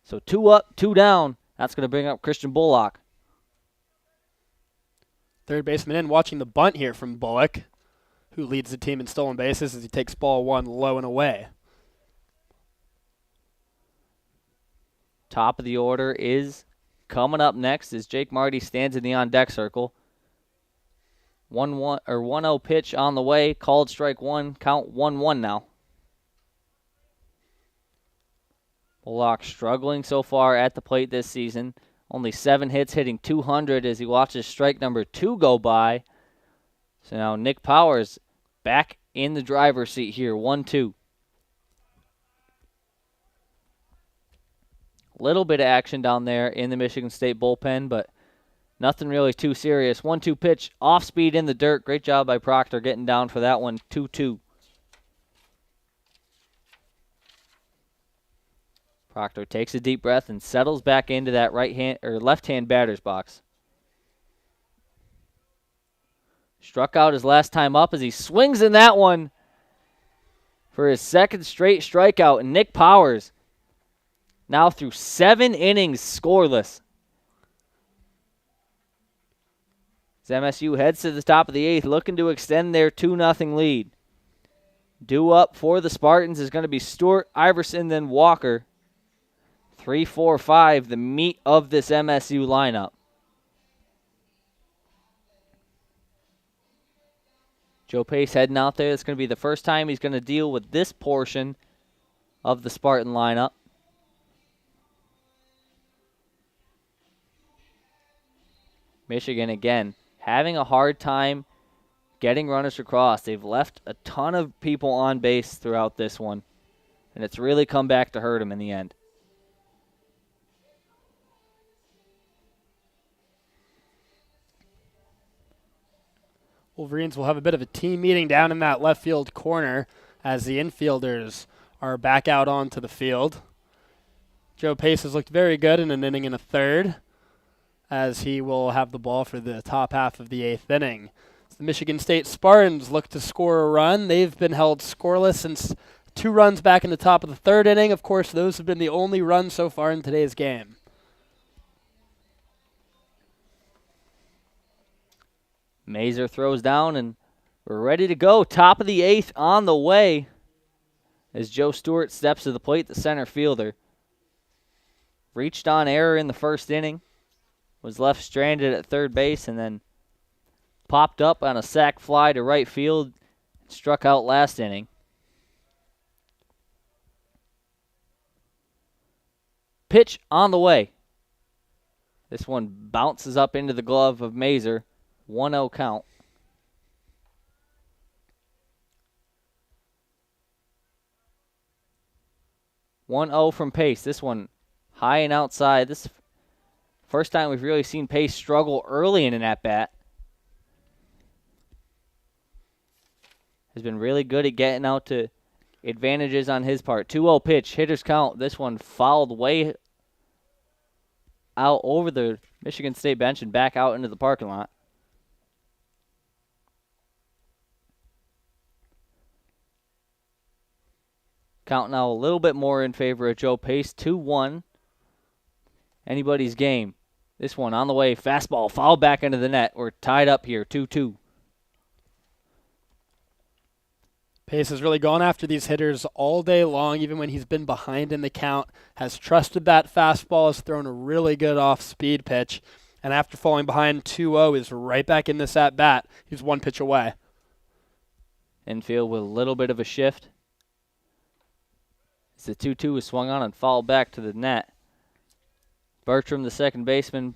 So 2 up, 2 down. That's going to bring up Christian Bullock. Third baseman in, watching the bunt here from Bullock, who leads the team in stolen bases as he takes ball 1 low and away. Top of the order is coming up next as Jake Marty stands in the on-deck circle. 1-0 pitch on the way, called strike 1, count 1-1 now. Bullock struggling so far at the plate this season. Only 7 hits, hitting 200 as he watches strike number 2 go by. So now Nick Powers back in the driver's seat here. 1-2. Little bit of action down there in the Michigan State bullpen, but nothing really too serious. 1-2 pitch, off speed in the dirt. Great job by Proctor getting down for that one. 2-2. Proctor takes a deep breath and settles back into that left-hand batter's box. Struck out his last time up as he swings in that one for his second straight strikeout. And Nick Powers now through 7 innings scoreless. As MSU heads to the top of the 8th, looking to extend their 2-0 lead. Due up for the Spartans is going to be Stewart, Iverson, then Walker. 3, 4, 5, the meat of this MSU lineup. Joe Pace heading out there. It's going to be the first time he's going to deal with this portion of the Spartan lineup. Michigan, again, having a hard time getting runners across. They've left a ton of people on base throughout this one, and it's really come back to hurt them in the end. Wolverines will have a bit of a team meeting down in that left field corner as the infielders are back out onto the field. Joe Pace has looked very good in an inning and a third, as he will have the ball for the top half of the 8th inning. The Michigan State Spartans look to score a run. They've been held scoreless since 2 runs back in the top of the 3rd inning. Of course, those have been the only runs so far in today's game. Mazer throws down, and we're ready to go. Top of the 8th on the way as Joe Stewart steps to the plate, the center fielder. Reached on error in the 1st inning. Was left stranded at third base and then popped up on a sac fly to right field. Struck out last inning. Pitch on the way. This one bounces up into the glove of Mazer. 1-0 count. from Pace. This one high and outside. This first time we've really seen Pace struggle early in an at-bat. Has been really good at getting out to advantages on his part. 2-0 pitch. Hitters count. This one fouled way out over the Michigan State bench and back out into the parking lot. Count now a little bit more in favor of Joe Pace. 2-1. Anybody's game. This one on the way. Fastball fouled back into the net. We're tied up here. 2-2. Pace has really gone after these hitters all day long, even when he's been behind in the count. Has trusted that fastball. Has thrown a really good off-speed pitch. And after falling behind 2-0, is right back in this at-bat. He's 1 pitch away. Infield with a little bit of a shift. As the 2-2 is swung on and fouled back to the net. Bertram, the second baseman,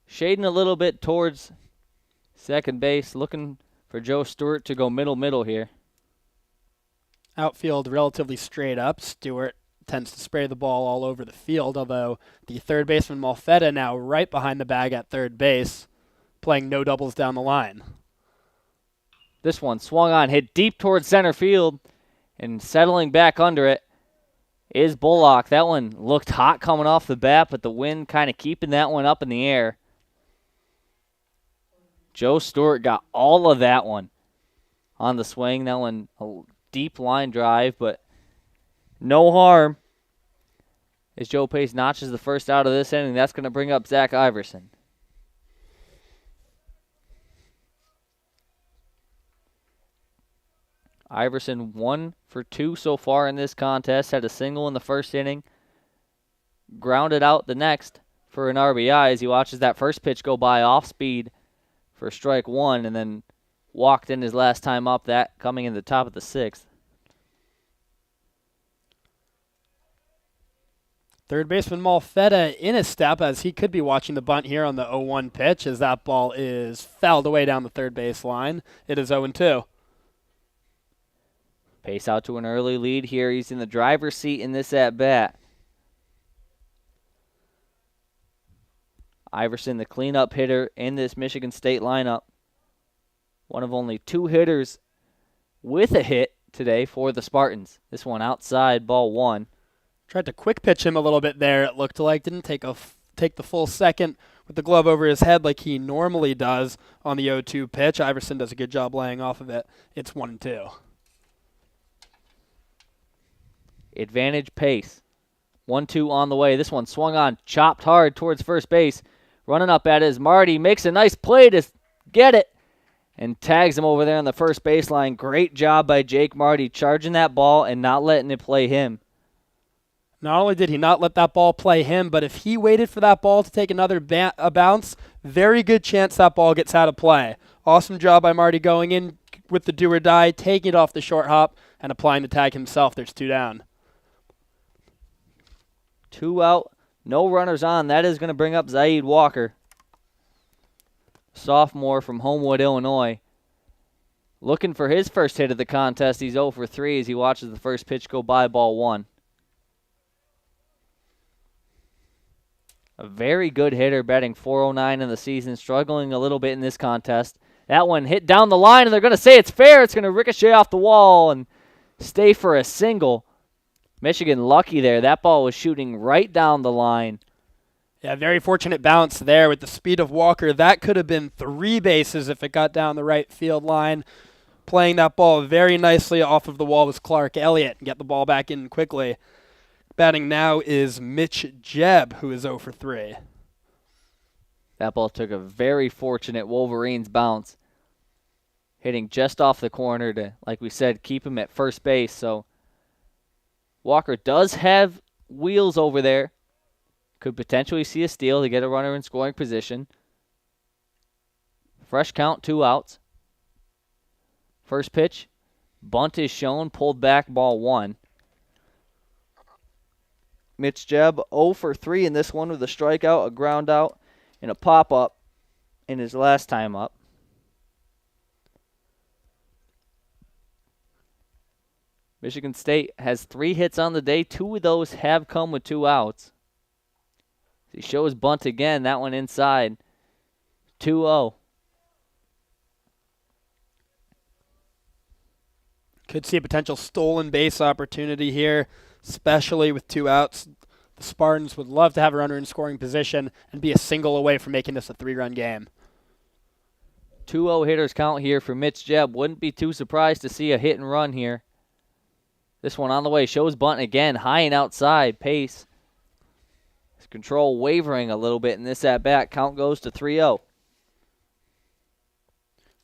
shading a little bit towards second base, looking for Joe Stewart to go middle here. Outfield relatively straight up. Stewart tends to spray the ball all over the field, although the third baseman Malfetta now right behind the bag at third base, playing no doubles down the line. This one swung on, hit deep towards center field, and settling back under it is Bullock. That one looked hot coming off the bat, but the wind kind of keeping that one up in the air. Joe Stewart got all of that one on the swing. That one a deep line drive, but no harm. As Joe Pace notches the first out of this inning, that's going to bring up Zach Iverson. Iverson 1 for 2 so far in this contest. Had a single in the first inning. Grounded out the next for an RBI as he watches that first pitch go by off speed for strike 1 and then walked in his last time up, that coming in the top of the 6th. Third baseman Malfetta in a step as he could be watching the bunt here on the 0-1 pitch as that ball is fouled away down the third base line. It is 0-2. Pace out to an early lead here. He's in the driver's seat in this at-bat. Iverson, the cleanup hitter in this Michigan State lineup. One of only 2 hitters with a hit today for the Spartans. This one outside, ball 1. Tried to quick pitch him a little bit there, it looked like. Didn't take the full second with the glove over his head like he normally does on the 0-2 pitch. Iverson does a good job laying off of it. It's 1-2. Advantage Pace. 1-2 on the way. This one swung on, chopped hard towards first base. Running up at it is Marty. Makes a nice play to get it and tags him over there on the first baseline. Great job by Jake Marty charging that ball and not letting it play him. Not only did he not let that ball play him, but if he waited for that ball to take another bounce, very good chance that ball gets out of play. Awesome job by Marty going in with the do or die, taking it off the short hop, and applying the tag himself. There's 2 down. 2 out, no runners on. That is going to bring up Zaid Walker, sophomore from Homewood, Illinois. Looking for his first hit of the contest. He's 0 for 3 as he watches the first pitch go by, ball 1. A very good hitter, batting .409 in the season, struggling a little bit in this contest. That one hit down the line, and they're going to say it's fair. It's going to ricochet off the wall and stay for a single. Michigan lucky there. That ball was shooting right down the line. Yeah, very fortunate bounce there with the speed of Walker. That could have been 3 bases if it got down the right field line. Playing that ball very nicely off of the wall was Clark Elliott. Get the ball back in quickly. Batting now is Mitch Jebb, who is 0 for 3. That ball took a very fortunate Wolverines bounce, hitting just off the corner to, like we said, keep him at first base. So Walker does have wheels over there. Could potentially see a steal to get a runner in scoring position. Fresh count, 2 outs. First pitch, bunt is shown, pulled back, ball 1. Mitch Jebb 0 for 3 in this one with a strikeout, a ground out, and a pop-up in his last time up. Michigan State has 3 hits on the day. 2 of those have come with 2 outs. He shows bunt again, that one inside. 2-0. Could see a potential stolen base opportunity here, especially with 2 outs. The Spartans would love to have a runner in scoring position and be a single away from making this a 3-run game. 2-0 hitters count here for Mitch Jebb. Wouldn't be too surprised to see a hit and run here. This one on the way, shows bunt again, high and outside, Pace. His control wavering a little bit in this at-bat. Count goes to 3-0.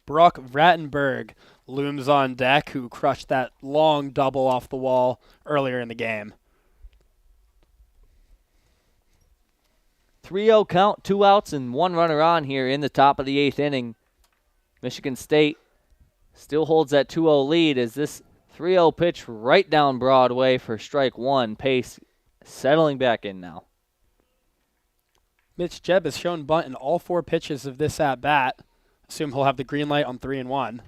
Brock Rattenberg looms on deck, who crushed that long double off the wall earlier in the game. 3-0 count, 2 outs and 1 runner on here in the top of the 8th inning. Michigan State still holds that 2-0 lead as this 3-0 pitch right down Broadway for strike 1. Pace settling back in now. Mitch Jebb has shown bunt in all 4 pitches of this at-bat. Assume he'll have the green light on 3-1.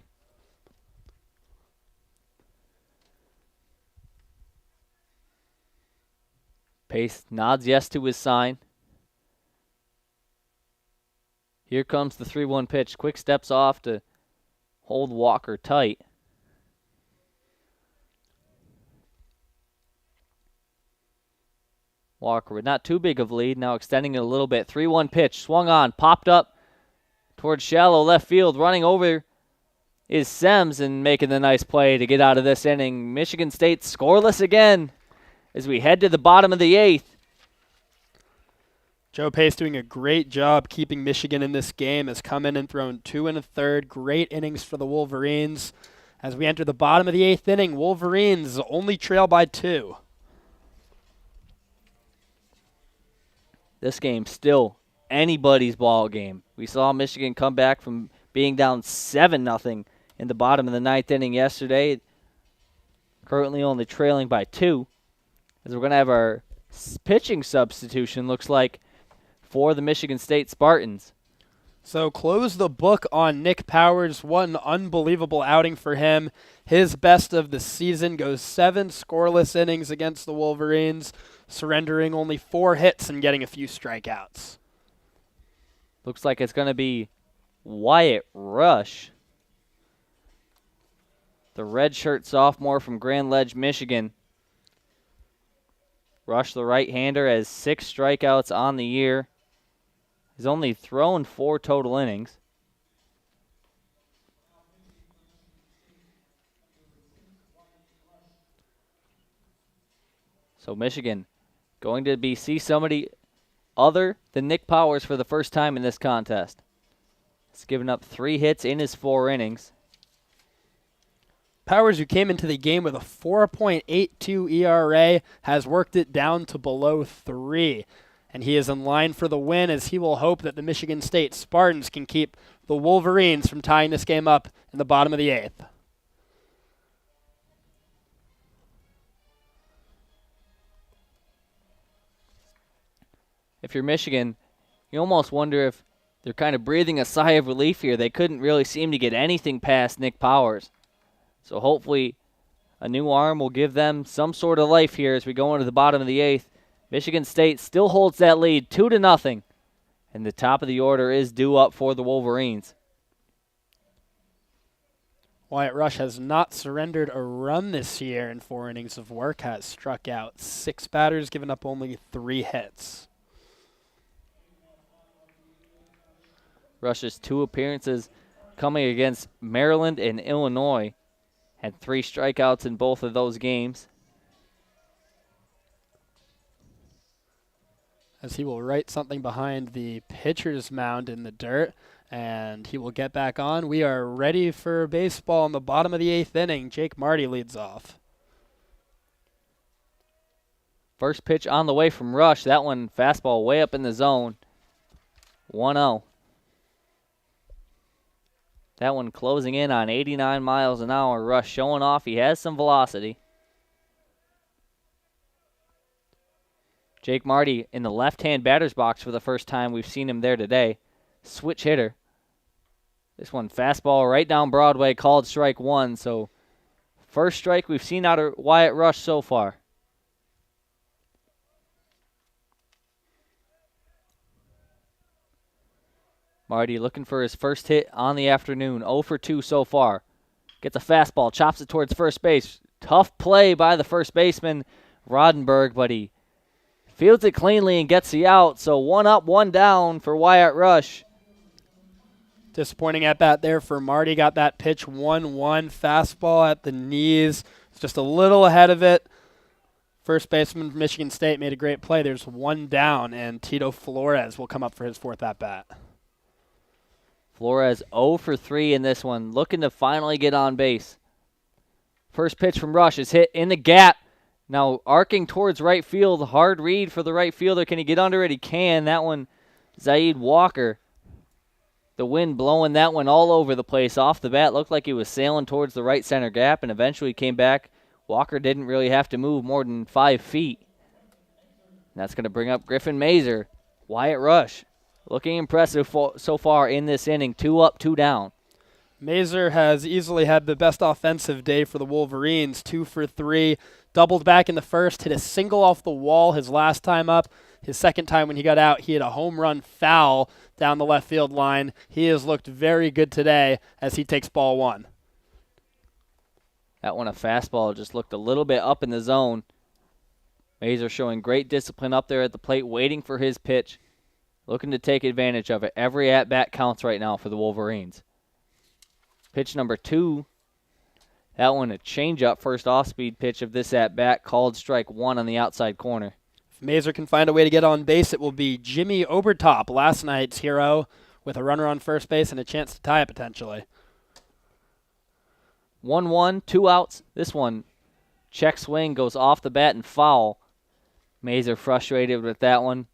Pace nods yes to his sign. Here comes the 3-1 pitch. Quick steps off to hold Walker tight. Walker with not too big of a lead, now extending it a little bit. 3-1 pitch, swung on, popped up towards shallow left field. Running over is Sems and making the nice play to get out of this inning. Michigan State scoreless again as we head to the bottom of the 8th. Joe Pace doing a great job keeping Michigan in this game. Has come in and thrown 2 1/3. Great innings for the Wolverines. As we enter the bottom of the 8th inning, Wolverines only trail by 2. This game still anybody's ball game. We saw Michigan come back from being down 7-0 in the bottom of the 9th inning yesterday. Currently only trailing by 2. As we're going to have our pitching substitution, looks like, for the Michigan State Spartans. So close the book on Nick Powers. What an unbelievable outing for him. His best of the season goes 7 scoreless innings against the Wolverines, surrendering only 4 hits and getting a few strikeouts. Looks like it's going to be Wyatt Rush, the redshirt sophomore from Grand Ledge, Michigan. Rush, the right-hander, has 6 strikeouts on the year. He's only thrown 4 total innings. So Michigan going to see somebody other than Nick Powers for the first time in this contest. He's given up 3 hits in his 4 innings. Powers, who came into the game with a 4.82 ERA, has worked it down to below 3. And he is in line for the win, as he will hope that the Michigan State Spartans can keep the Wolverines from tying this game up in the bottom of the 8th. If you're Michigan, you almost wonder if they're kind of breathing a sigh of relief here. They couldn't really seem to get anything past Nick Powers. So hopefully a new arm will give them some sort of life here as we go into the bottom of the 8th. Michigan State still holds that lead 2-0, and the top of the order is due up for the Wolverines. Wyatt Rush has not surrendered a run this year in 4 innings of work, has struck out 6 batters, given up only 3 hits. Rush's 2 appearances coming against Maryland and Illinois. Had 3 strikeouts in both of those games. As he will write something behind the pitcher's mound in the dirt, and he will get back on. We are ready for baseball in the bottom of the 8th inning. Jake Marty leads off. First pitch on the way from Rush. That one fastball way up in the zone. 1-0. That one closing in on 89 miles an hour. Rush showing off he has some velocity. Jake Marty in the left-hand batter's box for the first time we've seen him there today. Switch hitter. This one fastball right down Broadway, called strike 1. So first strike we've seen out of Wyatt Rush so far. Marty looking for his first hit on the afternoon. 0 for 2 so far. Gets a fastball, chops it towards first base. Tough play by the first baseman, Roddenberg, but he fields it cleanly and gets the out. So 1 up, 1 down for Wyatt Rush. Disappointing at bat there for Marty. Got that pitch 1-1. Fastball at the knees. Just a little ahead of it. First baseman from Michigan State made a great play. There's 1 down, and Tito Flores will come up for his 4th at bat. Flores 0 for 3 in this one, looking to finally get on base. First pitch from Rush is hit in the gap. Now arcing towards right field. Hard read for the right fielder. Can he get under it? He can. That one, Zaid Walker. The wind blowing that one all over the place. Off the bat, looked like he was sailing towards the right center gap and eventually came back. Walker didn't really have to move more than 5 feet. And that's going to bring up Griffin Mazer. Wyatt Rush looking impressive so far in this inning. 2 up, 2 down. Mazer has easily had the best offensive day for the Wolverines. 2 for 3. Doubled back in the first. Hit a single off the wall his last time up. His second time when he got out, he hit a home run foul down the left field line. He has looked very good today as he takes ball 1. That one, a fastball, just looked a little bit up in the zone. Mazer showing great discipline up there at the plate, waiting for his pitch. Looking to take advantage of it. Every at-bat counts right now for the Wolverines. Pitch number 2. That one a changeup, first off-speed pitch of this at-bat, called strike 1 on the outside corner. If Mazer can find a way to get on base, it will be Jimmy Obertop, last night's hero, with a runner on first base and a chance to tie it potentially. 1-1, 2 outs. This one, check swing, goes off the bat and foul. Mazer frustrated with that one.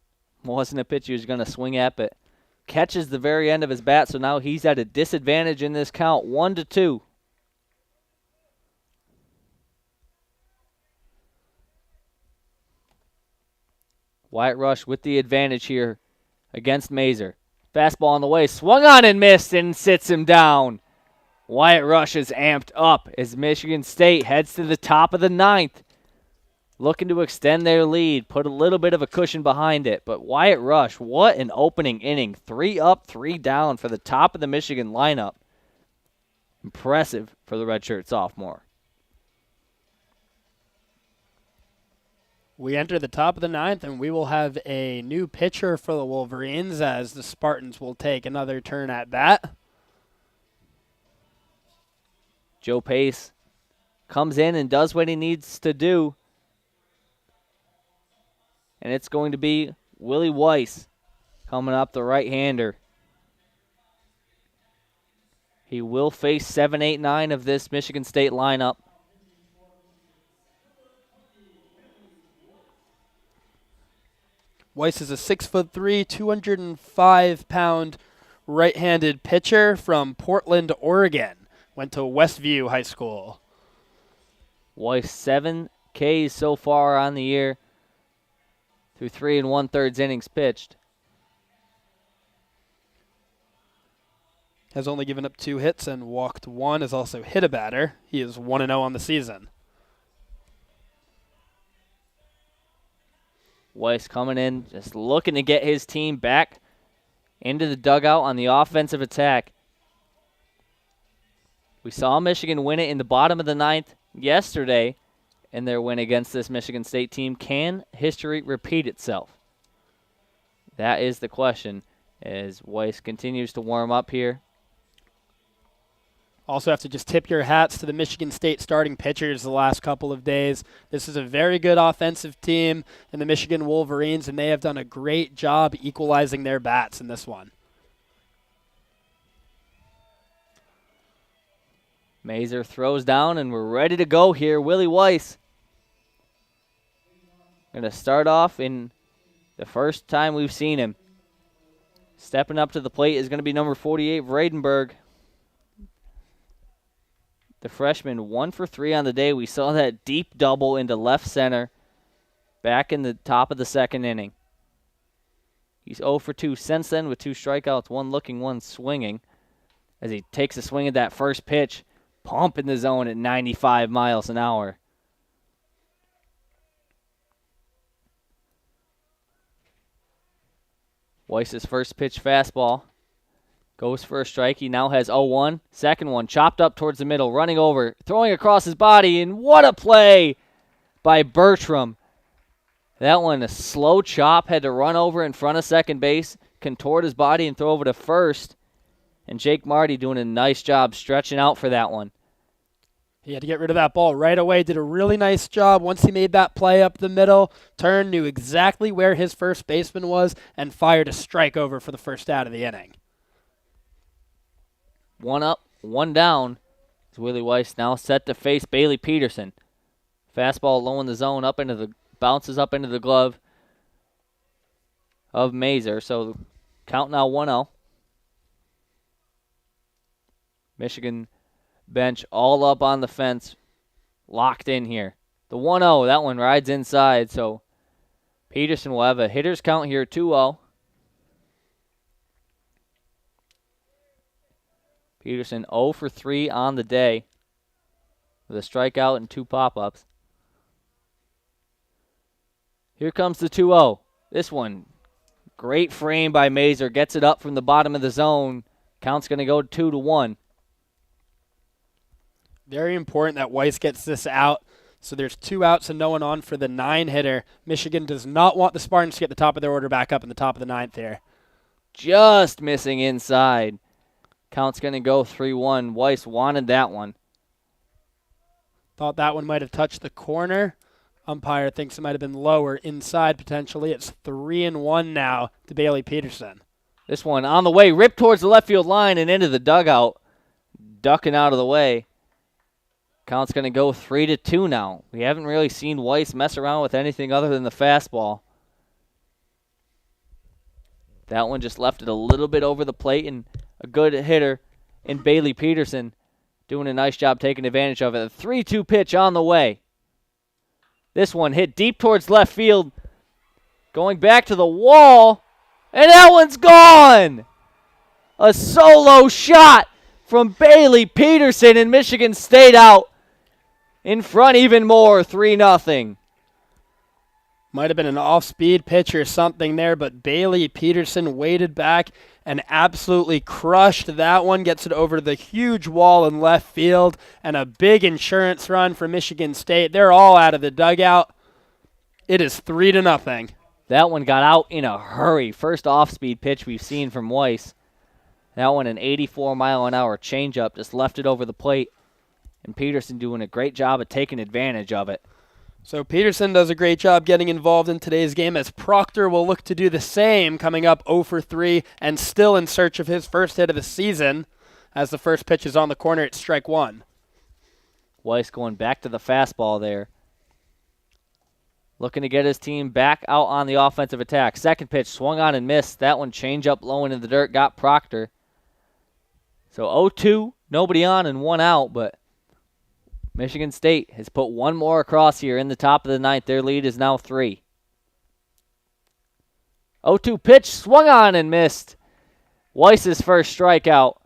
Wasn't a pitch he was going to swing at, but catches the very end of his bat, so now he's at a disadvantage in this count, 1-2. Wyatt Rush with the advantage here against Mazer. Fastball on the way, swung on and missed and sits him down. Wyatt Rush is amped up as Michigan State heads to the top of the ninth, looking to extend their lead, put a little bit of a cushion behind it. But Wyatt Rush, what an opening inning. 3 up, 3 down for the top of the Michigan lineup. Impressive for the redshirt sophomore. We enter the top of the ninth, and we will have a new pitcher for the Wolverines as the Spartans will take another turn at bat. Joe Pace comes in and does what he needs to do. And it's going to be Willie Weiss coming up, the right-hander. He will face 7, 8, 9 of this Michigan State lineup. Weiss is a 6'3", 205-pound right-handed pitcher from Portland, Oregon. Went to Westview High School. Weiss 7 Ks so far on the year through 3 1/3 innings pitched. Has only given up 2 hits and walked 1, has also hit a batter. He is 1-0 on the season. Weiss coming in, just looking to get his team back into the dugout on the offensive attack. We saw Michigan win it in the bottom of the ninth yesterday in their win against this Michigan State team. Can history repeat itself? That is the question as Weiss continues to warm up here. Also have to just tip your hats to the Michigan State starting pitchers the last couple of days. This is a very good offensive team in the Michigan Wolverines, and they have done a great job equalizing their bats in this one. Mazer throws down, and we're ready to go here. Willie Weiss going to start off in the first time we've seen him. Stepping up to the plate is going to be number 48, Vredenberg. The freshman 1 for 3 on the day. We saw that deep double into left center back in the top of the second inning. He's 0 for 2 since then with 2 strikeouts, 1 looking, 1 swinging. As he takes a swing at that first pitch, pumping the zone at 95 miles an hour. Weiss's first pitch fastball goes for a strike. He now has 0-1. Second one chopped up towards the middle, running over, throwing across his body, and what a play by Bertram. That one, a slow chop, had to run over in front of second base, contort his body and throw over to first. And Jake Marty doing a nice job stretching out for that one. He had to get rid of that ball right away. Did a really nice job once he made that play up the middle. Turned, knew exactly where his first baseman was, and fired a strike over for the first out of the inning. 1 up, 1 down. As Willie Weiss now set to face Bailey Peterson. Fastball low in the zone, bounces up into the glove of Mazer. So count now 1-0. Michigan bench all up on the fence, locked in here. The 1-0, that one rides inside, so Peterson will have a hitter's count here, 2-0. Peterson 0 for 3 on the day with a strikeout and 2 pop-ups. Here comes the 2-0. This one, great frame by Mazer, gets it up from the bottom of the zone. Count's going to go 2-1. Very important that Weiss gets this out. So there's 2 outs and no one on for the 9-hitter. Michigan does not want the Spartans to get the top of their order back up in the top of the 9th here. Just missing inside. Count's going to go 3-1. Weiss wanted that one. Thought that one might have touched the corner. Umpire thinks it might have been lower inside potentially. It's 3-1 now to Bailey Peterson. This one on the way, ripped towards the left field line and into the dugout. Ducking out of the way. Count's going to go 3-2 now. We haven't really seen Weiss mess around with anything other than the fastball. That one just left it a little bit over the plate, and a good hitter in Bailey Peterson doing a nice job taking advantage of it. A 3-2 pitch on the way. This one hit deep towards left field, going back to the wall, and that one's gone! A solo shot from Bailey Peterson, and Michigan State out in front even more, 3-0. Might have been an off-speed pitch or something there, but Bailey Peterson waited back and absolutely crushed that one. Gets it over the huge wall in left field, and a big insurance run for Michigan State. They're all out of the dugout. It is 3-0. That one got out in a hurry. First off-speed pitch we've seen from Weiss. That one, an 84-mile-an-hour changeup, just left it over the plate. And Peterson doing a great job of taking advantage of it. So Peterson does a great job getting involved in today's game, as Proctor will look to do the same, coming up 0 for 3 and still in search of his first hit of the season. As the first pitch is on the corner, it's strike one. Weiss going back to the fastball there. Looking to get his team back out on the offensive attack. Second pitch swung on and missed. That one change up low into the dirt, got Proctor. So 0-2, nobody on and one out, but Michigan State has put one more across here in the top of the ninth. Their lead is now 3. 0-2 pitch, swung on and missed. Weiss's first strikeout.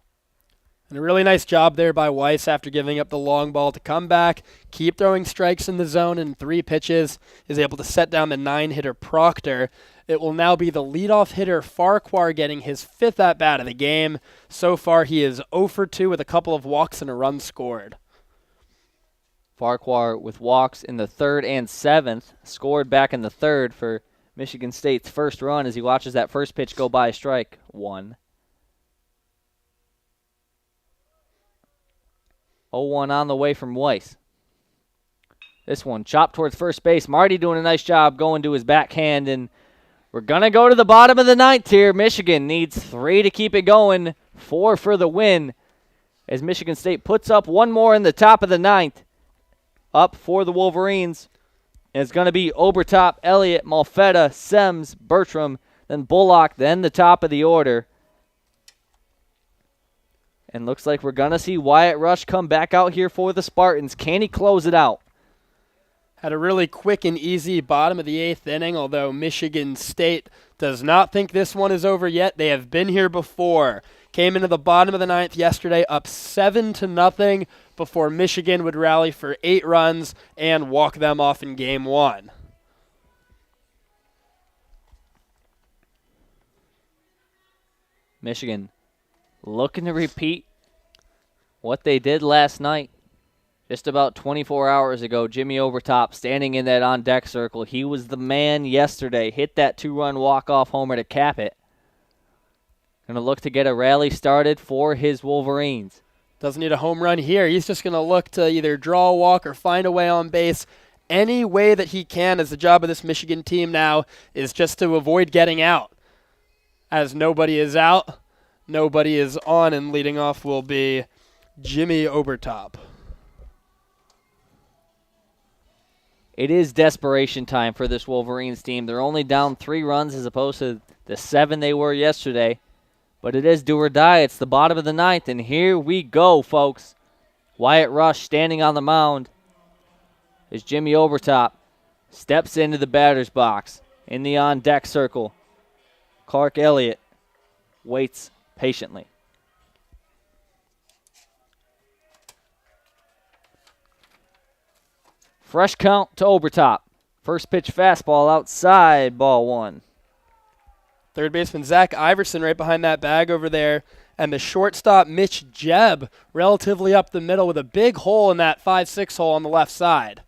And a really nice job there by Weiss after giving up the long ball to come back, keep throwing strikes in the zone in 3 pitches, is able to set down the 9-hitter Proctor. It will now be the leadoff hitter Farquhar getting his 5th at-bat of the game. So far he is 0 for 2 with a couple of walks and a run scored. Farquhar with walks in the 3rd and 7th, scored back in the 3rd for Michigan State's first run as he watches that first pitch go by, strike one. 0-1 on the way from Weiss. This one chopped towards first base. Marty doing a nice job going to his backhand, and we're going to go to the bottom of the 9th here. Michigan needs 3 to keep it going, 4 for the win, as Michigan State puts up one more in the top of the 9th. Up for the Wolverines, and it's going to be Obertop, Elliott, Malfetta, Sems, Bertram, then Bullock, then the top of the order. And looks like we're going to see Wyatt Rush come back out here for the Spartans. Can he close it out? Had a really quick and easy bottom of the 8th inning, although Michigan State does not think this one is over yet. They have been here before. Came into the bottom of the 9th yesterday up 7-0 before Michigan would rally for 8 runs and walk them off in game 1. Michigan looking to repeat what they did last night. Just about 24 hours ago, Jimmy Obertop standing in that on-deck circle. He was the man yesterday. Hit that 2-run walk-off homer to cap it. Going to look to get a rally started for his Wolverines. Doesn't need a home run here. He's just going to look to either draw a walk or find a way on base any way that he can, as the job of this Michigan team now is just to avoid getting out. As nobody is out, nobody is on, and leading off will be Jimmy Obertop. It is desperation time for this Wolverines team. They're only down 3 runs as opposed to the 7 they were yesterday. But it is do or die. It's the bottom of the 9th, and here we go, folks. Wyatt Rush standing on the mound as Jimmy Obertop steps into the batter's box in the on-deck circle. Clark Elliott waits patiently. Fresh count to Obertop. First pitch fastball outside, ball 1. Third baseman Zach Iverson right behind that bag over there. And the shortstop Mitch Jebb relatively up the middle with a big hole in that 5-6 hole on the left side.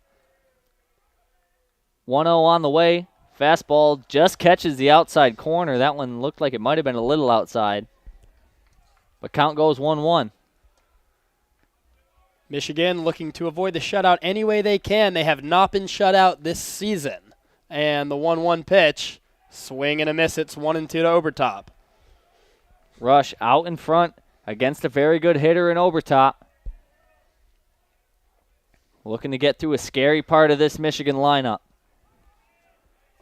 1-0 on the way. Fastball just catches the outside corner. That one looked like it might have been a little outside. But count goes 1-1. Michigan looking to avoid the shutout any way they can. They have not been shut out this season. And the 1-1 pitch, swing and a miss. It's 1-2 to Obertop. Rush out in front against a very good hitter in Obertop. Looking to get through a scary part of this Michigan lineup.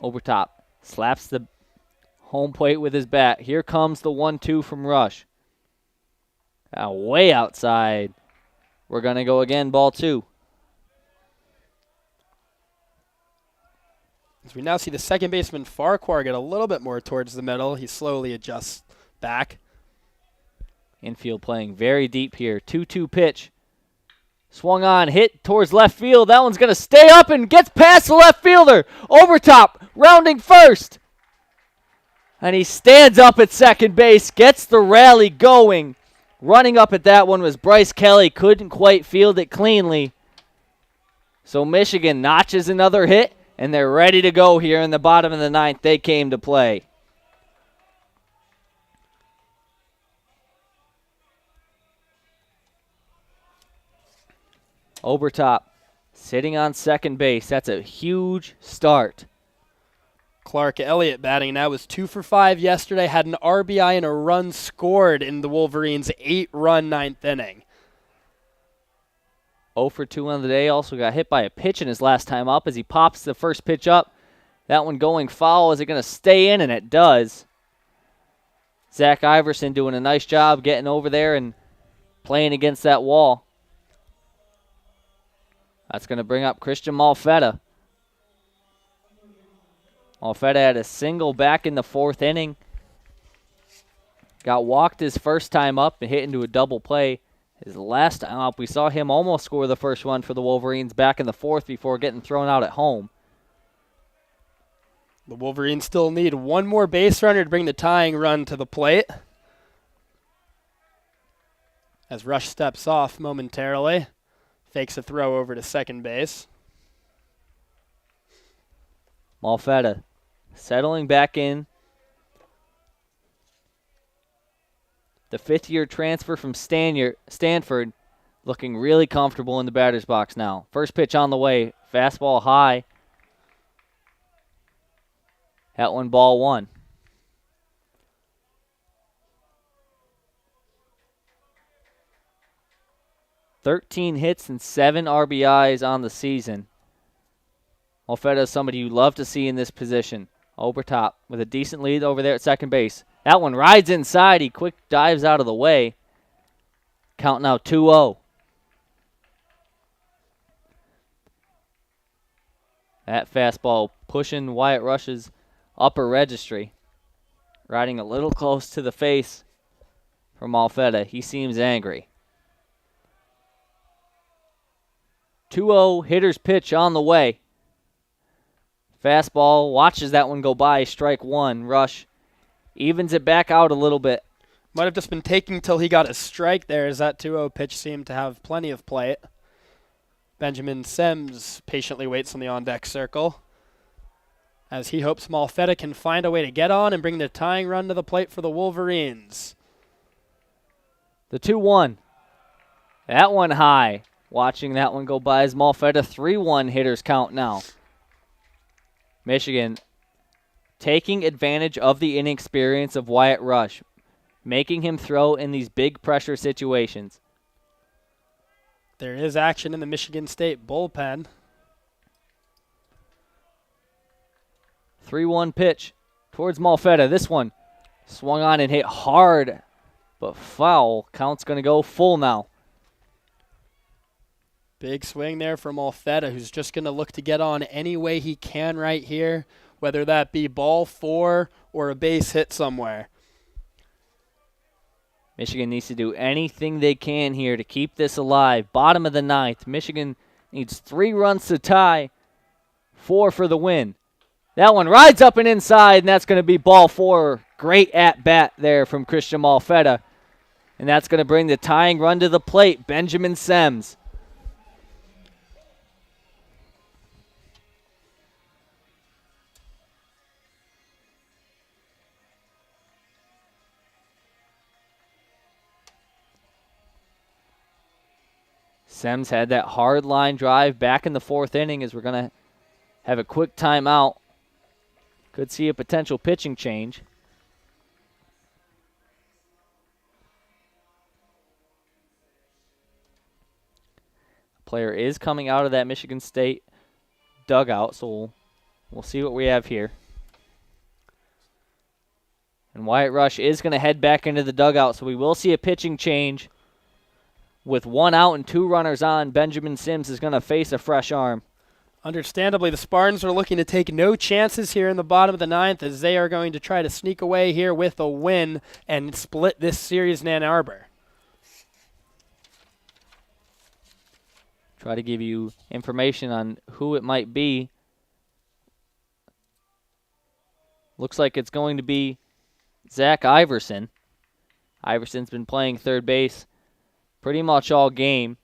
Obertop slaps the home plate with his bat. Here comes the 1-2 from Rush. Way outside. We're going to go again, ball 2. As we now see the second baseman Farquhar get a little bit more towards the middle. He slowly adjusts back. Infield playing very deep here. 2-2 pitch. Swung on, hit towards left field. That one's going to stay up and gets past the left fielder. Over top, rounding first. And he stands up at second base, gets the rally going. Running up at that one was Bryce Kelly. Couldn't quite field it cleanly. So Michigan notches another hit, and they're ready to go here in the bottom of the ninth. They came to play. Obertop sitting on second base. That's a huge start. Clark Elliott batting now was 2 for 5 yesterday, had an RBI and a run scored in the Wolverines' 8-run ninth inning. 0 for 2 on the day. Also got hit by a pitch in his last time up as he pops the first pitch up. That one going foul. Is it going to stay in? And it does. Zach Iverson doing a nice job getting over there and playing against that wall. That's going to bring up Christian Malfetta. Malfetta had a single back in the 4th inning. Got walked his first time up and hit into a double play. His last time up, we saw him almost score the first run for the Wolverines back in the 4th before getting thrown out at home. The Wolverines still need one more base runner to bring the tying run to the plate. As Rush steps off momentarily. Fakes a throw over to second base. Malfetta settling back in. The 5th-year transfer from Stanford looking really comfortable in the batter's box now. First pitch on the way. Fastball high. That one ball 1. "13 hits and 7 RBIs on the season. Malfetta is somebody you love to see in this position. Obertop with a decent lead over there at second base. That one rides inside. He quick dives out of the way. Count now 2-0. That fastball pushing Wyatt Rush's upper registry. Riding a little close to the face for Malfetta. He seems angry. 2-0 hitter's pitch on the way. Fastball, watches that one go by, strike 1. Rush evens it back out a little bit. Might have just been taking till he got a strike there as that 2-0 pitch seemed to have plenty of play. Benjamin Sims patiently waits on the on-deck circle as he hopes Malfetta can find a way to get on and bring the tying run to the plate for the Wolverines. The 2-1. That one high. Watching that one go by as Malfetta. 3-1 hitters count now. Michigan taking advantage of the inexperience of Wyatt Rush, making him throw in these big pressure situations. There is action in the Michigan State bullpen. 3-1 pitch towards Malfetta. This one swung on and hit hard, but foul. Count's going to go full now. Big swing there from Malfetta, who's just going to look to get on any way he can right here, whether that be ball 4 or a base hit somewhere. Michigan needs to do anything they can here to keep this alive. Bottom of the 9th. Michigan needs 3 runs to tie, 4 for the win. That one rides up and inside, and that's going to be ball 4. Great at-bat there from Christian Malfetta. And that's going to bring the tying run to the plate, Benjamin Sims. Sims had that hard line drive back in the 4th inning as we're going to have a quick timeout. Could see a potential pitching change. Player is coming out of that Michigan State dugout, so we'll see what we have here. And Wyatt Rush is going to head back into the dugout, so we will see a pitching change. With 1 out and 2 runners on, Benjamin Sims is going to face a fresh arm. Understandably, the Spartans are looking to take no chances here in the bottom of the 9th as they are going to try to sneak away here with a win and split this series in Ann Arbor. Try to give you information on who it might be. Looks like it's going to be Zach Iverson. Iverson's been playing third base pretty much all game.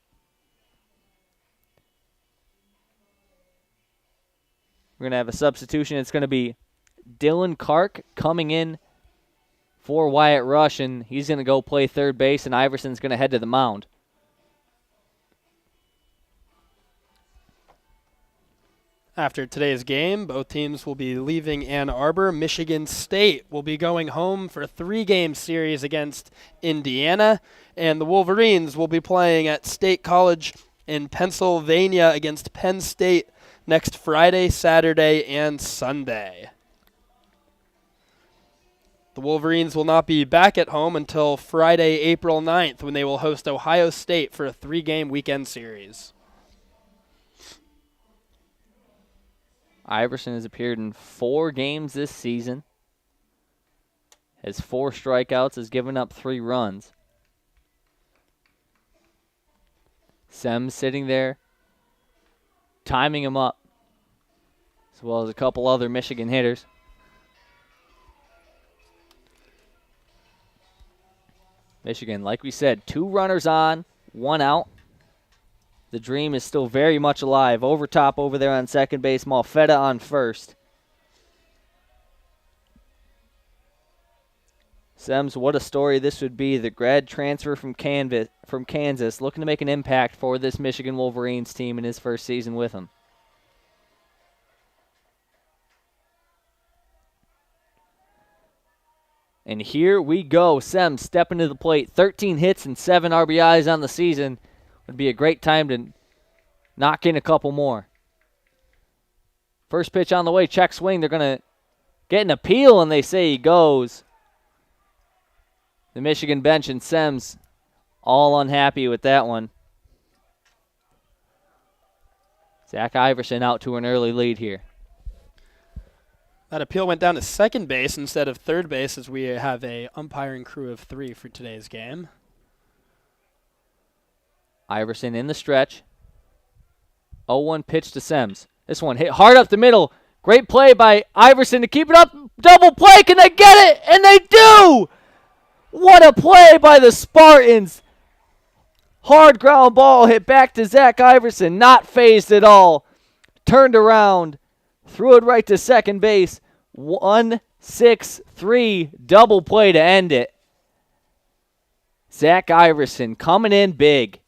We're going to have a substitution. It's going to be Dylan Kark coming in for Wyatt Rush, and he's going to go play third base, and Iverson's going to head to the mound. After today's game, both teams will be leaving Ann Arbor. Michigan State will be going home for a 3-game series against Indiana, and the Wolverines will be playing at State College in Pennsylvania against Penn State next Friday, Saturday, and Sunday. The Wolverines will not be back at home until Friday, April 9th, when they will host Ohio State for a 3-game weekend series. Iverson has appeared in 4 games this season. Has 4 strikeouts, has given up 3 runs. Sem sitting there, timing him up, as well as a couple other Michigan hitters. Michigan, like we said, 2 runners on, 1 out. The dream is still very much alive. Overtop over there on second base. Malfetta on first. Sems, what a story this would be. The grad transfer from Kansas looking to make an impact for this Michigan Wolverines team in his first season with them. And here we go. Sem stepping to the plate. 13 hits and 7 RBIs on the season. Would be a great time to knock in a couple more. First pitch on the way. Check swing. They're going to get an appeal, and they say he goes. The Michigan bench and Sems all unhappy with that one. Zach Iverson out to an early lead here. That appeal went down to second base instead of third base, as we have a umpiring crew of 3 for today's game. Iverson in the stretch. 0-1 pitch to Sems. This one hit hard up the middle. Great play by Iverson to keep it up. Double play. Can they get it? And they do! What a play by the Spartans. Hard ground ball hit back to Zach Iverson. Not phased at all. Turned around. Threw it right to second base. 1-6-3 double play to end it. Zach Iverson coming in big.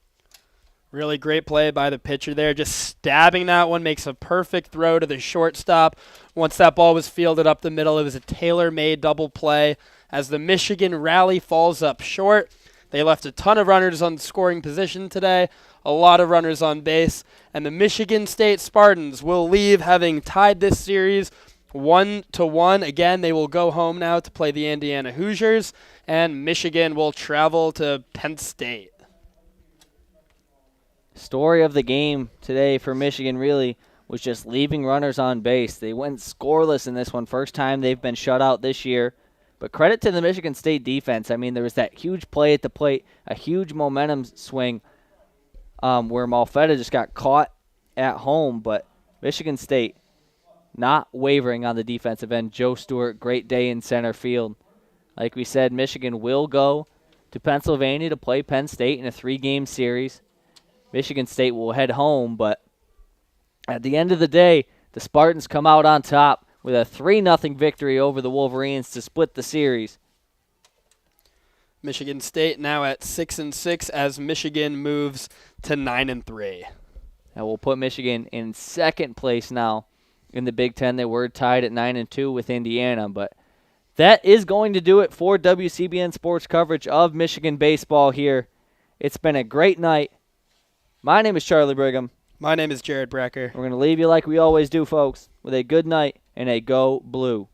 Really great play by the pitcher there, just stabbing that one, makes a perfect throw to the shortstop. Once that ball was fielded up the middle, it was a tailor-made double play. As the Michigan rally falls up short, they left a ton of runners on scoring position today, a lot of runners on base, and the Michigan State Spartans will leave having tied this series 1-1. Again, they will go home now to play the Indiana Hoosiers, and Michigan will travel to Penn State. Story of the game today for Michigan really was just leaving runners on base. They went scoreless in this one. First time they've been shut out this year. But credit to the Michigan State defense. I mean, there was that huge play at the plate, a huge momentum swing where Malfetta just got caught at home. But Michigan State not wavering on the defensive end. Joe Stewart, great day in center field. Like we said, Michigan will go to Pennsylvania to play Penn State in a 3-game series. Michigan State will head home, but at the end of the day, the Spartans come out on top with a 3-0 victory over the Wolverines to split the series. Michigan State now at 6-6 as Michigan moves to 9-3. That will put Michigan in second place now in the Big Ten. They were tied at 9-2 with Indiana, but that is going to do it for WCBN Sports coverage of Michigan baseball here. It's been a great night. My name is Charlie Brigham. My name is Jared Brecher. We're going to leave you like we always do, folks, with a good night and a Go Blue.